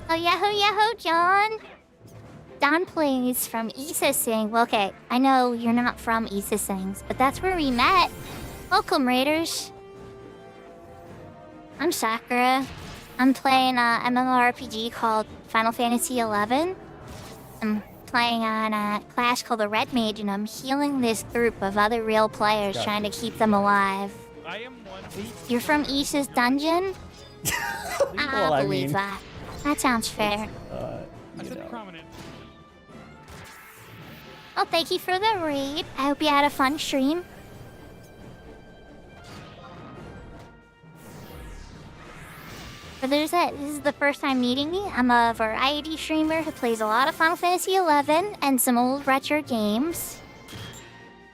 [SPEAKER 2] Oh, yahoo, yahoo, John! Don plays from Issa Sing. Well, okay, I know you're not from Issa Sings, but that's where we met. Welcome, Raiders. I'm Sakura. I'm playing a MMORPG called Final Fantasy XI. I'm playing on a class called the Red Mage, and I'm healing this group of other real players, trying to keep them alive.
[SPEAKER 5] I am one of
[SPEAKER 2] You're from Issa's dungeon?
[SPEAKER 4] Well,
[SPEAKER 2] I believe that. That sounds fair.
[SPEAKER 5] I said prominent.
[SPEAKER 2] Well, thank you for the raid. I hope you had a fun stream. For those that this is the first time meeting me, I'm a variety streamer who plays a lot of Final Fantasy XI and some old retro games.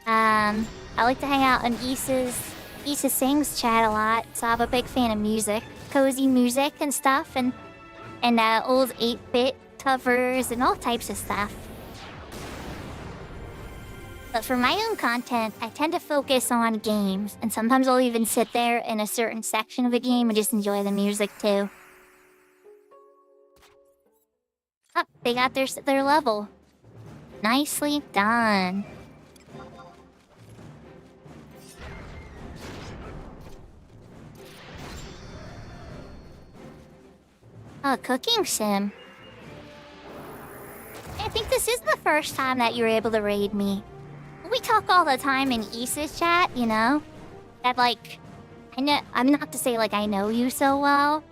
[SPEAKER 2] I like to hang out in Issa Sings chat a lot, so I'm a big fan of music, cozy music and stuff, and old 8-bit covers and all types of stuff. But for my own content, I tend to focus on games, and sometimes I'll even sit there in a certain section of a game and just enjoy the music too. They got their level. Nicely done. Oh, cooking sim. I think this is the first time that you're able to raid me. We talk all the time in Issa's chat, you know? That, like, I know, I'm not to say, like, I know you so well,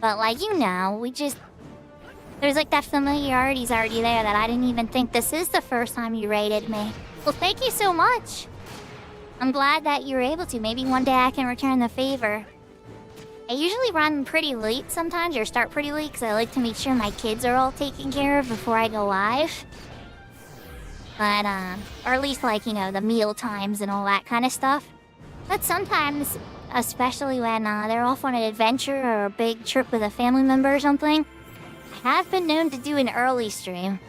[SPEAKER 2] but, like, you know, we just... There's, like, that familiarity's already there that I didn't even think this is the first time you raided me. Well, thank you so much. I'm glad that you're able to. Maybe one day I can return the favor. I usually run pretty late sometimes, or start pretty late, because I like to make sure my kids are all taken care of before I go live. But, or at least, like, you know, the meal times and all that kind of stuff. But sometimes, especially when they're off on an adventure or a big trip with a family member or something, I have been known to do an early stream.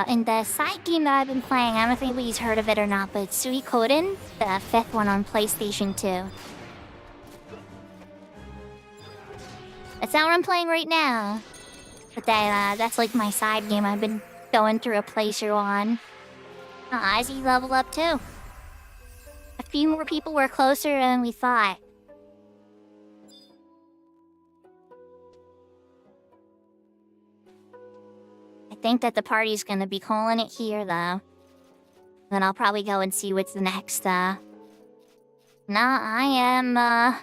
[SPEAKER 2] In the side game that I've been playing, I don't know if anybody's heard of it or not, but it's Suikoden, the 5th one on PlayStation 2. That's not what I'm playing right now. But that's like my side game I've been going through a playthrough on. Izzy leveled up too. A few more people were closer than we thought. I think that the party's gonna be calling it here, though. Then I'll probably go and see what's next, Nah, I am, I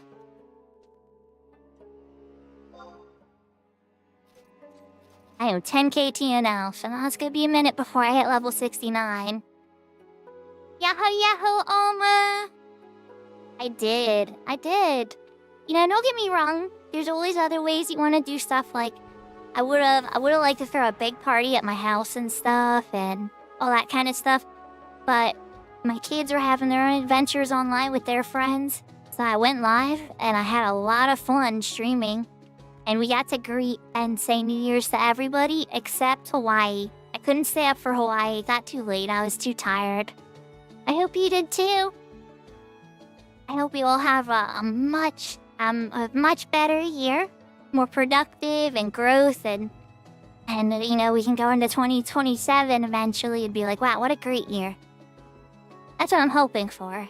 [SPEAKER 2] am 10k TNL, so now it's gonna be a minute before I hit level 69. Yahoo, yahoo, I did. You know, don't get me wrong. There's always other ways you want to do stuff, like... I would've liked to throw a big party at my house and stuff, and all that kind of stuff. But my kids were having their own adventures online with their friends. So I went live, and I had a lot of fun streaming. And we got to greet and say New Year's to everybody except Hawaii. I couldn't stay up for Hawaii. It got too late. I was too tired. I hope you did too. I hope you all have a much better year. More productive and growth, and you know, we can go into 2027 eventually and be like, wow, what a great year. That's what I'm hoping for.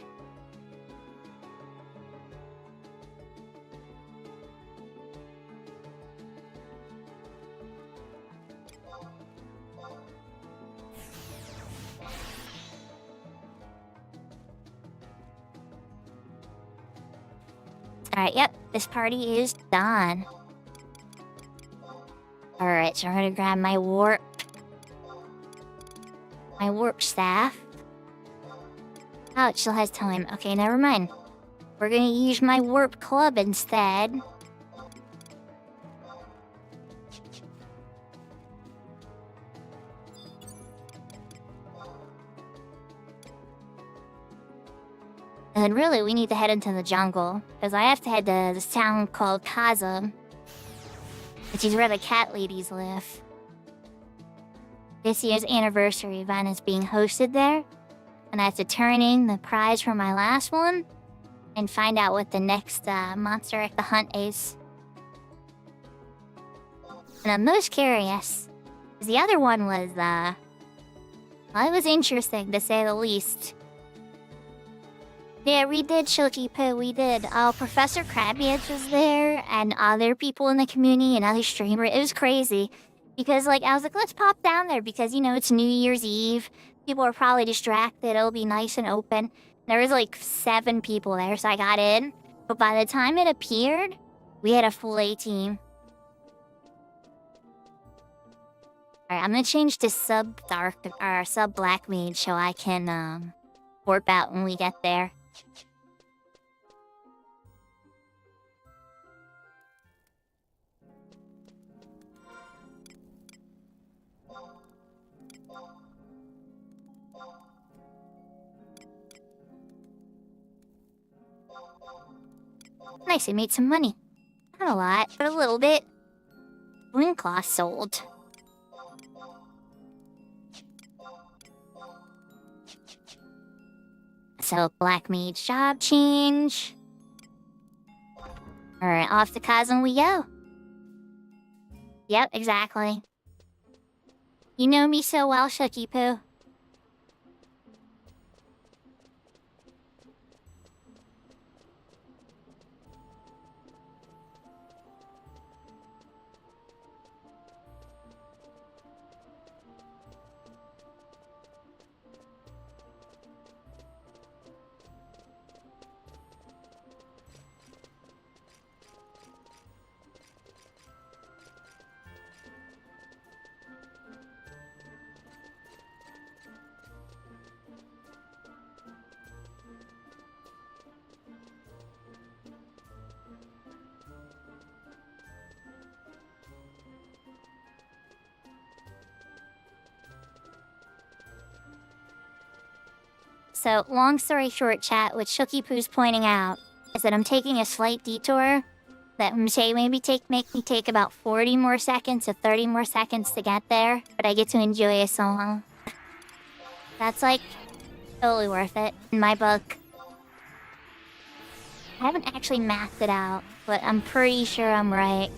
[SPEAKER 2] Alright, yep, this party is done. Alright, so I'm gonna grab my warp staff. Oh, it still has time. Okay, never mind. We're gonna use my warp club instead. And then really, we need to head into the jungle, because I have to head to this town called Kaza, which is where the cat ladies live. This year's anniversary event is being hosted there, and I have to turn in the prize from my last one and find out what the next monster at the hunt is. And I'm most curious, because the other one was, well, it was interesting to say the least. Yeah, we did, Shilky Poo, we did. Professor Krabby was there, and other people in the community, and other streamers. It was crazy. Because, like, I was like, let's pop down there, because, you know, it's New Year's Eve. People are probably distracted, it'll be nice and open. There was, like, 7 people there, so I got in. But by the time it appeared, we had a full A-team. Alright, I'm gonna change to sub-dark, or sub-black mage, so I can, warp out when we get there. Nice, I made some money. Not a lot, but a little bit. Wing cloth sold. So, Black Mage job change. Alright, off to Kazan we go. Yep, exactly. You know me so well, Shooky Poo. So, long story short, chat, what Shooky Poo's pointing out is that I'm taking a slight detour that make me take about 40 more seconds to 30 more seconds to get there, but I get to enjoy a song. That's like totally worth it in my book. I haven't actually mathed it out, but I'm pretty sure I'm right.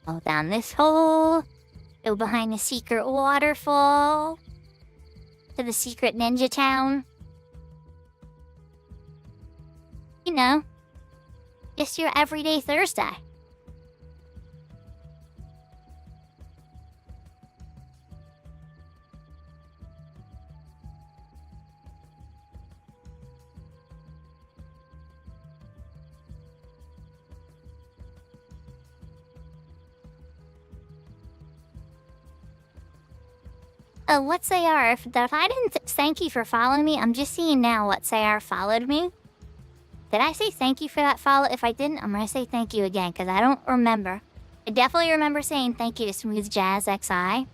[SPEAKER 2] Go down this hole. Go behind the secret waterfall. To the secret ninja town. You know, just your everyday Thursday. Oh, what's AR? If I didn't thank you for following me, I'm just seeing now what's AR followed me. Did I say thank you for that follow? If I didn't, I'm gonna say thank you again, because I don't remember. I definitely remember saying thank you to Smooth Jazz XI.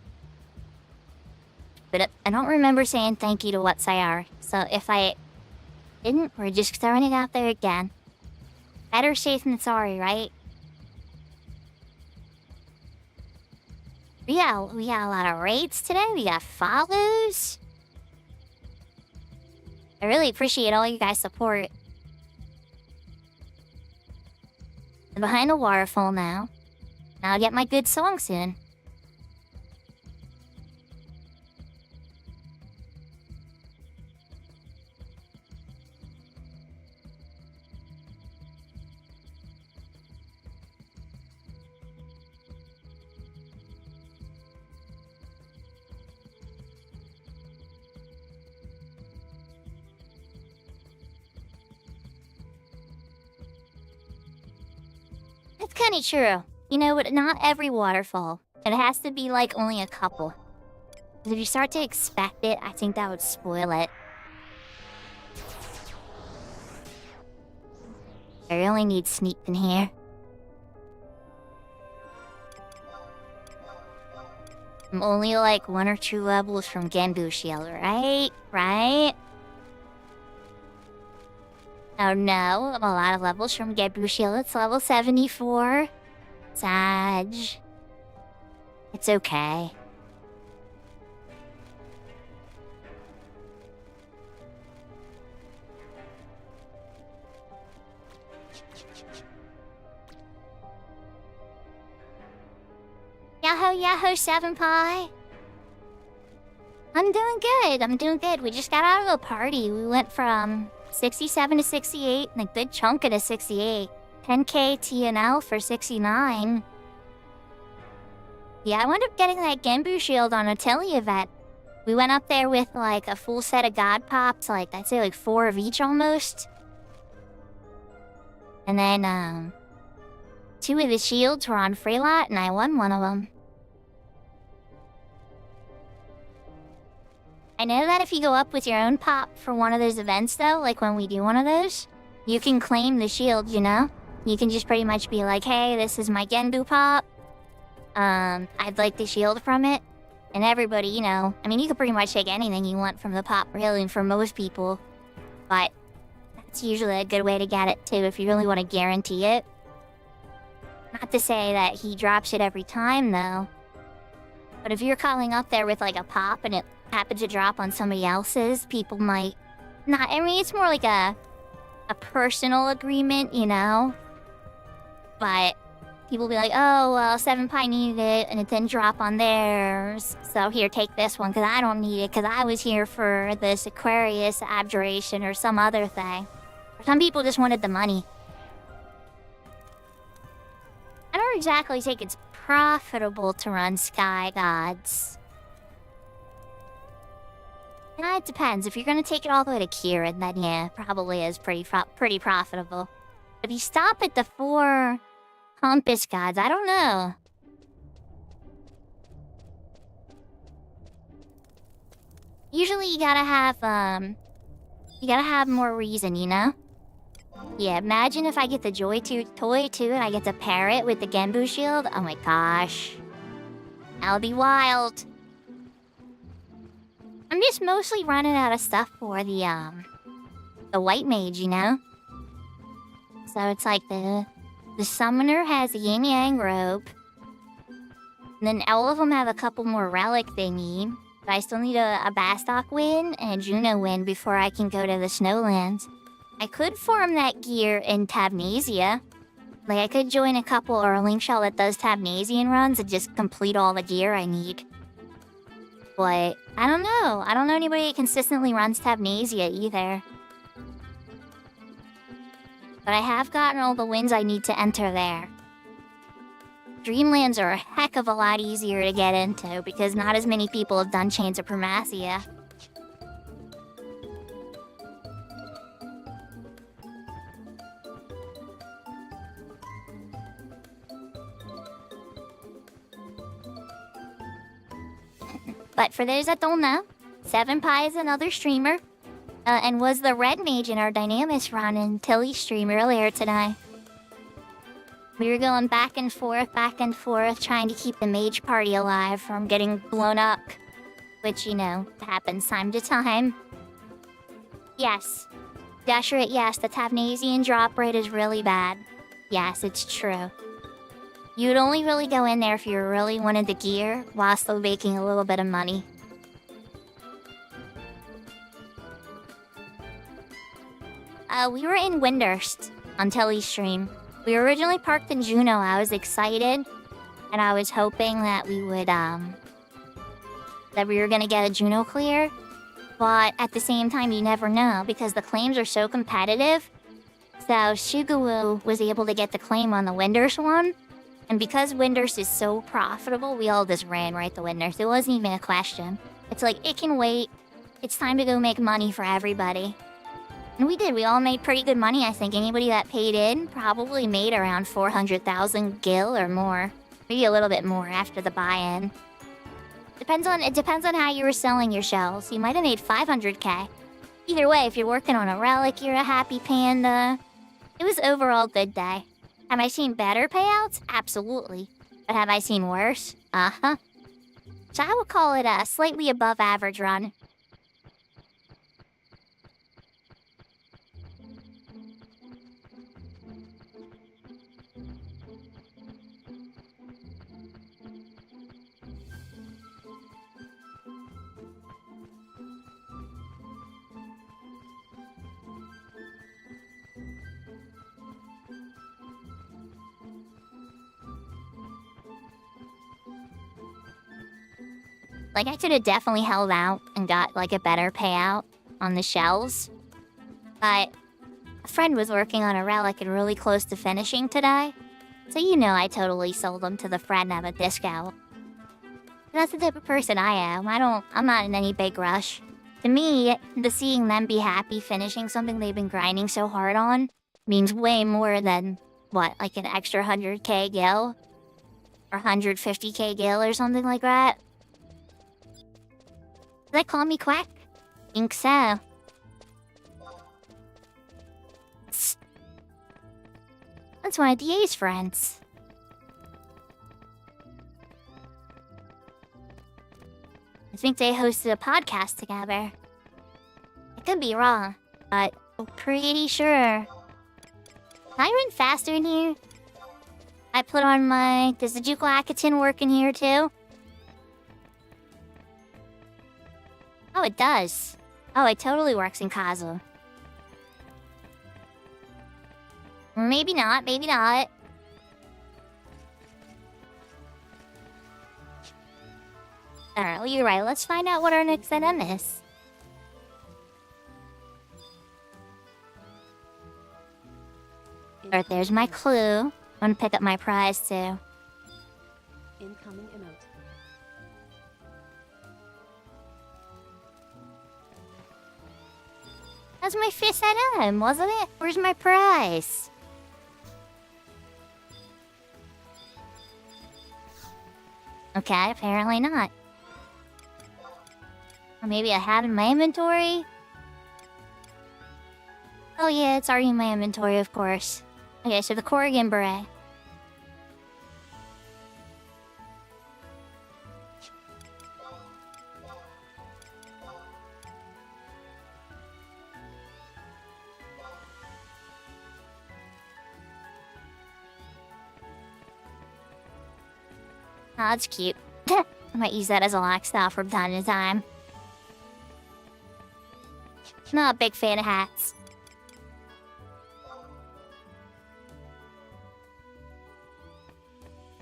[SPEAKER 2] But I don't remember saying thank you to what's AR. So if I didn't, we're just throwing it out there again. Better safe than sorry, right? We got a lot of raids today. We got follows. I really appreciate all you guys' support. I'm behind a waterfall now. Now I'll get my good song soon. That's kind of true. You know, but not every waterfall. It has to be like only a couple. 'Cause if you start to expect it, I think that would spoil it. I really need sneak in here. I'm only like 1 or 2 levels from Genbu Shield, right? Right? Oh no, I'm a lot of levels from Genbu Shield. It's level 74. Sag. It's okay. Yahoo, Yahoo, 7 Pie. I'm doing good. We just got out of a party. We went from 67 to 68, and a good chunk of to 68. 10k TNL for 69. Yeah, I wound up getting that Genbu Shield on a Tilly event. We went up there with like a full set of God Pops, like I'd say like 4 of each almost. And then 2 of the shields were on free lot, and I won one of them. I know that if you go up with your own pop for one of those events though, like when we do one of those, you can claim the shield, you know? You can just pretty much be like, hey, this is my Genbu pop. I'd like the shield from it. And everybody, you know, I mean, you can pretty much take anything you want from the pop, really, for most people. But that's usually a good way to get it, too, if you really want to guarantee it. Not to say that he drops it every time, though. But if you're calling up there with, like, a pop and it happens to drop on somebody else's, people might not... I mean, it's more like a personal agreement, you know? But people will be like, oh, well, 7pi needed it, and it didn't drop on theirs. So here, take this one, because I don't need it, because I was here for this Aquarius abjuration or some other thing. Some people just wanted the money. I don't exactly think it's profitable to run Sky Gods. Yeah, it depends. If you're gonna take it all the way to Kieran, then yeah, probably is pretty profitable. If you stop at the 4 Compass Gods, I don't know. Usually you gotta have more reason, you know? Yeah, imagine if I get the toy too and I get to pair it with the Genbu shield. Oh my gosh. That'll be wild. I'm just mostly running out of stuff for the white mage, you know? So it's like the summoner has a yin yang robe. And then all of them have a couple more relic they need. But I still need a Bastok win and a Juno win before I can go to the Snowlands. I could farm that gear in Tabnasia. Like, I could join a couple or a link shell that does Tabnasian runs and just complete all the gear I need. But I don't know. I don't know anybody that consistently runs Tabnasia either. But I have gotten all the wins I need to enter there. Dreamlands are a heck of a lot easier to get into because not as many people have done Chains of Primacia. But for those that don't know, 7pi is another streamer, and was the red mage in our Dynamis run in Tilly's stream earlier today. We were going back and forth, trying to keep the mage party alive from getting blown up. Which, you know, happens time to time. Yes. Dashrit, yes, the Tabnasian drop rate is really bad. Yes, it's true. You'd only really go in there if you really wanted the gear, while still making a little bit of money. We were in Windurst on Tilly's stream. We were originally parked in Juneau. I was excited, and I was hoping that we would, that we were gonna get a Juneau clear. But at the same time, you never know, because the claims are so competitive. So Shugawu was able to get the claim on the Windurst one. And because Windurst is so profitable, we all just ran right to Windurst. It wasn't even a question. It's like, it can wait. It's time to go make money for everybody. And we did. We all made pretty good money, I think. Anybody that paid in probably made around 400,000 gil or more. Maybe a little bit more after the buy-in. It depends on how you were selling your shells. You might have made 500k. Either way, if you're working on a relic, you're a happy panda. It was overall a good day. Have I seen better payouts? Absolutely. But have I seen worse? Uh-huh. So I would call it a slightly above average run. Like, I could have definitely held out and got, like, a better payout on the shells. But a friend was working on a relic and really close to finishing today. So you know I totally sold them to the friend at a discount. That's the type of person I am. I'm not in any big rush. To me, seeing them be happy finishing something they've been grinding so hard on means way more than, what, like an extra 100k gil? Or 150k gil or something like that? Did they call me quack? Think so. That's one of DA's friends. I think they hosted a podcast together. I could be wrong, but I'm pretty sure. Can I run faster in here? I put on my... Does the Juco Akatin work in here too? Oh, it does. Oh, it totally works in Kazu. Maybe not, maybe not. Alright, well, you're right. Let's find out what our next item is. Alright, there's my clue. I'm gonna pick up my prize, too.
[SPEAKER 3] Incoming emote.
[SPEAKER 2] That's my fifth item, wasn't it? Where's my prize? Okay, apparently not. Or maybe I have it in my inventory? Oh yeah, it's already in my inventory, of course. Okay, so the Corrigan Beret. Oh, that's cute. I might use that as a lock style from time to time. Not a big fan of hats.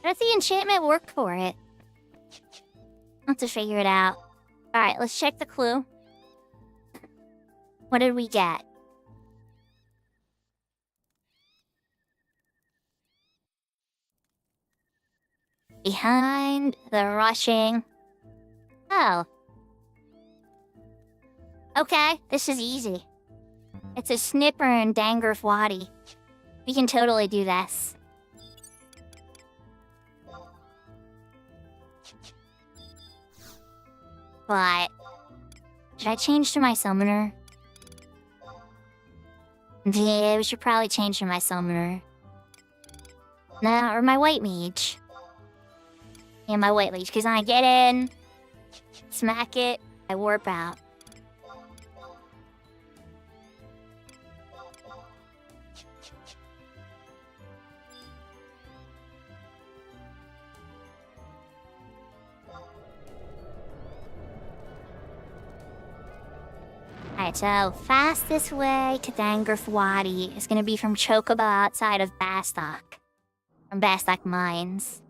[SPEAKER 2] Does the enchantment work for it? I'll have to figure it out. Alright, let's check the clue. What did we get? Behind the rushing. Oh. Okay, this is easy. It's a snipper and danger Fwadi. We can totally do this. But should I change to my summoner? Yeah, we should probably change to my summoner. Nah, or my white mage. Yeah, my white mage, because I get in, smack it, I warp out. Alright, so fastest way to Dangrith Wadi is gonna be from Chocobo outside of Bastok. From Bastok Mines.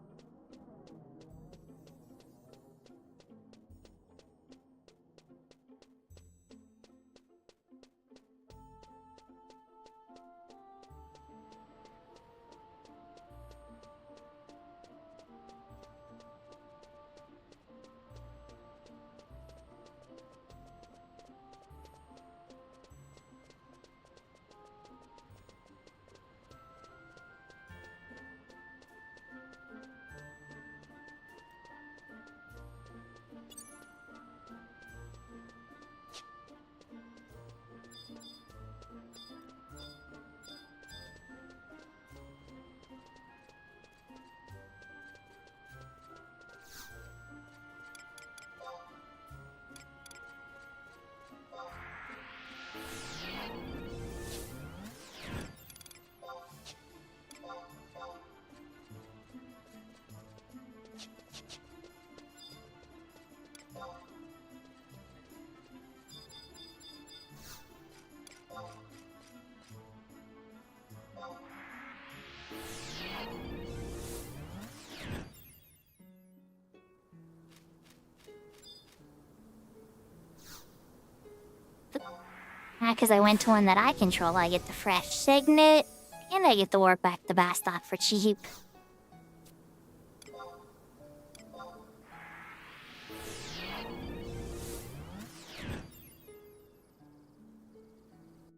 [SPEAKER 2] Because I went to one that I control, I get the fresh signet, and I get the warp back to Bastok for cheap.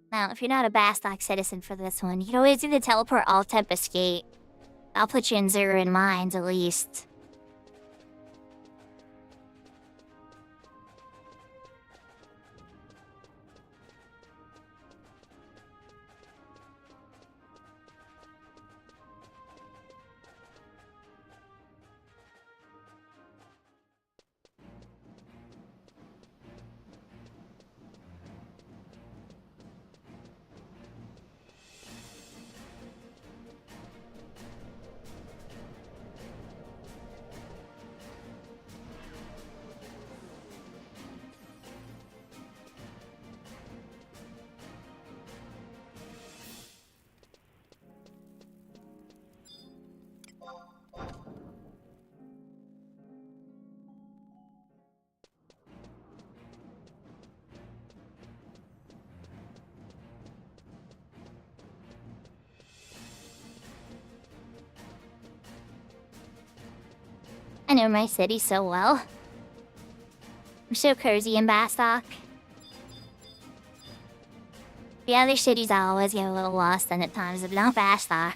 [SPEAKER 2] Now, if you're not a Bastok citizen for this one, you can always do the teleport Alt-Tempest Gate. I'll put you in Zero in Mines, at least. I know my city so well. I'm so cozy in Bastock. The other cities I always get a little lost in at times, but not Bastock.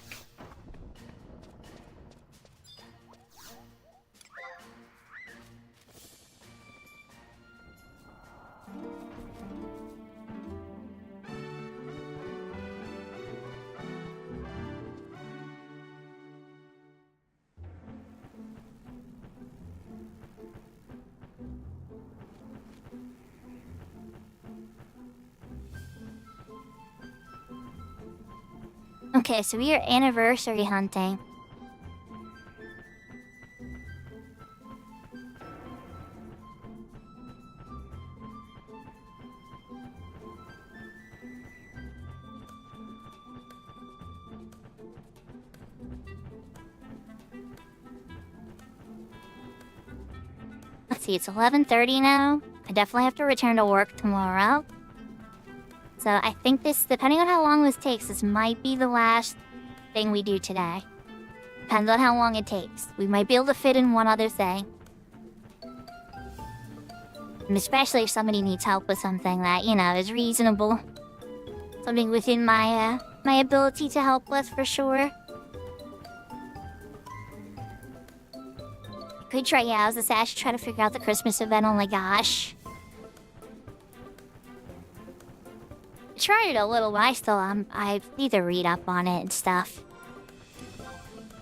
[SPEAKER 2] Okay, so we are anniversary hunting. Let's see, it's 11:30 now. I definitely have to return to work tomorrow. So I think this, depending on how long this takes, this might be the last thing we do today. Depends on how long it takes. We might be able to fit in one other thing. And especially if somebody needs help with something that, you know, is reasonable. Something within my, my ability to help with, for sure. Could try, yeah, I was I should try to figure out the Christmas event, oh my gosh. I tried it a little, but I need to read up on it and stuff.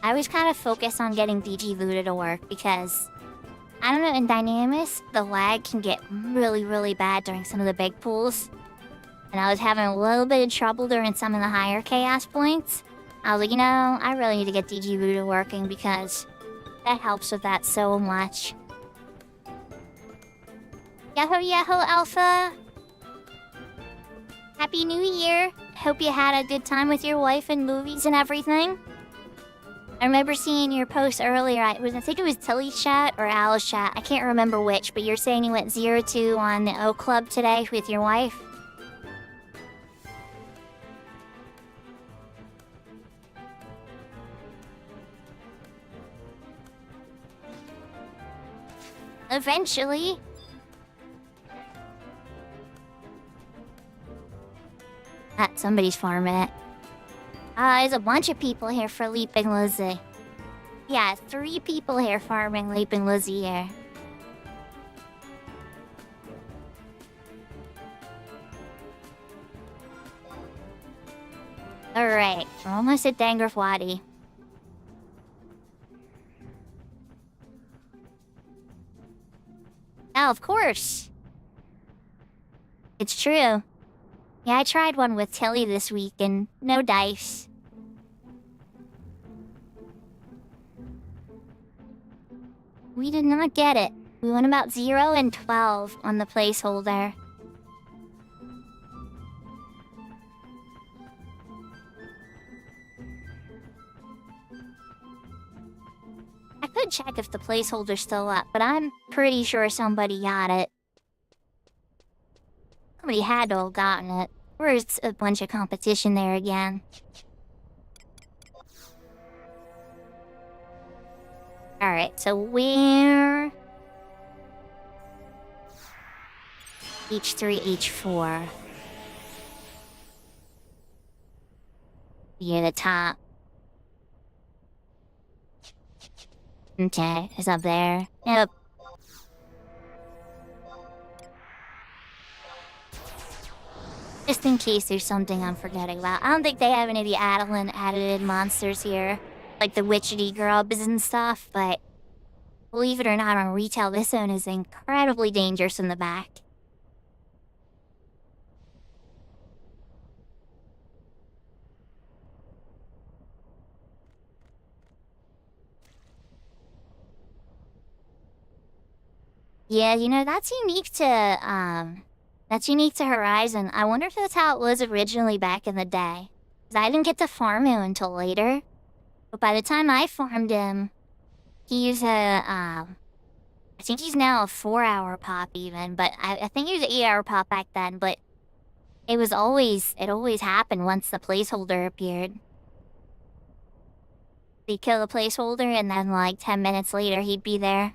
[SPEAKER 2] I always kind of focus on getting DG Voodoo to work because, I don't know, in Dynamis, the lag can get really, really bad during some of the big pools. And I was having a little bit of trouble during some of the higher chaos points. I was like, you know, I really need to get DG Voodoo working because that helps with that so much. Yahoo, yahoo, Alpha! Happy New Year! Hope you had a good time with your wife and movies and everything. I remember seeing your post earlier. I think it was Tilly's chat or Al's chat. I can't remember which, but you're saying you went 0-2 on the O Club today with your wife. Eventually. Somebody's farming it. There's a bunch of people here for Leaping Lizzie. Yeah, 3 people here farming Leaping Lizzie here. Alright, we're almost at Dangraf Wadi. Oh, of course. It's true. Yeah, I tried one with Tilly this week and no dice. We did not get it. We went about 0 and 12 on the placeholder. I could check if the placeholder's still up, but I'm pretty sure somebody got it. Somebody had to have gotten it. Where's a bunch of competition there again? Alright, so we're... H3, H4. Near the top. Okay, it's up there. Yep. Just in case there's something I'm forgetting about. I don't think they have any of the added monsters here. Like the witchetty grubs and stuff, but... Believe it or not, on retail, this zone is incredibly dangerous in the back. Yeah, you know, that's unique to, That's unique to Horizon. I wonder if that's how it was originally back in the day. 'Cause I didn't get to farm him until later. But by the time I farmed him, he's I think he's now a 4-hour pop even, but I think he was an 8-hour pop back then, but it always happened once the placeholder appeared. He'd kill a placeholder, and then like 10 minutes later, he'd be there.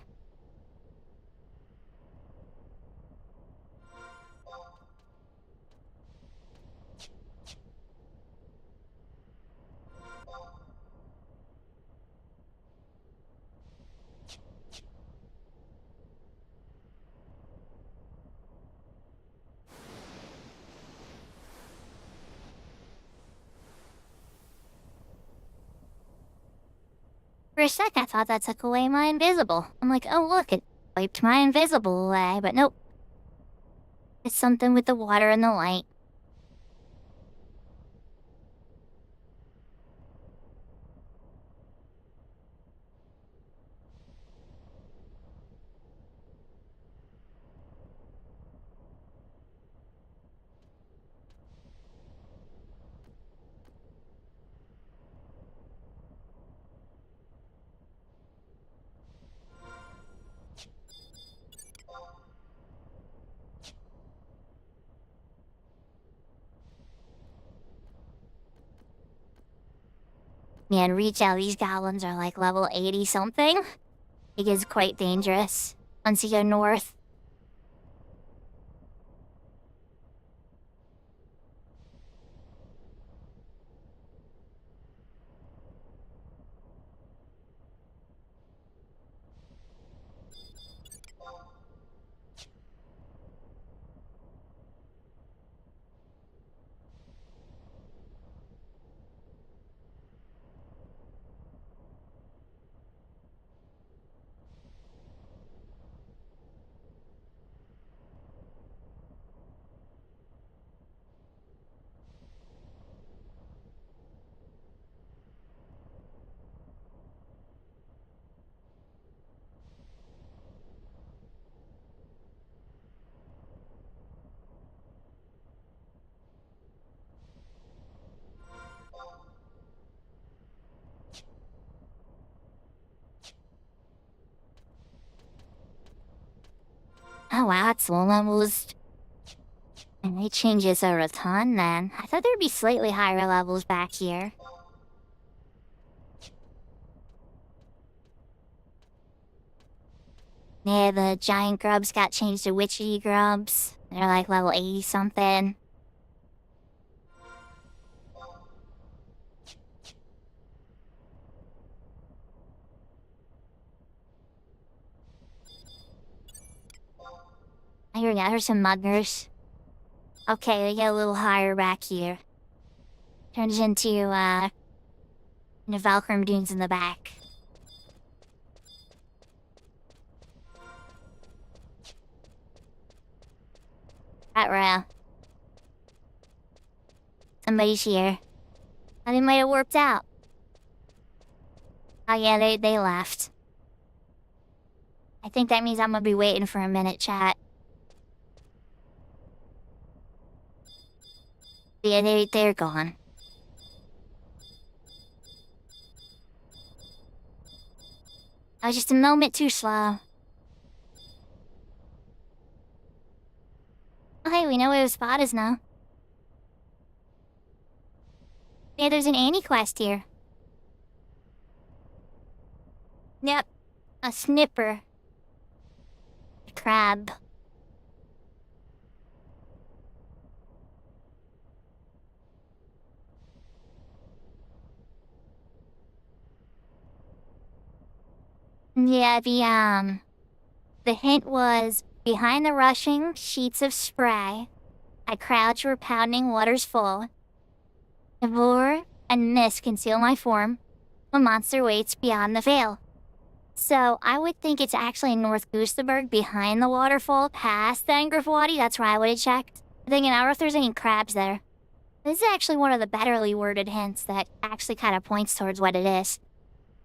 [SPEAKER 2] For a sec, I thought that took away my invisible. I'm like, oh look, it wiped my invisible away, but nope. It's something with the water and the light. Man, reach out, these goblins are like level 80 something. It gets quite dangerous once you go north. Oh wow, that's almost... And they change this over a ton then. I thought there'd be slightly higher levels back here. Yeah, the giant grubs got changed to witchy grubs. They're like level 80 something. Here we go, here's some muggers. Okay, they get a little higher back here. Turns into, the Valkyrie dunes in the back. Right row. Somebody's here. Oh, they might have warped out. Oh yeah, they left. I think that means I'm gonna be waiting for a minute, chat. Yeah, they're gone. I was just a moment too slow. Oh, hey, we know where the spot is now. Yeah, there's an Annie quest here. Yep. A snipper. A crab. Yeah, the hint was behind the rushing sheets of spray. I crouch where pounding waters full. Devore and mist conceal my form. A monster waits beyond the veil. So I would think it's actually North Goosterberg behind the waterfall, past the Angrafwadi. That's where I would have checked. I'm thinking, I don't know if there's any crabs there. This is actually one of the betterly worded hints that actually kind of points towards what it is.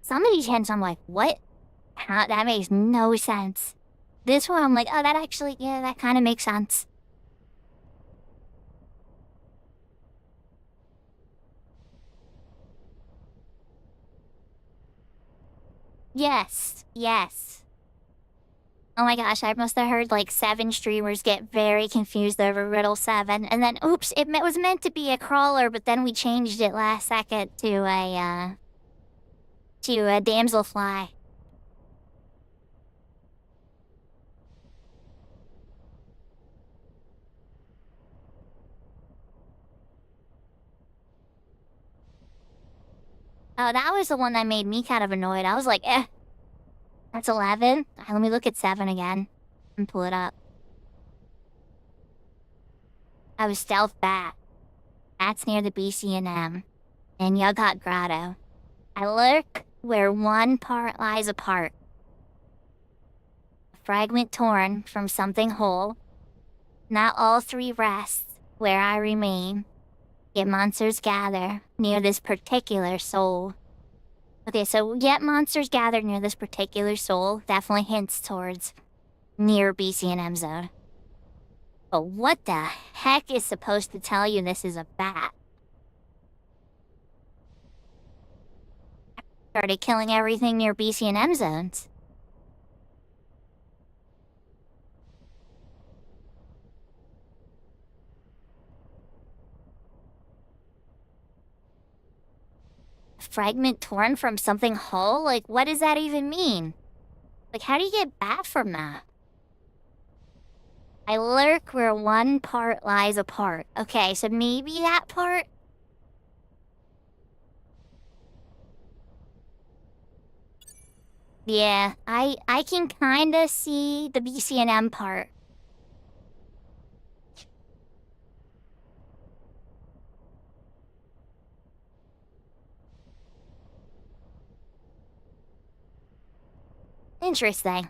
[SPEAKER 2] Some of these hints, I'm like, what? How? That makes no sense. This one, I'm like, oh, that actually, yeah, that kind of makes sense. Yes, yes. Oh my gosh, I must have heard like 7 streamers get very confused over Riddle 7. And then, oops, it was meant to be a crawler, but then we changed it last second to a, to a damselfly. Oh, that was the one that made me kind of annoyed. I was like, eh. That's 11? Let me look at 7 again. And pull it up. I was Stealth Bat. That's near the BC&M. And Yughat Grotto. I lurk where one part lies apart. A fragment torn from something whole. Not all 3 rests where I remain. Yet monsters gather near this particular soul. Okay, so yet monsters gather near this particular soul definitely hints towards near BC&M zone. But what the heck is supposed to tell you this is a bat? Started killing everything near BC&M zones. Fragment torn from something whole? Like, what does that even mean? Like, how do you get bat from that? I lurk where one part lies apart. Okay, so maybe that part? Yeah, I can kinda see the BC&M part. Interesting.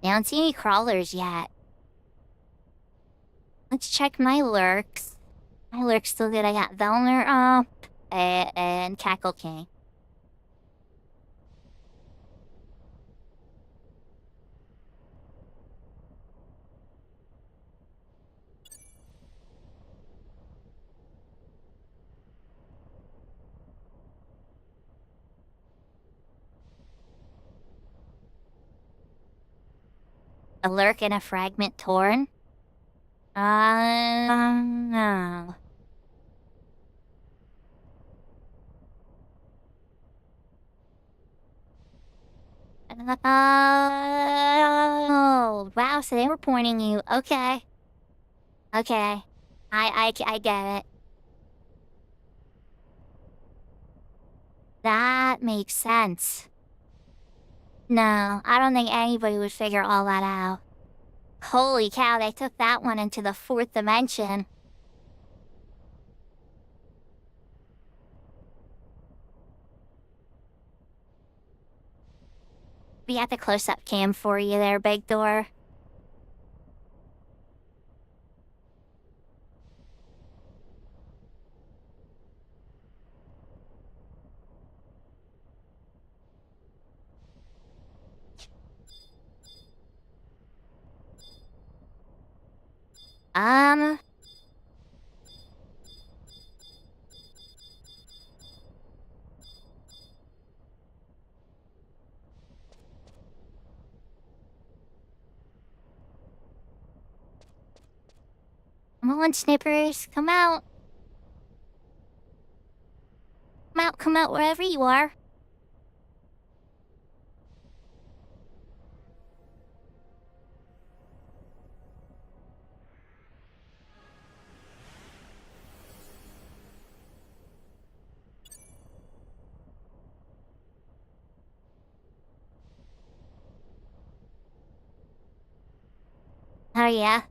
[SPEAKER 2] I don't see any crawlers yet. Let's check my lurks. My lurk's still good. I got Velner up and Cackle King. A lurk and a fragment torn? No. Oh, wow, so they were pointing you. Okay. Okay. I get it. That makes sense. No, I don't think anybody would figure all that out. Holy cow, they took that one into the 4th dimension. We got the close-up cam for you there, Big Door. Come on, Snippers, come out. Come out wherever you are. Oh yeah?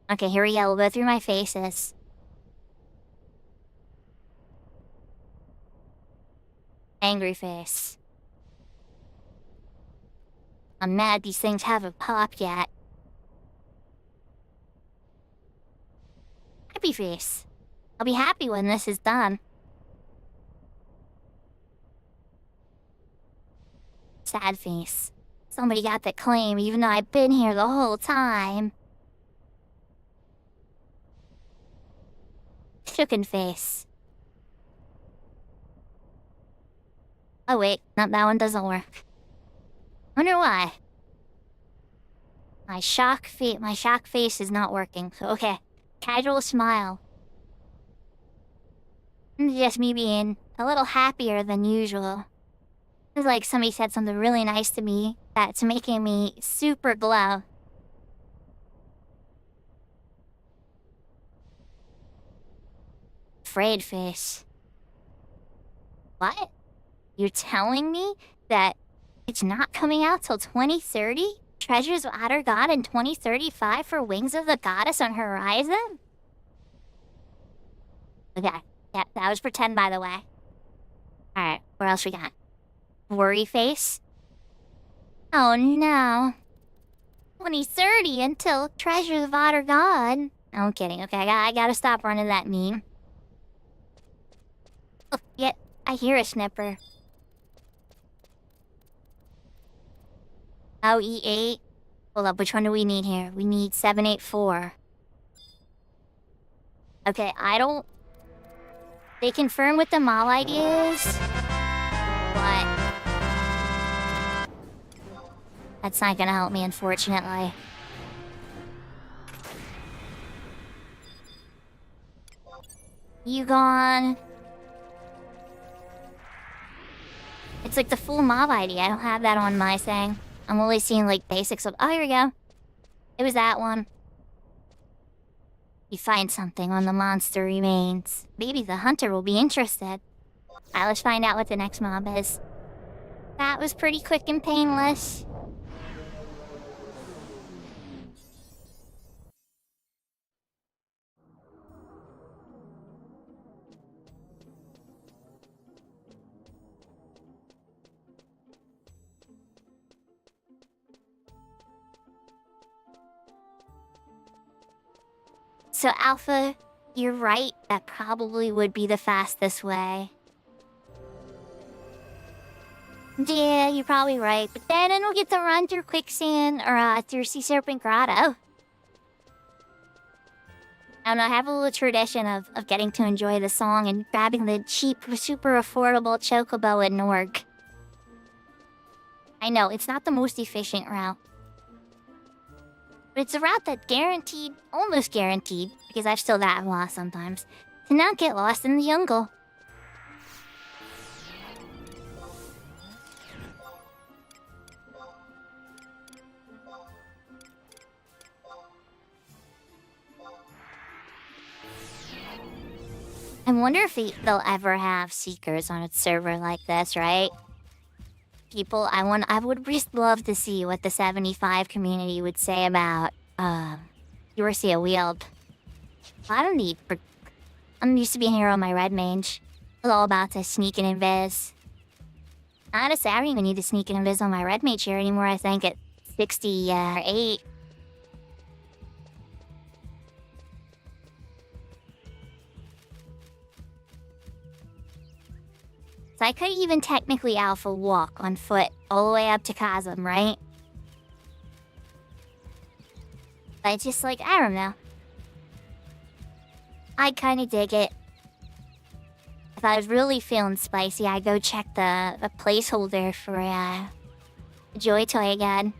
[SPEAKER 2] Okay, here we go. We'll go through my faces. Angry face. I'm mad these things haven't popped yet. Happy face. I'll be happy when this is done. Sad face. Somebody got the claim even though I've been here the whole time. Shooken face. Oh wait, no, that one doesn't work. Wonder why. My shock face is not working. So okay, casual smile. Just me being a little happier than usual. It's like somebody said something really nice to me that's making me super glow. Afraid face. What? You're telling me that it's not coming out till 2030? Treasures of Outer God in 2035 for Wings of the Goddess on Horizon? Okay, yeah, that was pretend, by the way. Alright, what else we got? Worry face? Oh no. 2030 until Treasures of Outer God. I'm kidding, okay, I gotta stop running that meme. Oh, yeah, I hear a snipper. Oh, E8. Hold up, which one do we need here? We need 784. Okay, I don't... They confirm what the mall ID is? What? That's not gonna help me, unfortunately. You gone? It's like the full mob ID. I don't have that on my thing. I'm only seeing like basics of... Oh, here we go. It was that one. You find something on the monster remains. Maybe the hunter will be interested. Alright, let's find out what the next mob is. That was pretty quick and painless. So, Alpha, you're right. That probably would be the fastest way. Yeah, you're probably right. But then I don't get to run through quicksand or through Sea Serpent Grotto. I don't know, I have a little tradition of getting to enjoy the song and grabbing the cheap, super affordable chocobo at Norg. I know, it's not the most efficient route. But it's a route that guaranteed, almost guaranteed, because I've still that lost sometimes, to not get lost in the jungle. I wonder if they'll ever have Seekers on a server like this, right? People, I would just love to see what the 75 community would say about, Ursia Wield. I don't need... I'm used to being a hero on my red mage. It's all about to sneak and invis. Honestly, I don't even need to sneak and invis on my red mage here anymore, I think, at 68. So I could even technically alpha walk on foot all the way up to Chasm, right? But it's just like, I don't know. I kind of dig it. If I was really feeling spicy, I'd go check the placeholder for Joy Toy again.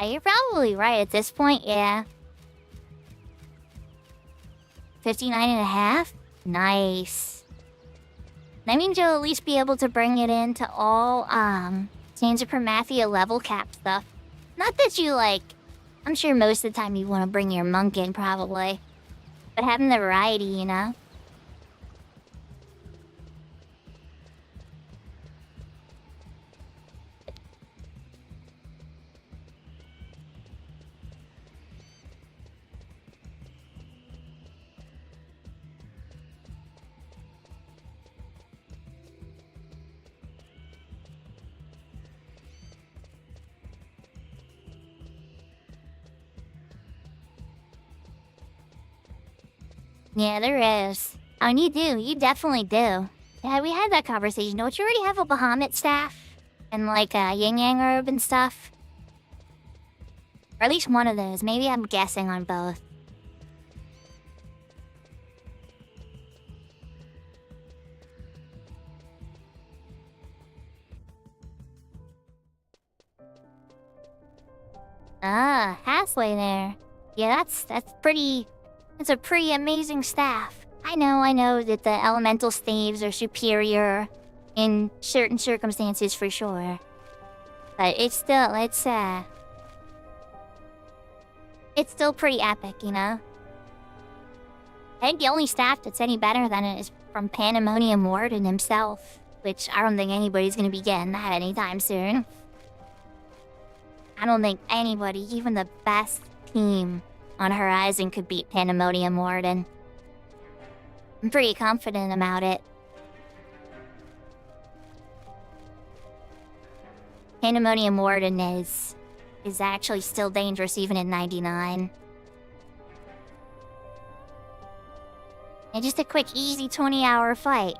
[SPEAKER 2] You're probably right at this point, yeah. 59.5? Nice. That means you'll at least be able to bring it into all, Sands of Promathia level cap stuff. Not that you, like... I'm sure most of the time you want to bring your monk in, probably. But having the variety, you know? Yeah, there is. Oh, and you do. You definitely do. Yeah, we had that conversation. Don't you already have a Bahamut staff? And, like, yin yang herb and stuff? Or at least one of those. Maybe I'm guessing on both. Ah, halfway there. Yeah, that's pretty. That's a pretty amazing staff. I know that the elemental staves are superior in certain circumstances for sure. But it's still pretty epic, you know? I think the only staff that's any better than it is from Pandemonium Warden himself, which I don't think anybody's gonna be getting that anytime soon. I don't think anybody, even the best team on Horizon, could beat Pandemonium Warden. I'm pretty confident about it. Pandemonium Warden is actually still dangerous even in 99. And just a quick, easy 20-hour fight.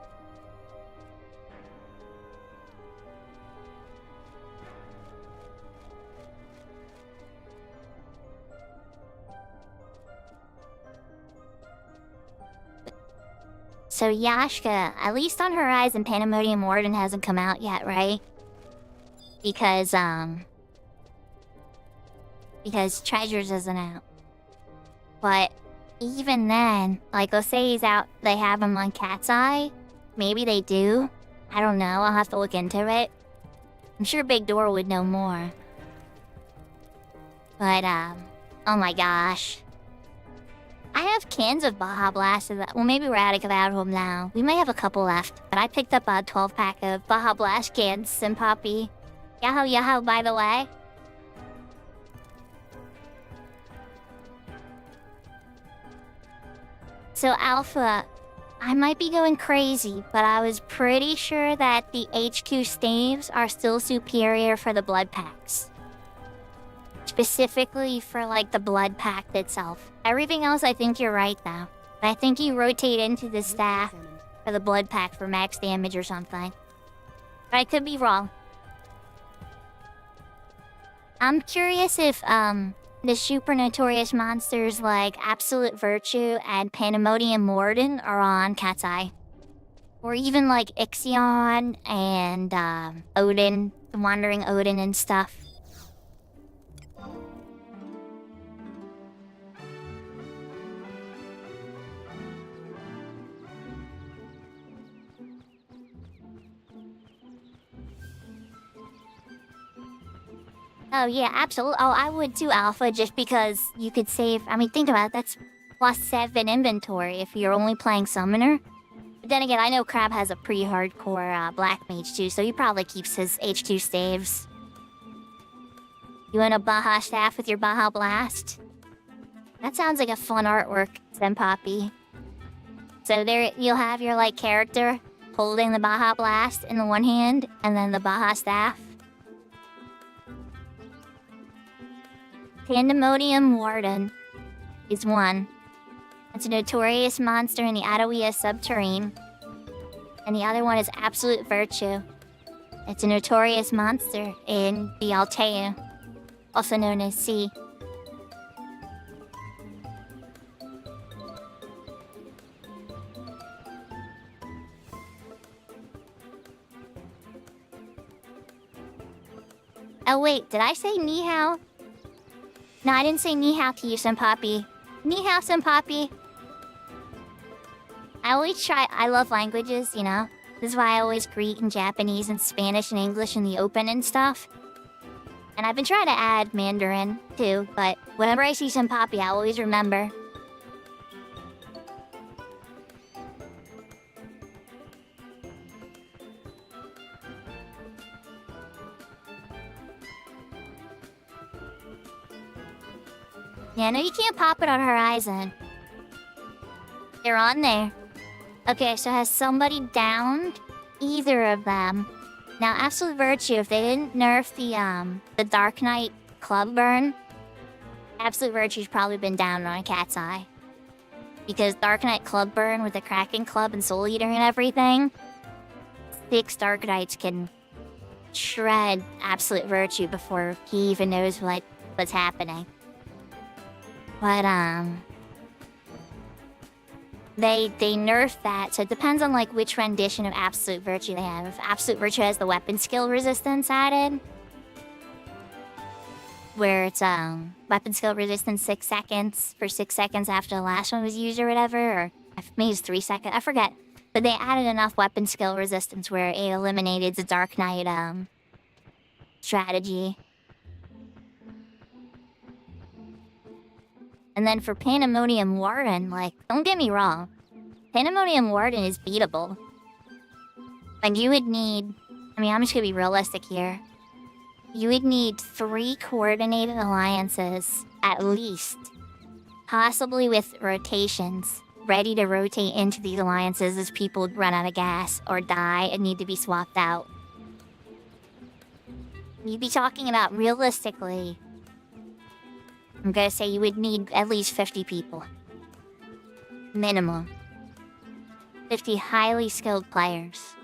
[SPEAKER 2] So Yashka, at least on Horizon, Pandemonium Warden hasn't come out yet, right? Because Treasures isn't out. But even then, like, let's say he's out, they have him on Cat's Eye. Maybe they do. I don't know, I'll have to look into it. I'm sure Big Door would know more. But, oh my gosh. I have cans of Baja Blast. Well, maybe we're out of home now. We may have a couple left, but I picked up a 12-pack of Baja Blast cans, Sim Poppy. Yahoo, by the way. So, Alpha, I might be going crazy, but I was pretty sure that the HQ staves are still superior for the blood packs. Specifically for, like, the blood pact itself. Everything else, I think you're right, though. But I think you rotate into the staff for the blood pact for max damage or something. But I could be wrong. I'm curious if, the super notorious monsters like Absolute Virtue and Pandemonium Warden are on Cat's Eye. Or even, like, Ixion and, Odin, the Wandering Odin and stuff. Oh, yeah, absolutely. Oh, I would too, Alpha, just because you could save... I mean, think about it. That's +7 inventory if you're only playing Summoner. But then again, I know Crab has a pretty hardcore Black Mage too, so he probably keeps his H2 staves. You want a Baja staff with your Baja Blast? That sounds like a fun artwork, Senpapi. So there, you'll have your, like, character holding the Baja Blast in the one hand, and then the Baja staff. Pandemonium Warden is one. It's a notorious monster in the Adawea subterrane. And the other one is Absolute Virtue. It's a notorious monster in the Altea, also known as Sea. Oh wait, did I say ni hao? No, I didn't say ni hao to you, Senpapi. Ni hao, Senpapi. I always try... I love languages, you know? This is why I always greet in Japanese and Spanish and English in the open and stuff. And I've been trying to add Mandarin, too, but whenever I see Senpapi, I always remember. Yeah, no, you can't pop it on Horizon. They're on there. Okay, so has somebody downed either of them? Now, Absolute Virtue, if they didn't nerf the Dark Knight Club Burn, Absolute Virtue's probably been down on a Cat's Eye. Because Dark Knight Club Burn with the Kraken Club and Soul Eater and everything, 6 Dark Knights can shred Absolute Virtue before he even knows what's happening. But, they nerfed that, so it depends on, like, which rendition of Absolute Virtue they have. If Absolute Virtue has the weapon skill resistance added, where it's weapon skill resistance 6 seconds for 6 seconds after the last one was used or whatever, or maybe it's 3 seconds, I forget. But they added enough weapon skill resistance where it eliminated the Dark Knight strategy. And then for Pandemonium Warden, like, don't get me wrong, Pandemonium Warden is beatable. Like, you would need, I mean, I'm just gonna be realistic here. You would need 3 coordinated alliances, at least. Possibly with rotations, ready to rotate into these alliances as people run out of gas or die and need to be swapped out. You'd be talking about, realistically, I'm gonna say you would need at least 50 people. Minimum. 50 highly skilled players.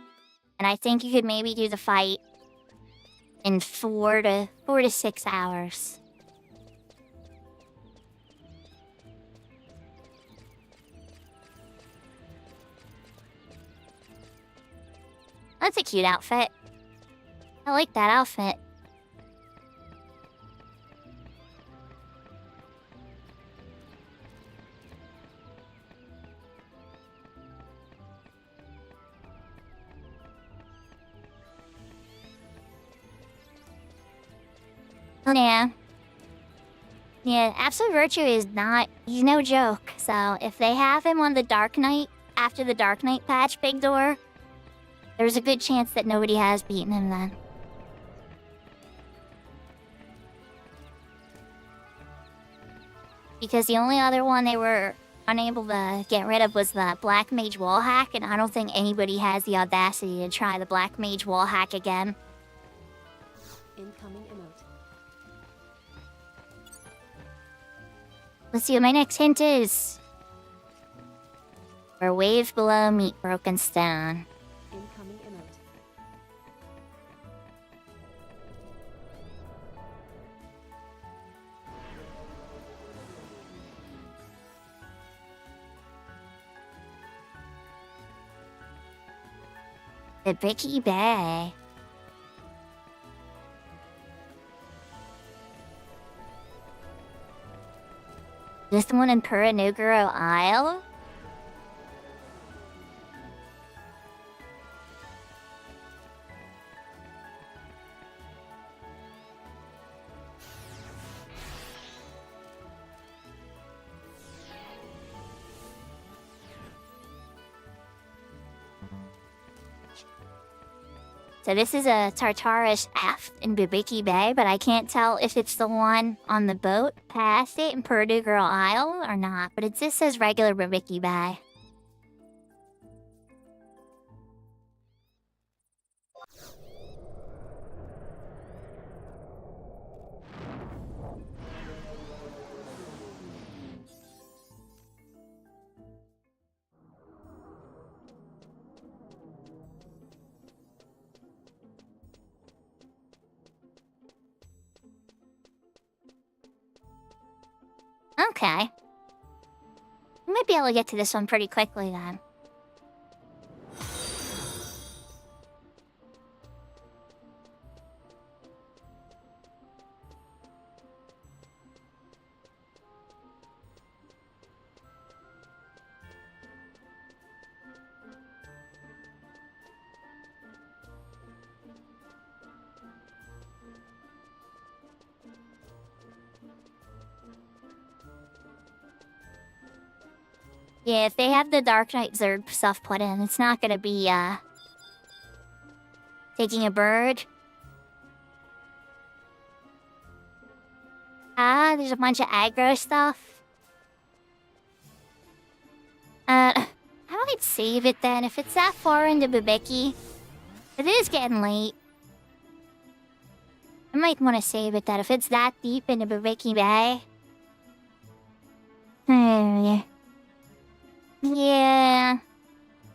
[SPEAKER 2] And I think you could maybe do the fight in 4 to 6 hours. That's a cute outfit. I like that outfit. Yeah. Yeah, Absolute Virtue is not... He's no joke. So, if they have him on the Dark Knight, after the Dark Knight patch, Big Door, there's a good chance that nobody has beaten him then. Because the only other one they were unable to get rid of was the Black Mage wall hack, and I don't think anybody has the audacity to try the Black Mage wall hack again.
[SPEAKER 3] Incoming emote.
[SPEAKER 2] Let's see what my next hint is. Where waves below meet broken stone.
[SPEAKER 3] Incoming emote.
[SPEAKER 2] The Bricky Bay. This one in Puranuguro Isle? So this is a Tartarus aft in Bibiki Bay, but I can't tell if it's the one on the boat past it in Girl Isle or not. But it just says regular Bibiki Bay. Okay. We might be able to get to this one pretty quickly then. Yeah, if they have the Dark Knight Zerg stuff put in, it's not gonna be, taking a bird. Ah, there's a bunch of aggro stuff. I might save it then. If it's that far into Bibiki, it is getting late. I might want to save it then if it's that deep into Bibiki Bay. Yeah. Yeah.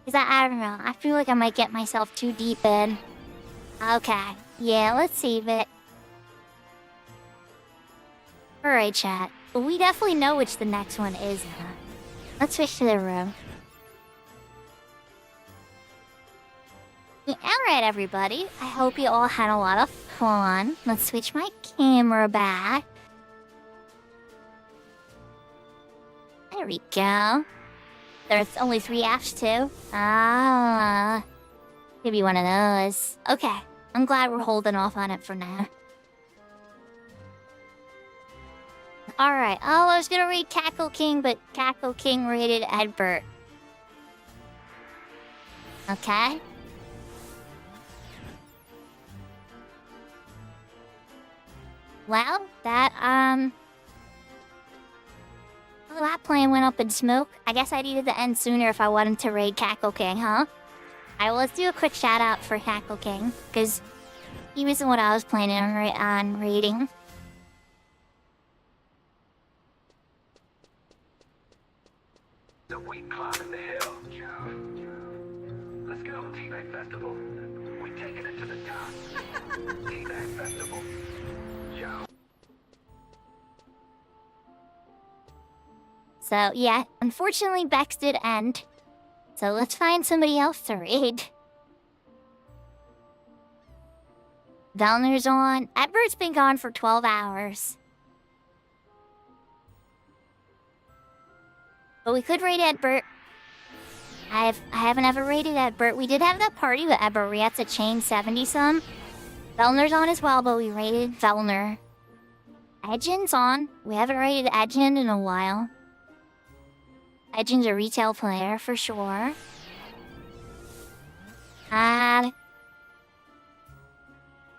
[SPEAKER 2] Because I don't know. I feel like I might get myself too deep in. Okay. Yeah, let's save it. Alright, chat. But we definitely know which the next one is now. Let's switch to the room. Alright, everybody. I hope you all had a lot of hold on. Let's switch my camera back. There we go. There's only 3 Fs too. Ah. Could be one of those. Okay. I'm glad we're holding off on it for now. Alright. Oh, I was gonna read Cackle King, but Cackle King rated Edbert. Okay. Well, that plan went up in smoke. I guess I needed to end sooner if I wanted to raid Cackle King, huh? Alright, well, let's do a quick shout out for Cackle King, because he wasn't what I was planning on raiding.
[SPEAKER 6] The weed climbing the hill. Let's go, Teabag Festival. We taking it to the top. Teabag Festival.
[SPEAKER 2] So, yeah, unfortunately, Bex did end. So let's find somebody else to raid. Velner's on. Edbert's been gone for 12 hours. But we could raid Edbert. I haven't ever raided Edbert. We did have that party with Edbert. We had to chain 70-some. Velner's on as well, but we raided Velner. Edgin's on. We haven't raided Edgin in a while. Edgin's a retail player for sure. Let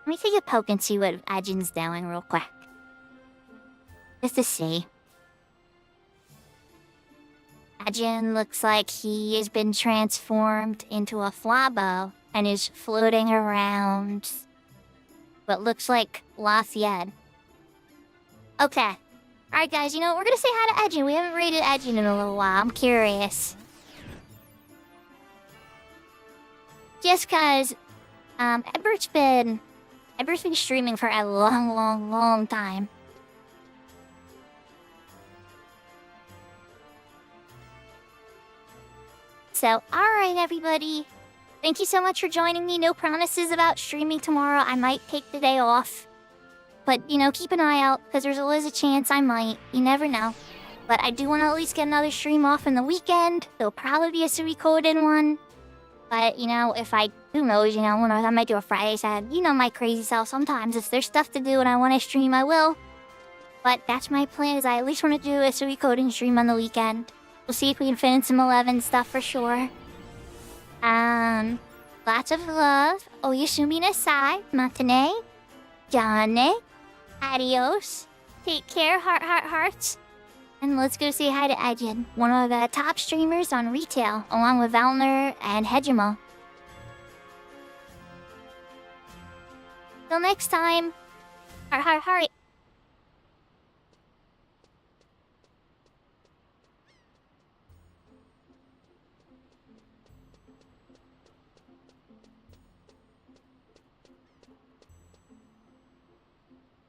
[SPEAKER 2] me take a poke and see what Edgin's doing real quick. Just to see. Edgin looks like he has been transformed into a flabo and is floating around what looks like Lafayette. Okay. Alright guys, you know, we're gonna say hi to Edgin. We haven't raided Edgin in a little while. I'm curious. Just cause, Edbert's been streaming for a long time. So, alright everybody. Thank you so much for joining me. No promises about streaming tomorrow. I might take the day off. But, you know, keep an eye out, because there's always a chance I might. You never know. But I do want to at least get another stream off in the weekend. There'll probably be a Suikoden one. But, you know, who knows, you know, I might do a Friday side. You know my crazy self. Sometimes if there's stuff to do and I want to stream, I will. But that's my plan, is I at least want to do a Suikoden stream on the weekend. We'll see if we can fit in some 11 stuff for sure. Lots of love. Oyasumi nasai. Matane. Jane. Adios. Take care, hearts. And let's go say hi to Edgin, one of the top streamers on retail, along with Valner and Hejima. Till next time. Heart.